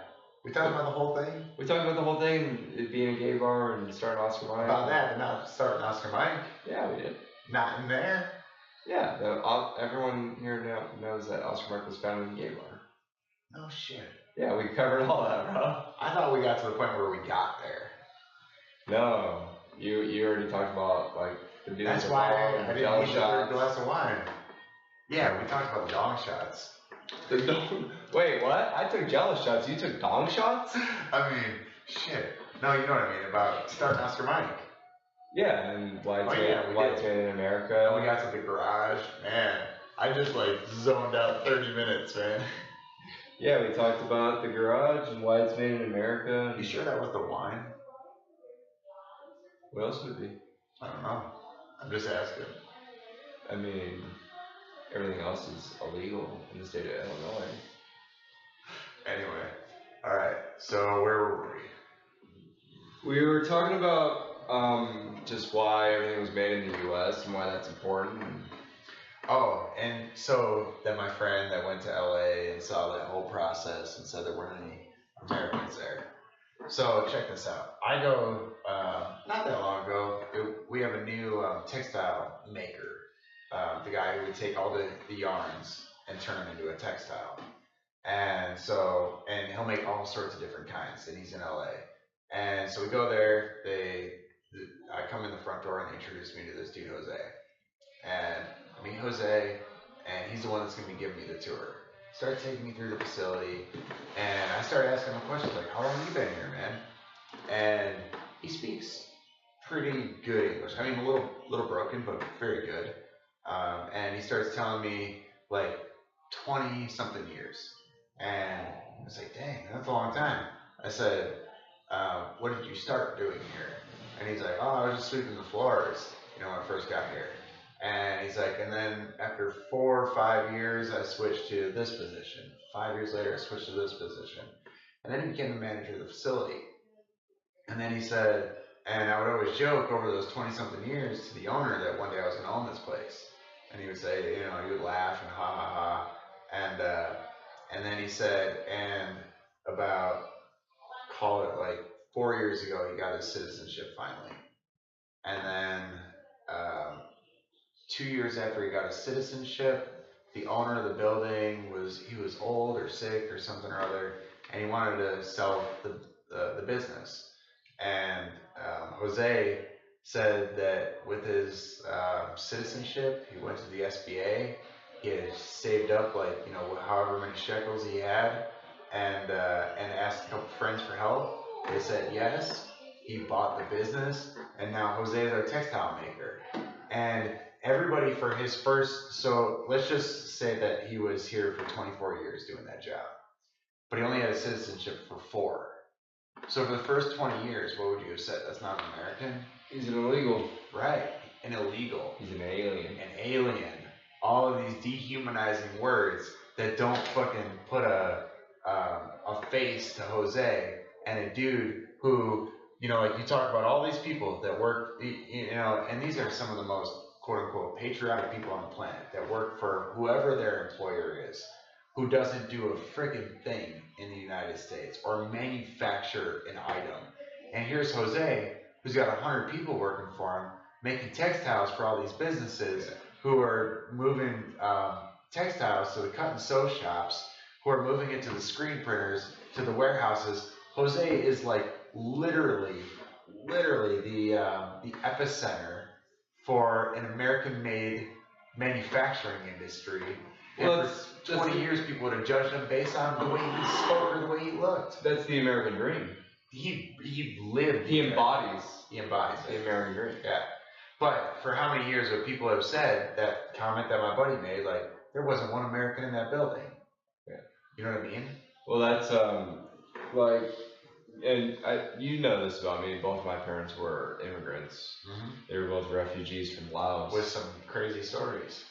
We talked about the whole thing? We talked about the whole thing, it being a gay bar and starting Oscar Mike. About that, but not starting Oscar Mike? Yeah, we did. Not in there? Yeah, everyone here knows that Oscar Mike was founded in a gay bar. No shit. Yeah, we covered all that, bro. I thought we got to the point where we got there. No, you already talked about like the dudes. That's why I didn't need the third glass of wine. Yeah, we talked about dong shots. Wait, what? I took jello shots. You took dong shots? I mean, shit. No, you know what I mean about starting Oscar Mike. Yeah, and White we Man did. in America. And we got to the garage. Man, I just like zoned out 30 minutes, man. Yeah, we talked about the garage and White Man in America. You sure that was the wine? What else would it be? I don't know. I'm just asking. I mean, everything else is illegal in the state of Illinois. Anyway, alright, so where were we? We were talking about just why everything was made in the U.S. and why that's important. Oh, and so then my friend that went to LA and saw that whole process and said there weren't any Americans there. So check this out. I go, not that long ago, we have a new textile maker. The guy who would take all the yarns and turn them into a textile. And he'll make all sorts of different kinds, and he's in LA. And so we go there, I come in the front door and they introduce me to this dude, Jose. And I meet Jose, and he's the one that's going to be giving me the tour. Started taking me through the facility, and I started asking him questions like, how long have you been here, man? And he speaks pretty good English. I mean, a little broken, but very good. And he starts telling me like 20-something years. And I was like, dang, that's a long time. I said, what did you start doing here? And he's like, oh, I was just sweeping the floors, when I first got here. And he's like, and then after 4 or 5 years, I switched to this position. 5 years later, I switched to this position. And then he became the manager of the facility. And then he said, and I would always joke over those 20-something years to the owner that one day I was going to own this place. And he would say, he would laugh and ha ha ha. And then he said, and about, call it like 4 years ago, he got his citizenship finally. And then 2 years after he got his citizenship, the owner of the building was old or sick or something or other, and he wanted to sell the business. And Jose said that with his citizenship, he went to the SBA. He had saved up however many shekels he had, and asked a couple friends for help. They said yes. He bought the business, and now Jose is our textile maker. And everybody for his first, so let's just say that he was here for 24 years doing that job, but he only had a citizenship for 4. So for the first 20 years, what would you have said? That's not an American? He's an illegal. Right, an illegal. He's an alien. An alien. all of these dehumanizing words that don't fucking put a face to Jose and a dude who, you know, like you talk about all these people that work, you know, and these are some of the most quote unquote patriotic people on the planet that work for whoever their employer is, who doesn't do a friggin' thing in the United States or manufacture an item. And here's Jose, who's got 100 people working for him, making textiles for all these businesses who are moving textiles to the cut and sew shops, who are moving it to the screen printers, to the warehouses. Jose is like literally the epicenter for an American-made manufacturing industry. Well, and for 20 years, people would have judged him based on the way he spoke or the way he looked. That's the American dream. He lived. He embodies the the American American dream. Yeah. But for how many years have people have said that comment that my buddy made, like, there wasn't one American in that building. Yeah. You know what I mean? Well, that's like, and you know this about me. Both of my parents were immigrants. Mm-hmm. They were both refugees from Laos. With some crazy stories.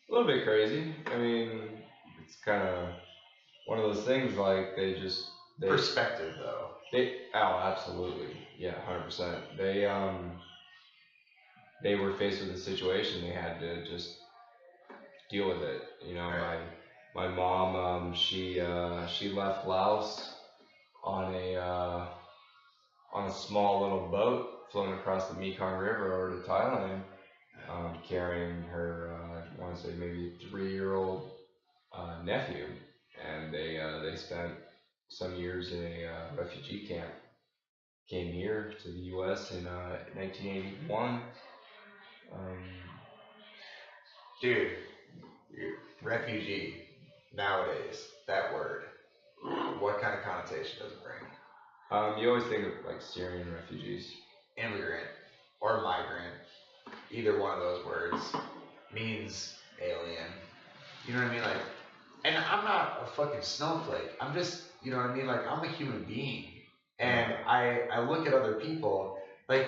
A little bit crazy. I mean, it's kind of one of those things. Like they Perspective, though. Absolutely, yeah, 100%. They were faced with a situation. They had to just deal with it. You know, right. my mom, she left Laos on a small little boat floating across the Mekong River over to Thailand, carrying her, I want to say maybe 3-year-old nephew, and they spent some years in a refugee camp. Came here to the U.S. in 1981. Dude, refugee, nowadays, that word, what kind of connotation does it bring? You always think of like Syrian refugees. Immigrant or migrant, either one of those words means alien. You know what I mean? Like, and I'm not a fucking snowflake. I'm just, you know what I mean? Like, I'm a human being. And I look at other people, like,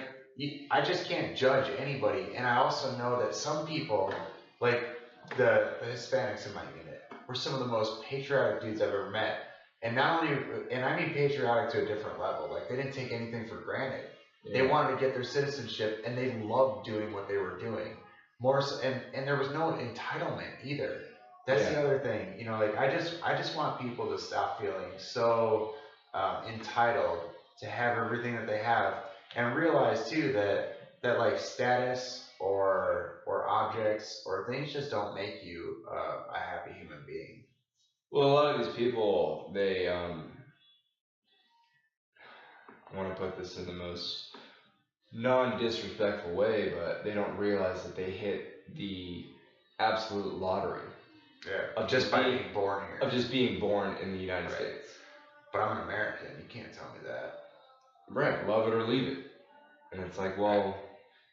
I just can't judge anybody. And I also know that some people, like the Hispanics in my unit, were some of the most patriotic dudes I've ever met. And not only, and I mean patriotic to a different level, like they didn't take anything for granted. Yeah. They wanted to get their citizenship, and they loved doing what they were doing. More so, and there was no entitlement either. That's the other thing, you know. Like I just want people to stop feeling so entitled to have everything that they have, and realize too that like status or objects or things just don't make you a happy human being. Well, a lot of these people, they I want to put this in the most non-disrespectful way, but they don't realize that they hit the absolute lottery. Yeah. Of just being born here. Of just being born in the United States. But I'm an American. You can't tell me that. Right. Love it or leave it. And it's like, well,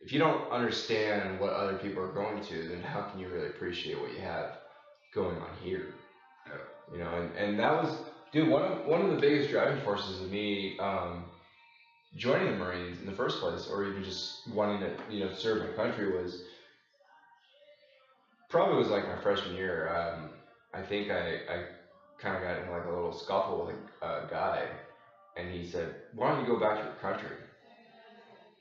if you don't understand what other people are going to, then how can you really appreciate what you have going on here? Yeah. You know, and that was, dude, one of the biggest driving forces of me joining the Marines in the first place, or even just wanting to, you know, serve my country was like my freshman year. I think I kind of got in like a little scuffle with a guy, and he said, "Why don't you go back to your country?"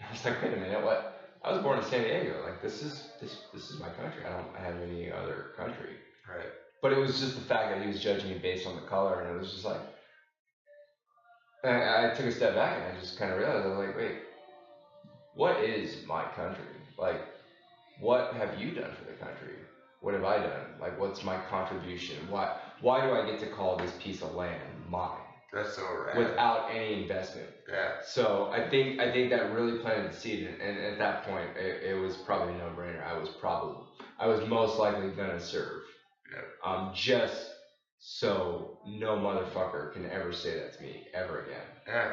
I was like, "Wait a minute, what? I was born in San Diego. Like this is my country. I don't have any other country." Right. But it was just the fact that he was judging me based on the color, and it was just like, I took a step back and I just kind of realized, I was like, wait, what is my country? Like, what have you done for the country? What have I done? Like, what's my contribution? Why do I get to call this piece of land mine? That's so rad. Without any investment. Yeah. So I think that really planted the seed, and at that point, it was probably a no-brainer. I was most likely gonna serve. Yeah. Just so no motherfucker can ever say that to me ever again. Yeah.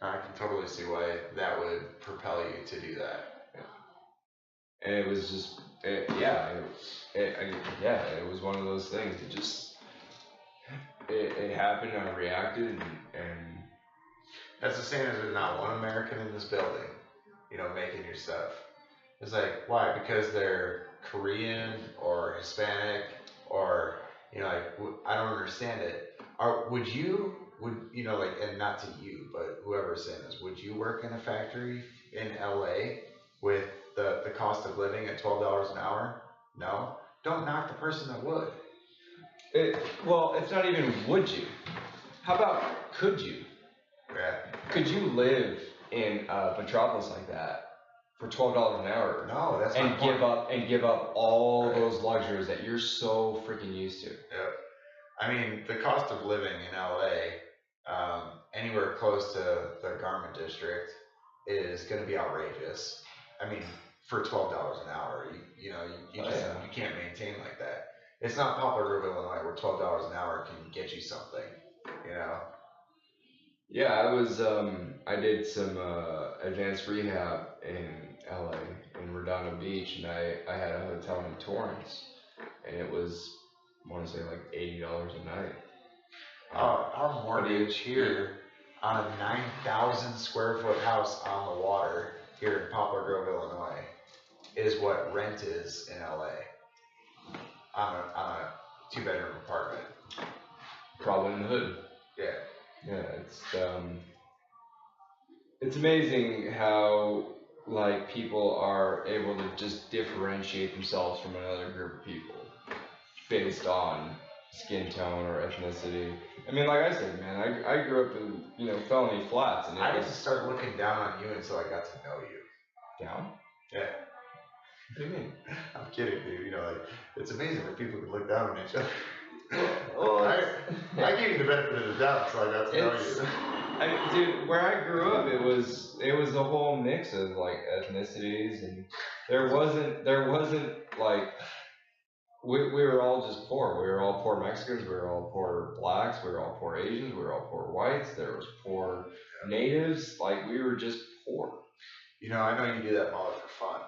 I can totally see why that would propel you to do that. Yeah. And it was just, it was one of those things. It happened, I reacted, and that's the same as there's not one American in this building, you know, making your stuff. It's like, why? Because they're Korean or Hispanic or, you know, like, I don't understand it. Would you, like, and not to you, but whoever's saying this, would you work in a factory in LA with the cost of living at $12 an hour? No? Don't knock the person that would. Well, it's not even would you. How about could you? Yeah. Could you live in a metropolis like that for $12 an hour? No, that's my point. Give up all those luxuries that you're so freaking used to. Yep. I mean, the cost of living in LA, anywhere close to the Garment District, is going to be outrageous. I mean, for $12 an hour, you can't maintain like that. It's not Poplar Grove, Illinois, where $12 an hour can get you something, you know. Yeah, I did some advanced rehab in LA, in Redondo Beach, and I had a hotel in Torrance, and it was, I want to say, like $80 a night. Our mortgage here on a 9,000 square foot house on the water here in Poplar Grove, Illinois, is what rent is in LA on a 2-bedroom apartment. Probably in the hood. Yeah. Yeah, it's amazing how, like, people are able to just differentiate themselves from another group of people based on skin tone or ethnicity. I mean, like I said, man, I grew up in, Felony Flats, and I didn't start looking down on you until I got to know you. Down? Yeah. What do you mean? I'm kidding, dude. It's amazing that people can look down on each other. Well, I gave you the benefit of the doubt, so I got to know you. Dude, where I grew up, it was a whole mix of like ethnicities, and there wasn't like we were all just poor. We were all poor Mexicans. We were all poor blacks. We were all poor Asians. We were all poor whites. There was poor natives. Like, we were just poor. I know you do that mullet for fun,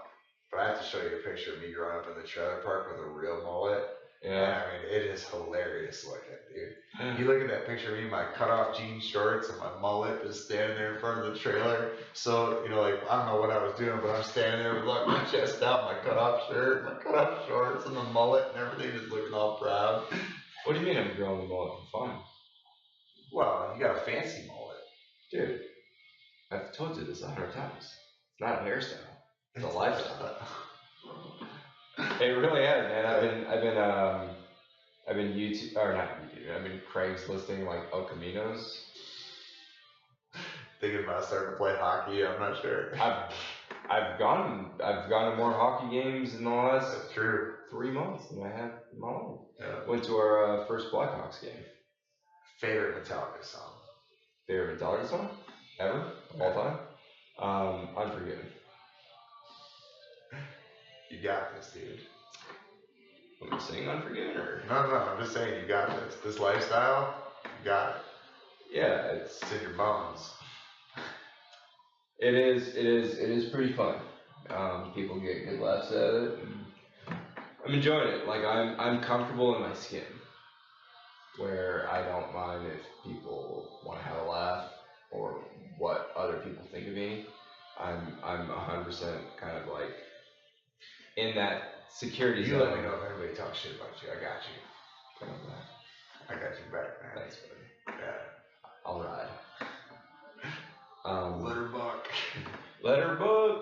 but I have to show you a picture of me growing up in the trailer park with a real mullet. Yeah. I mean, it is hilarious looking, dude. You look at that picture of me, my cutoff jean shorts and my mullet just standing there in front of the trailer. So, like, I don't know what I was doing, but I'm standing there with like my chest out, my cutoff shirt, my cutoff shorts, and the mullet and everything, just looking all proud. What do you mean I'm growing the mullet for fun? Well, you got a fancy mullet. Dude, I've told you this 100 times. It's not a hairstyle. It's a lifestyle. It really has, man. I've been YouTube, or not YouTube. I've been Craigslisting like El Caminos. Thinking about starting to play hockey. I'm not sure. I've gone to more hockey games in the last 3 months than I have in my life. Yeah. Went to our first Blackhawks game. Favorite Metallica song? Favorite Metallica song ever, of all time? Unforgiven. You got this, dude. Am I saying Unforgiven or? No, I'm just saying you got this. This lifestyle, you got it. Yeah, it's in your bones. It is pretty fun. People get good laughs at it, and I'm enjoying it. Like, I'm comfortable in my skin, where I don't mind if people want to have a laugh or what other people think of me. I'm 100% kind of like in that security zone. You let me know if anybody talks shit about you. I got you. I got you back, man. Thanks, buddy. Yeah. I'll ride. Letterbook.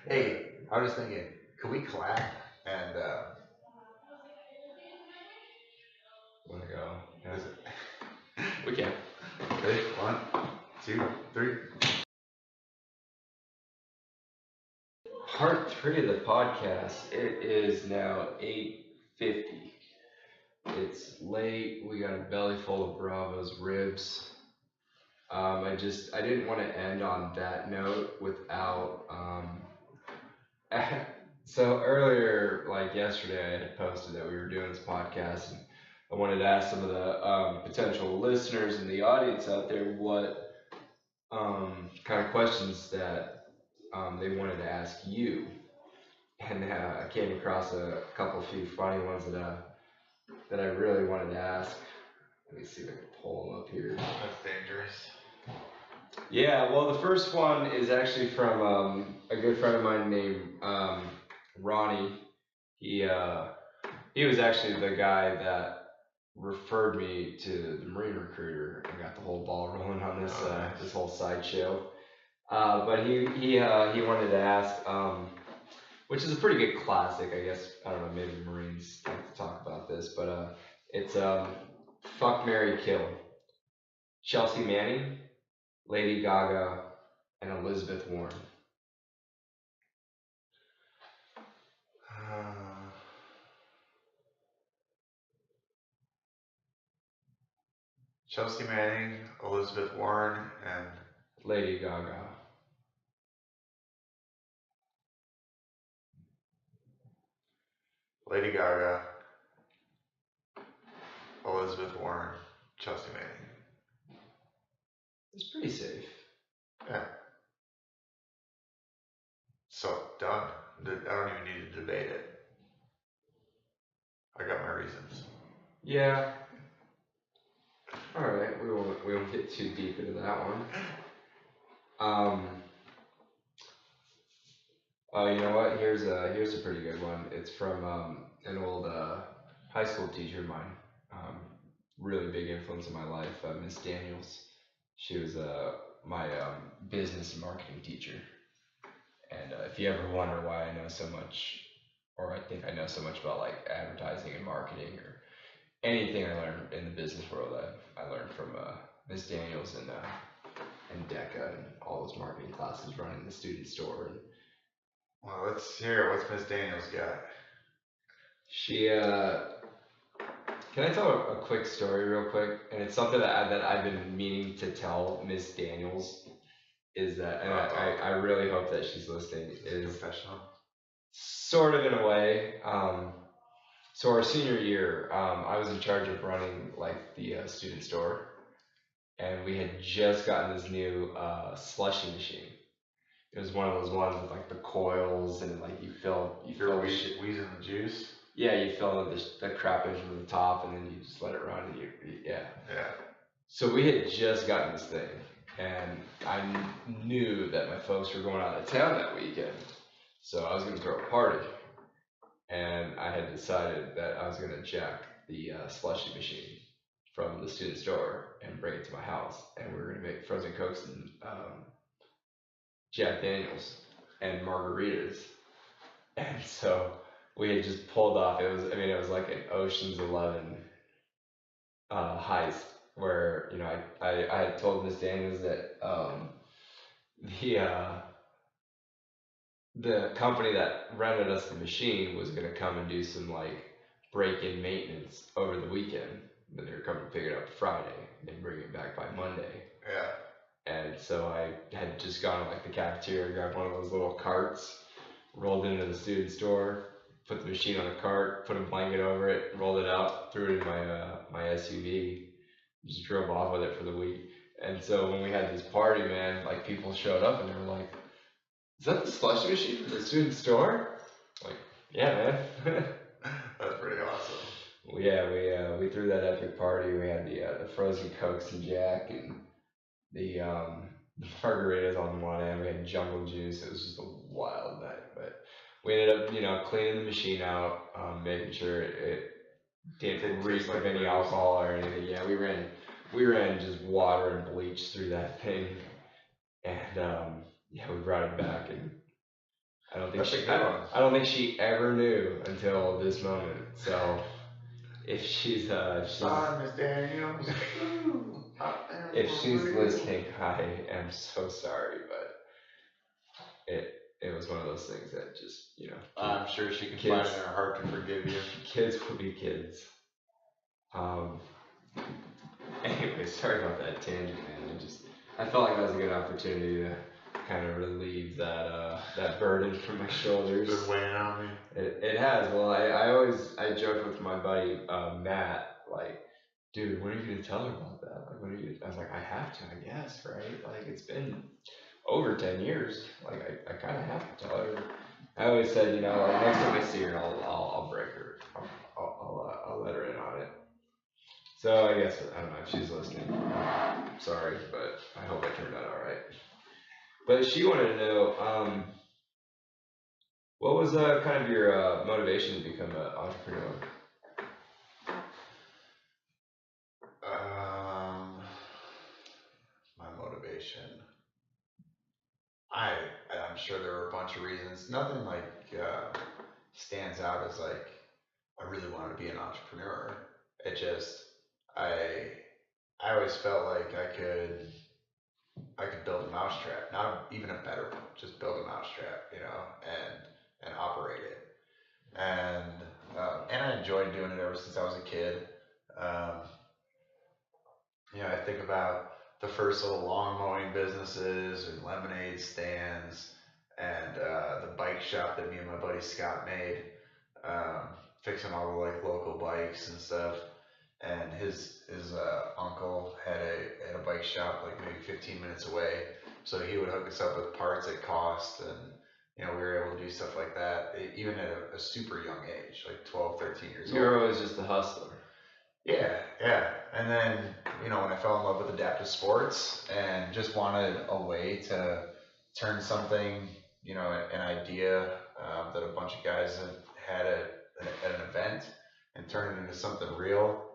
Hey, I was thinking, could we clap and wanna go? Yeah. We can. Ready? 1, 2, 3. Part 3 of the podcast. It is now 8:50. It's late. We got a belly full of Bravo's ribs. I didn't want to end on that note without, so earlier, like yesterday, I had posted that we were doing this podcast, and I wanted to ask some of the potential listeners in the audience out there what kind of questions that they wanted to ask you. And I came across a few funny ones that I really wanted to ask. Let me see if I can pull them up here. That's dangerous. Yeah, well, the first one is actually from a good friend of mine named Ronnie. He was actually the guy that referred me to the Marine recruiter and got the whole ball rolling on this this whole sideshow. But he wanted to ask, which is a pretty good classic, I guess. I don't know, maybe Marines like to talk about this, but it's fuck, marry, kill. Chelsea Manning, Lady Gaga, and Elizabeth Warren. Chelsea Manning, Elizabeth Warren, and Lady Gaga. Lady Gaga, Elizabeth Warren, Chelsea Manning. It's pretty safe. Yeah. So, done. I don't even need to debate it. I got my reasons. Yeah. Alright, we won't get too deep into that one. Oh, you know what? Here's a pretty good one. It's from an old high school teacher of mine. Really big influence in my life, Miss Daniels. She was my business and marketing teacher. And if you ever wonder why I know so much, or I think I know so much about like advertising and marketing or anything I learned in the business world, I learned from Miss Daniels and DECA and all those marketing classes running the student store. And well, let's hear what's Miss Daniels got. she can I tell a quick story real quick? And it's something that I've been meaning to tell Miss Daniels. Is that, and I really hope that she's listening. Is professional, sort of in a way. So our senior year, I was in charge of running like the student store, and we had just gotten this new slushy machine. It was one of those ones with like the coils and like you fill wheezing the juice. Yeah, you fill the crap in from the top and then you just let it run and yeah. So we had just gotten this thing, and I knew that my folks were going out of town that weekend, so I was going to throw a party, and I had decided that I was going to jack the slushy machine from the student store and bring it to my house, and we were going to make frozen Cokes and Jack Daniels and margaritas. And so we had just pulled off. It was like an Ocean's 11 heist, where I had told Miss Daniels that the company that rented us the machine was going to come and do some like break-in maintenance over the weekend. Then they were coming to pick it up Friday and bring it back by Monday. Yeah. And so I had just gone to like the cafeteria, grabbed one of those little carts, rolled into the student store, put the machine on a cart, put a blanket over it, rolled it out, threw it in my SUV, just drove off with it for the week. And so when we had this party, man, like people showed up and they were like, "Is that the slushy machine from the student store?" Like, yeah, man. That's pretty awesome. Yeah, we threw that epic party. We had the frozen Cokes and Jack and the margaritas on one end. We had jungle juice. It was just a wild night, but we ended up, cleaning the machine out, making sure it didn't reek of any alcohol or anything. Yeah, we ran just water and bleach through that thing, and we brought it back, and I don't think she ever knew until this moment. So if she's sorry, Miss Daniels. if she's listening, I am so sorry, but it was one of those things that just, I'm sure she can find it in her heart to forgive you. Kids will be kids. Anyway, sorry about that tangent, man. I felt like that was a good opportunity to kind of relieve that burden from my shoulders. Been weighing on me. It has. Well, I joke with my buddy Matt, like, dude, when are you gonna tell her about that? Like, when are you? I was like, I have to, I guess, right? Like, it's been over 10 years. Like, I kind of have to tell her. I always said, like, next time I see her, I'll break her. I'll let her in on it. So I guess I don't know if she's listening. Sorry, but I hope it turned out all right. But she wanted to know, What was kind of your motivation to become an entrepreneur? My motivation. I'm sure there were a bunch of reasons. Nothing like stands out as like I really wanted to be an entrepreneur. It just I always felt like I could build a mousetrap, not even a better one, just build a mousetrap, you know, and operate it. And I enjoyed doing it ever since I was a kid. Um, I think about the first little lawn mowing businesses and lemonade stands and the bike shop that me and my buddy Scott made, um, fixing all the like local bikes and stuff. And his uncle had a bike shop like maybe 15 minutes away, so he would hook us up with parts at cost, and we were able to do stuff like that even at a super young age, like 12, 13 years old. You were always just a hustler. Yeah. And then, when I fell in love with adaptive sports and just wanted a way to turn something, an idea that a bunch of guys had at an event and turn it into something real.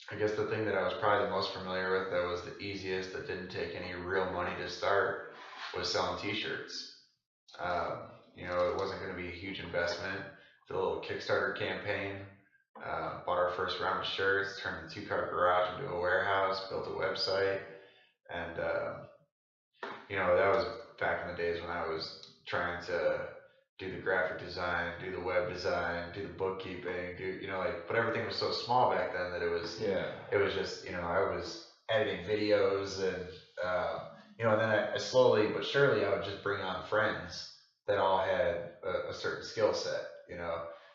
I guess the thing that I was probably the most familiar with that was the easiest, that didn't take any real money to start, was selling t-shirts. It wasn't going to be a huge investment. Did a little Kickstarter campaign. Bought our first round of shirts, turned the 2-car garage into a warehouse, built a website, and that was back in the days when I was trying to do the graphic design, do the web design, do the bookkeeping, but everything was so small back then that it was just, I was editing videos and and then I slowly but surely I would just bring on friends that all had a certain skill set,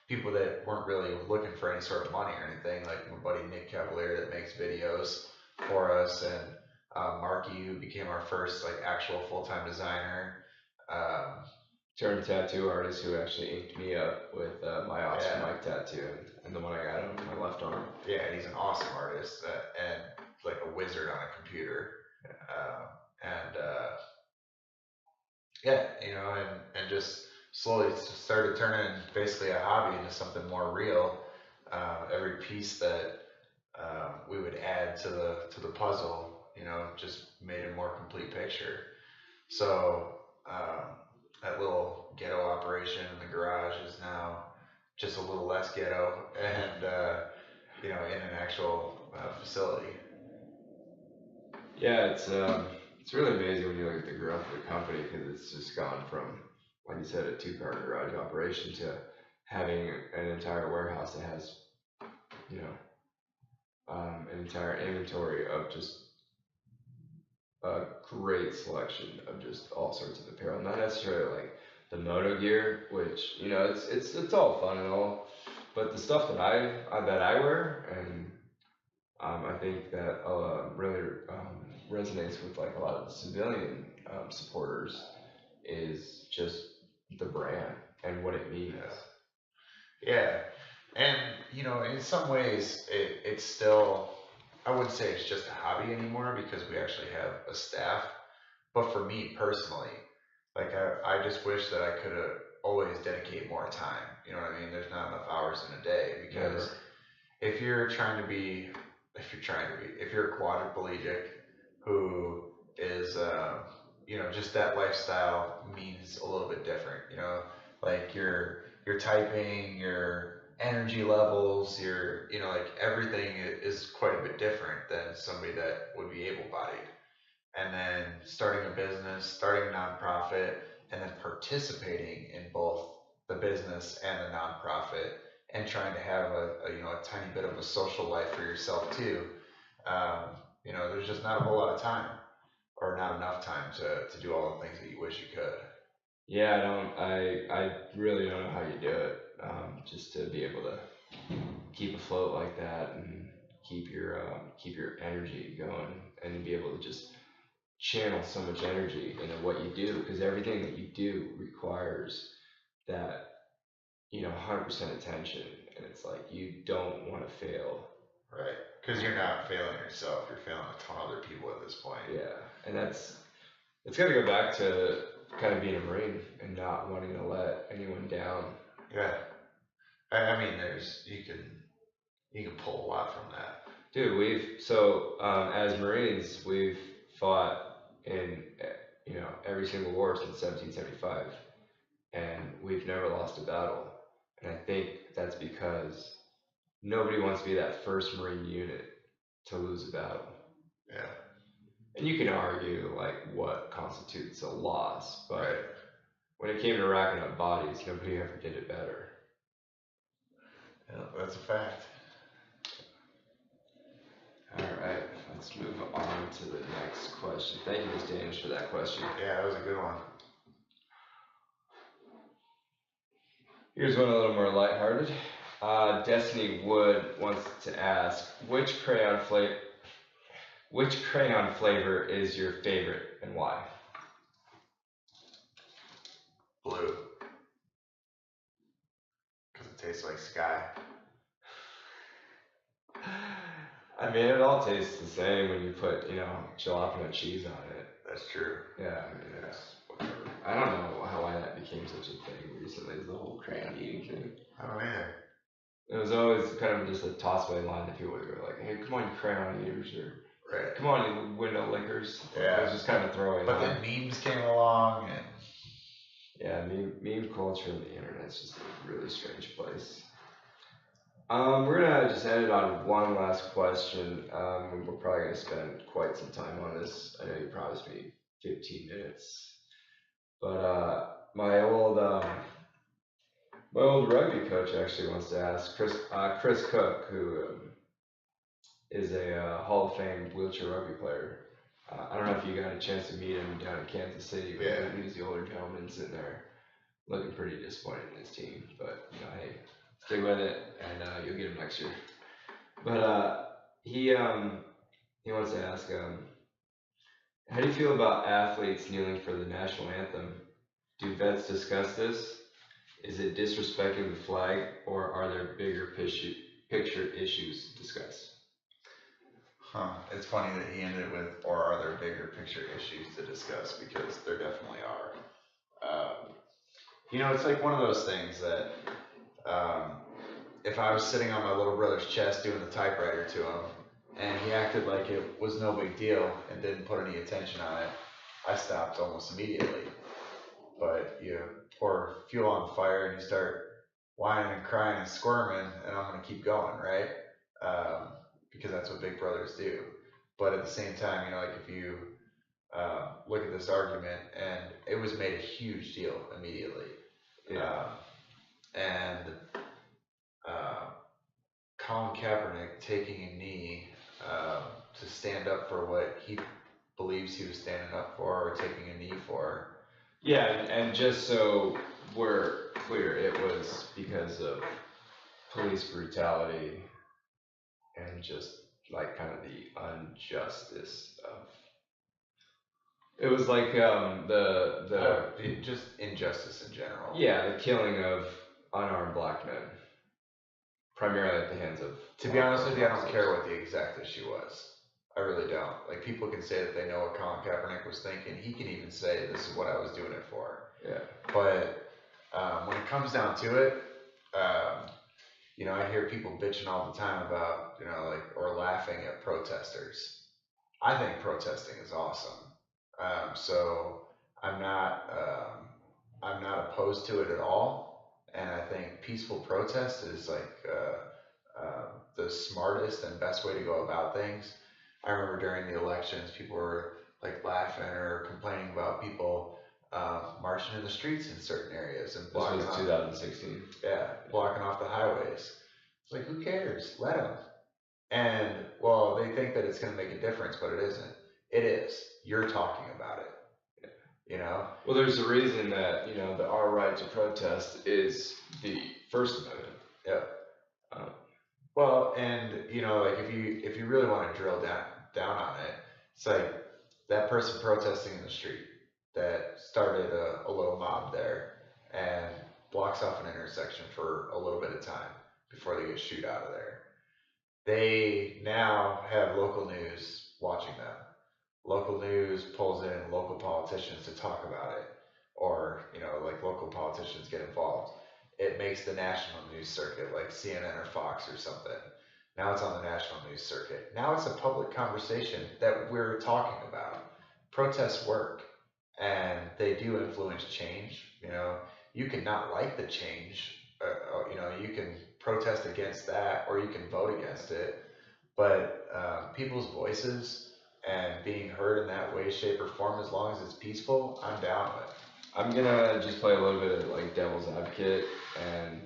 people that weren't really looking for any sort of money or anything, like my buddy Nick Cavalier that makes videos for us, and Marky, who became our first like actual full-time designer. Turned tattoo artist who actually inked me up with my Oscar Mike tattoo and the one I got on my left arm. Yeah, he's an awesome artist and like a wizard on a computer. And just slowly started turning basically a hobby into something more real. Every piece that we would add to the puzzle, just made a more complete picture. So that little ghetto operation in the garage is now just a little less ghetto, and in an actual facility. Yeah, it's really amazing when you look at the growth of the company, because it's just gone from, like you said, a 2-car garage operation to having an entire warehouse that has, an entire inventory of just a great selection of just all sorts of apparel. Not necessarily like the moto gear, which it's all fun and all, but the stuff that I wear, and I think that really resonates with like a lot of the civilian supporters, is just the brand and what it means. Yeah. And in some ways it's still, I wouldn't say it's just a hobby anymore, because we actually have a staff. But for me personally, like I just wish that I could always dedicate more time. You know what I mean? There's not enough hours in a day, because if you're a quadriplegic who is, just that lifestyle means a little bit different, like your typing, your energy levels, your, like everything is quite a bit different than somebody that would be able-bodied. And then starting a business, starting a nonprofit, and then participating in both the business and the nonprofit, and trying to have a tiny bit of a social life for yourself too. There's just not a whole lot of time, or not enough time to do all the things that you wish you could. Yeah, I really don't know how you do it. Just to be able to keep afloat like that and keep your energy going, and to be able to just channel so much energy into what you do, because everything that you do requires that 100% attention, and it's like you don't want to fail. Right, because you're not failing yourself, you're failing a ton of other people at this point. Yeah, and it's got to go back to kind of being a Marine and not wanting to let anyone down. Yeah. I mean, you can pull a lot from that. Dude, as Marines, we've fought in, every single war since 1775, and we've never lost a battle. And I think that's because nobody wants to be that first Marine unit to lose a battle. Yeah. And you can argue like what constitutes a loss, but Right. when it came to racking up bodies, nobody ever did it better. Yeah, that's a fact. Alright, let's move on to the next question. Thank you, Ms. Daniels, for that question. Yeah, that was a good one. Here's one a little more lighthearted. Destiny Wood wants to ask, which crayon flavor is your favorite and why? Blue. Because it tastes like sky. I mean, it all tastes the same when you put, jalapeno cheese on it. That's true. Yeah, I mean, it's whatever. I don't know why that became such a thing recently, the whole crayon eating thing. I don't either. It was always kind of just a toss-away line that people would go like, hey, come on, you crayon eaters, or Right. come on, you window lickers. Yeah. It was just kind of a throwaway But line. then memes came along and Yeah, meme culture and the internet's just a really strange place. We're gonna just end it on one last question. We're probably gonna spend quite some time on this. I know you promised me 15 minutes, but my old rugby coach actually wants to ask Chris Cook, who is a Hall of Fame wheelchair rugby player. I don't know if you got a chance to meet him down in Kansas City, but Yeah. he was the older gentleman sitting there looking pretty disappointed in his team. But, hey, stick with it, and you'll get him next year. But he wants to ask, how do you feel about athletes kneeling for the national anthem? Do vets discuss this? Is it disrespecting the flag, or are there bigger picture issues discussed? It's funny that he ended with, or are there bigger picture issues to discuss? Because there definitely are. It's like one of those things that if I was sitting on my little brother's chest doing the typewriter to him, and he acted like it was no big deal and didn't put any attention on it, I stopped almost immediately. But you pour fuel on the fire and you start whining and crying and squirming, and I'm going to keep going, right? Because that's what big brothers do. But at the same time, like if you look at this argument, and it was made a huge deal immediately. Yeah. Colin Kaepernick taking a knee to stand up for what he believes he was standing up for, or taking a knee for. Yeah, and just so we're clear, it was because of police brutality and just like kind of the injustice of. It was like just injustice in general. Yeah, the killing of unarmed black men, primarily at the hands of. To be honest with you, I don't care what the exact issue was. I really don't. Like, people can say that they know what Colin Kaepernick was thinking. He can even say, this is what I was doing it for. Yeah. But when it comes down to it, I hear people bitching all the time about, or laughing at protesters. I think protesting is awesome. So I'm not opposed to it at all. And I think peaceful protest is like the smartest and best way to go about things. I remember during the elections, people were like laughing or complaining about people marching in the streets in certain areas and blocking This was 2016. Yeah, blocking off the highways. It's like, who cares? Let them. And well, they think that it's going to make a difference, but it isn't. It is. You're talking about it. Well, there's a reason that our right to protest is the First Amendment. Yeah. Well, and like if you really want to drill down on it, it's like that person protesting in the street that started a little mob there and blocks off an intersection for a little bit of time before they get shooed out of there. They now have local news watching them. Local news pulls in local politicians to talk about it. or, you know, like local politicians get involved, it makes the national news circuit, like CNN or Fox or something. Now it's on the national news circuit. Now it's a public conversation that we're talking about. Protests work, and they do influence change. You know, you can not like the change. You know, you can protest against that, or you can vote against it. But people's voices and being heard in that way, shape, or form, as long as it's peaceful, I'm down with. I'm gonna just play a little bit of like devil's advocate and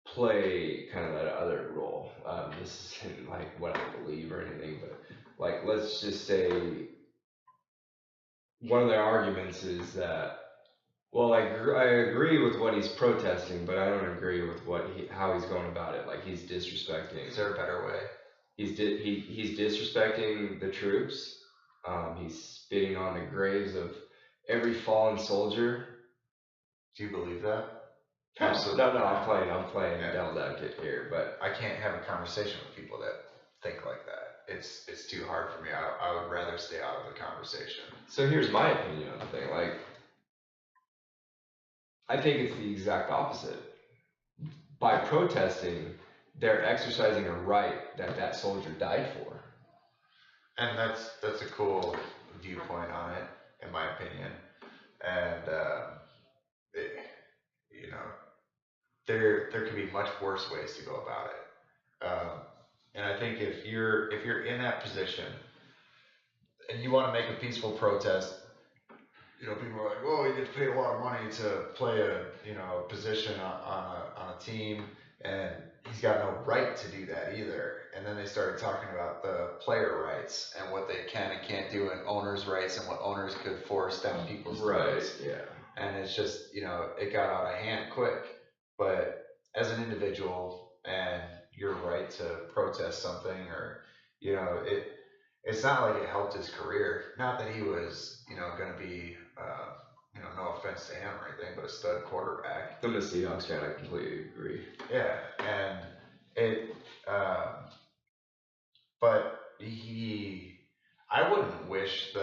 play kind of that other role. This isn't like what I believe or anything, but like let's just say one of their arguments is that, well, I agree with what he's protesting, but I don't agree with how he's going about it. Like he's disrespecting. Is there a better way? He's disrespecting the troops. He's spitting on the graves of every fallen soldier. Do you believe that? Absolutely. No, I'm playing devil's advocate here, but I can't have a conversation with people that think like that. It's too hard for me. I would rather stay out of the conversation. So here's my opinion on the thing. Like, I think it's the exact opposite. By protesting, they're exercising a right that soldier died for. And that's a cool viewpoint on it, in my opinion. And you know, there could be much worse ways to go about it. And I think if you're in that position and you want to make a peaceful protest, you know, people are like, "Oh, you get paid a lot of money to play a position on a team," and he's got no right to do that either. And then they started talking about the player rights and what they can and can't do, and owners' rights and what owners could force down people's throats. Right. Yeah. And it's just, you know, it got out of hand quick. But as an individual, and your right to protest something, or, you know, it's not like it helped his career. Not that he was, you know, going to be, you know, no offense to him or anything, but a stud quarterback. I'm a Seahawks fan. I completely agree. Yeah, and it, but I wouldn't wish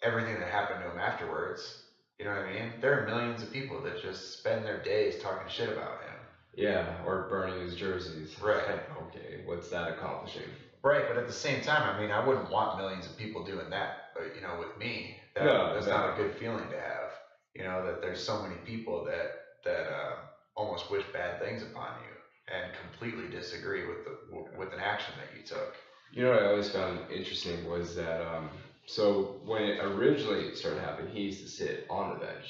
everything that happened to him afterwards. You know what I mean? There are millions of people that just spend their days talking shit about him. Yeah, or burning his jerseys. Right. Okay, what's that accomplishing? Right, but at the same time, I mean, I wouldn't want millions of people doing that, you know, with me. That's not a good feeling to have. You know, that there's so many people that almost wish bad things upon you and completely disagree with an action that you took. You know what I always found interesting was that so when it originally started happening, he used to sit on the bench,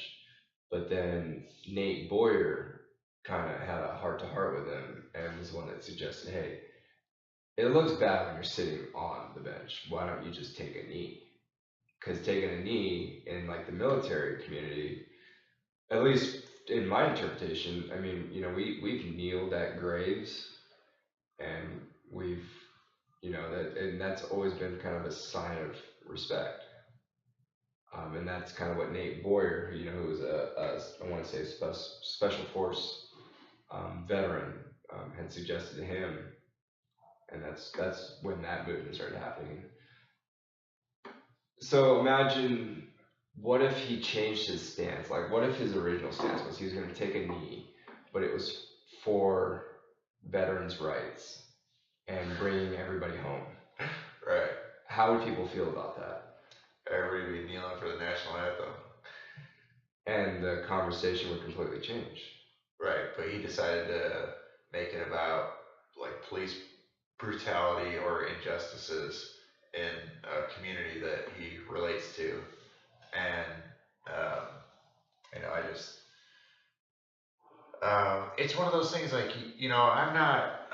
but then Nate Boyer kind of had a heart-to-heart with him and was the one that suggested, hey, it looks bad when you're sitting on the bench. Why don't you just take a knee? Because taking a knee in like the military community, at least in my interpretation, I mean, you know, we've kneeled at graves, and we've, you know, that's always been kind of a sign of respect. And that's kind of what Nate Boyer, you know, who was I want to say special force veteran, had suggested to him, and that's when that movement started happening. So imagine, what if he changed his stance? Like, what if his original stance was he was going to take a knee, but it was for veterans' rights and bringing everybody home? Right. How would people feel about that? Everybody would be kneeling for the national anthem. And the conversation would completely change. Right, but he decided to make it about like police brutality or injustices in a community that he relates to. And you know, it's one of those things, like, you know, I'm not,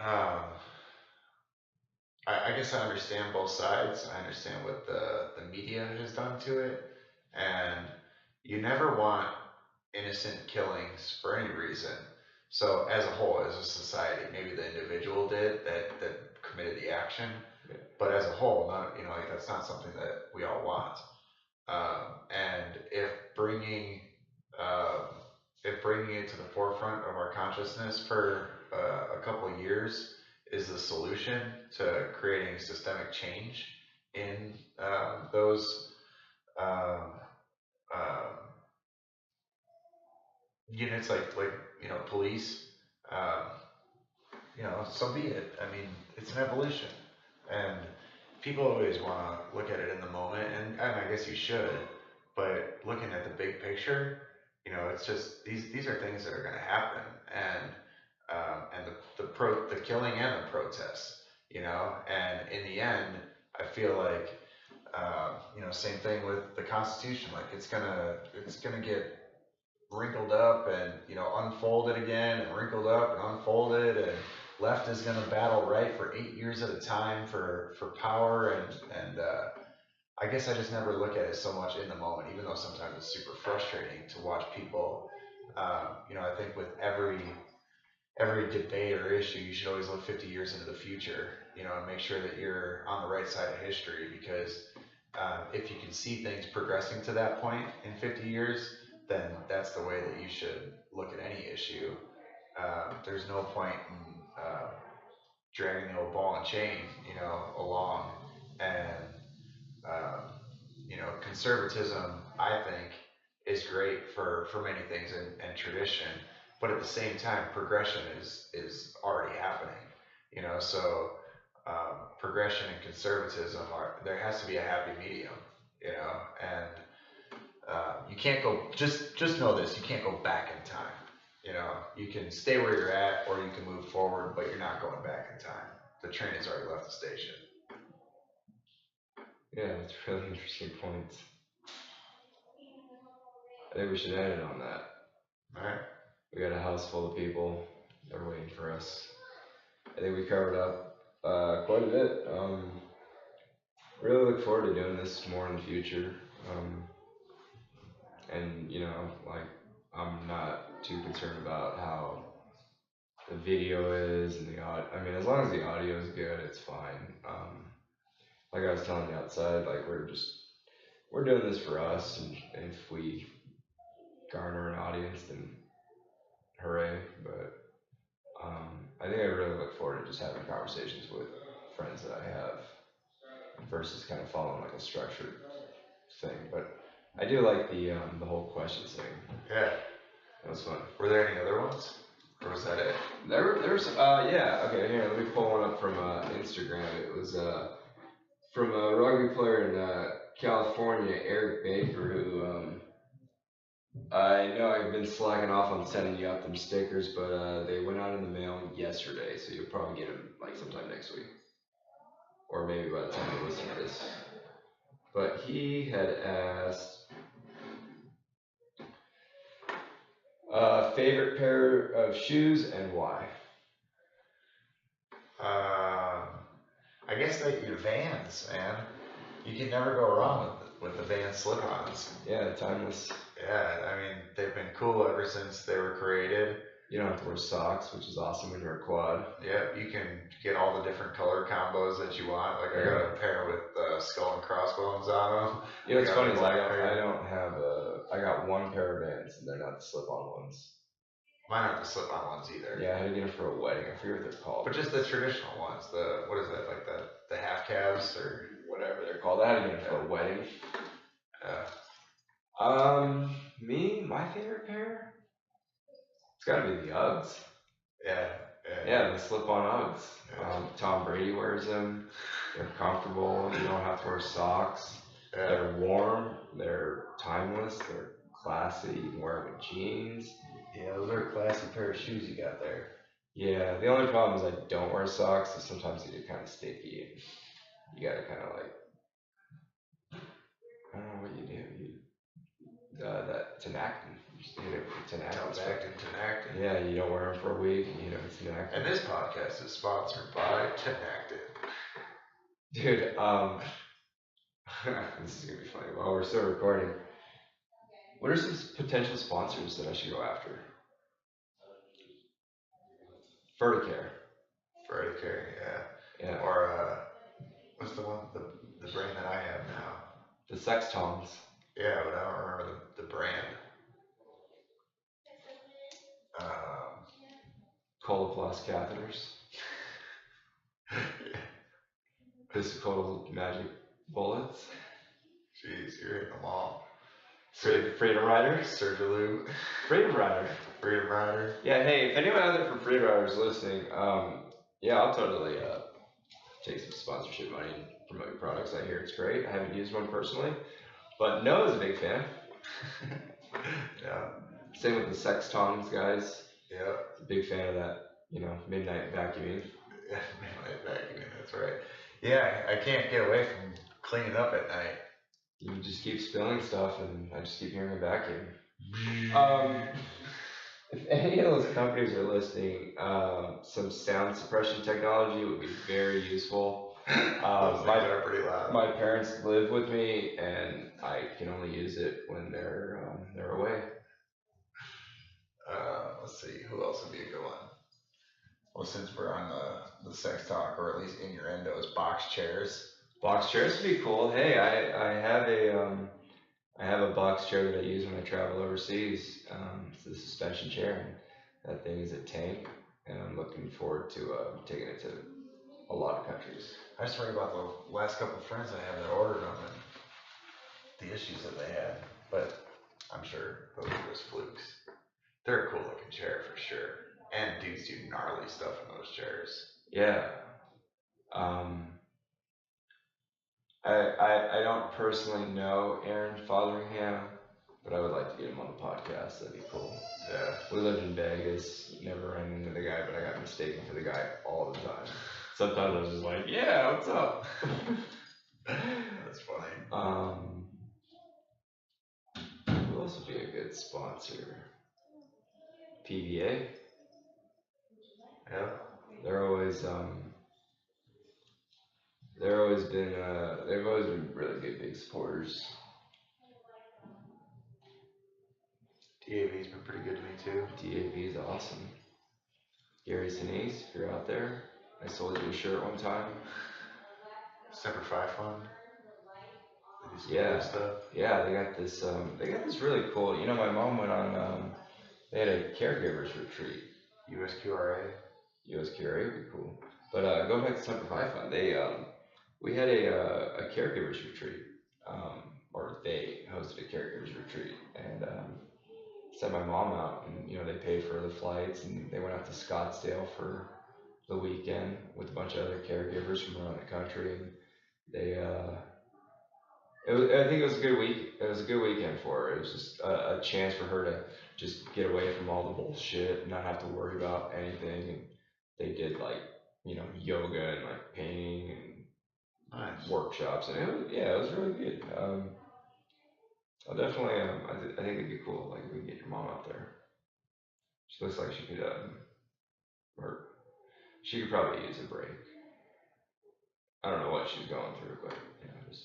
I guess I understand both sides. I understand what the media has done to it, and you never want innocent killings for any reason. So as a whole, as a society, maybe the individual did that committed the action, but as a whole, not, you know, like, that's not something that we all want. And if bringing it to the forefront of our consciousness for a couple of years is the solution to creating systemic change in those um, units like police, um, so be it. I mean, it's an evolution, and people always want to look at it in the moment, and I guess you should, but looking at the big picture, it's just these are things that are going to happen, and the killing and the protests, and in the end, I feel like, same thing with the Constitution, like it's gonna get wrinkled up and unfolded again and wrinkled up and unfolded, and left is going to battle right for 8 years at a time for power, and I guess I just never look at it so much in the moment, even though sometimes it's super frustrating to watch people. I think with every debate or issue, you should always look 50 years into the future, and make sure that you're on the right side of history, because if you can see things progressing to that point in 50 years, then that's the way that you should look at any issue. There's no point in dragging the old ball and chain, along. And, um, conservatism, I think, is great for many things, and tradition, but at the same time, progression is already happening, so progression and conservatism there has to be a happy medium, and you can't go, just know this, you can't go back in time. You can stay where you're at, or you can move forward, but you're not going back in time. The train has already left the station. Yeah, that's really interesting points. I think we should end it on that. Alright. We got a house full of people. They're waiting for us. I think we covered up quite a bit. Really look forward to doing this more in the future. And like, I'm not too concerned about how the video is and the audio. I mean, as long as the audio is good, it's fine. Like I was telling you outside, like we're doing this for us, and if we garner an audience, then hooray. But I think I really look forward to just having conversations with friends that I have, versus kind of following like a structured thing. But I do like the whole questions thing. Yeah. That was fun. Were there any other ones? Or was that it? There's yeah, okay, here, let me pull one up from Instagram. It was from a rugby player in California, Eric Baker, who I know I've been slacking off on sending you out them stickers, but they went out in the mail yesterday, so you'll probably get them like sometime next week, or maybe by the time you listen to this. But he had asked, favorite pair of shoes and why? I guess that your Vans, man. You can never go wrong with the Vans slip-ons. Yeah, timeless. Yeah, I mean, they've been cool ever since they were created. You don't have to wear socks, which is awesome when you're a quad. Yep, you can get all the different color combos that you want. Like, I got a pair with skull and crossbones on them. You know what's funny is I don't have I got one pair of Vans, and they're not the slip-on ones. Mine aren't the slip-on ones either. Yeah, I had to get them for a wedding. I forget what they're called. But just the traditional ones. What is that, like the half calves or whatever they're called. I had to get them for a wedding. My favorite pair? It's gotta be the Uggs. Yeah, the slip-on Uggs. Yeah. Tom Brady wears them. They're comfortable. You don't have to wear socks. Yeah. They're warm. They're timeless. They're classy. You can wear them with jeans. Yeah, those are a classy pair of shoes you got there. Yeah, the only problem is I don't wear socks, so sometimes they get kind of sticky. And you gotta kind of like, I don't know what you do. That Tenactin. You just hit it with Tenactin. Yeah, you don't wear them for a week, and it's Tenactin. And this podcast is sponsored by Tenactin. Dude, this is gonna be funny. While we're still recording, what are some potential sponsors that I should go after? Ferticare, yeah. Or what's the one, the brand that I have now? The Sex Toms. Yeah, but I don't remember the brand. Coloplast catheters. Physical magic bullets. Jeez, you're hitting them all. Freedom Rider? Surgaloo. Freedom Rider. Freedom Rider. Yeah, hey, if anyone out there from Freedom Rider is listening, yeah, I'll totally take some sponsorship money and promote your products. I hear it's great. I haven't used one personally, but Noah's a big fan. Yeah. Same with the Sex Tongs guys. Yeah. Big fan of that, midnight vacuuming. Midnight vacuuming, that's right. Yeah, I can't get away from cleaning up at night. You just keep spilling stuff, and I just keep hearing a vacuum. If any of those companies are listening, some sound suppression technology would be very useful. Those things are pretty loud. My parents live with me, and I can only use it when they're away. Let's see, who else would be a good one? Well, since we're on the sex talk, or at least innuendos, box chairs. Box chairs would be cool. Hey, I have a box chair that I use when I travel overseas. It's a suspension chair, and that thing is a tank, and I'm looking forward to taking it to a lot of countries. I just worry about the last couple of friends I have that ordered them and the issues that they had, but I'm sure those are just flukes. They're a cool looking chair for sure, and dudes do gnarly stuff in those chairs. Yeah. I don't personally know Aaron Fotheringham, but I would like to get him on the podcast. That'd be cool. Yeah. We lived in Vegas, never ran into the guy, but I got mistaken for the guy all the time. Sometimes I was just like, yeah, what's up? That's funny. Who else would be a good sponsor? PVA. Yeah. They've always been really good big supporters. DAV's been pretty good to me too. DAV is awesome. Gary Sinise, if you're out there, I sold you a shirt one time. Semper Fi Fund. They do some Yeah. cool stuff. Yeah, they got this really cool. My mom went on. They had a caregivers retreat. USQRA. USQRA would be cool. But going back to Semper Fi Fund, we had a caregivers retreat, or they hosted a caregivers retreat, and sent my mom out, and they paid for the flights, and they went out to Scottsdale for the weekend with a bunch of other caregivers from around the country, and they I think it was a good week. It was a good weekend for her. It was just a chance for her to just get away from all the bullshit and not have to worry about anything. And they did yoga and painting and Nice. workshops, and it was really good. I'll definitely I think it'd be cool. If we can get your mom out there. She looks like she could or she could probably use a break. I don't know what she's going through, but just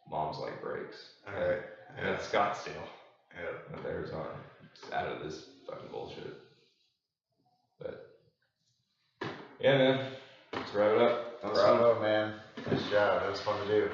moms like breaks. Alright. And it's Scottsdale. Yeah. Not Arizona. It's out of this fucking bullshit. But yeah, man. Let's wrap it up. Bravo, man. Nice job. That was fun to do.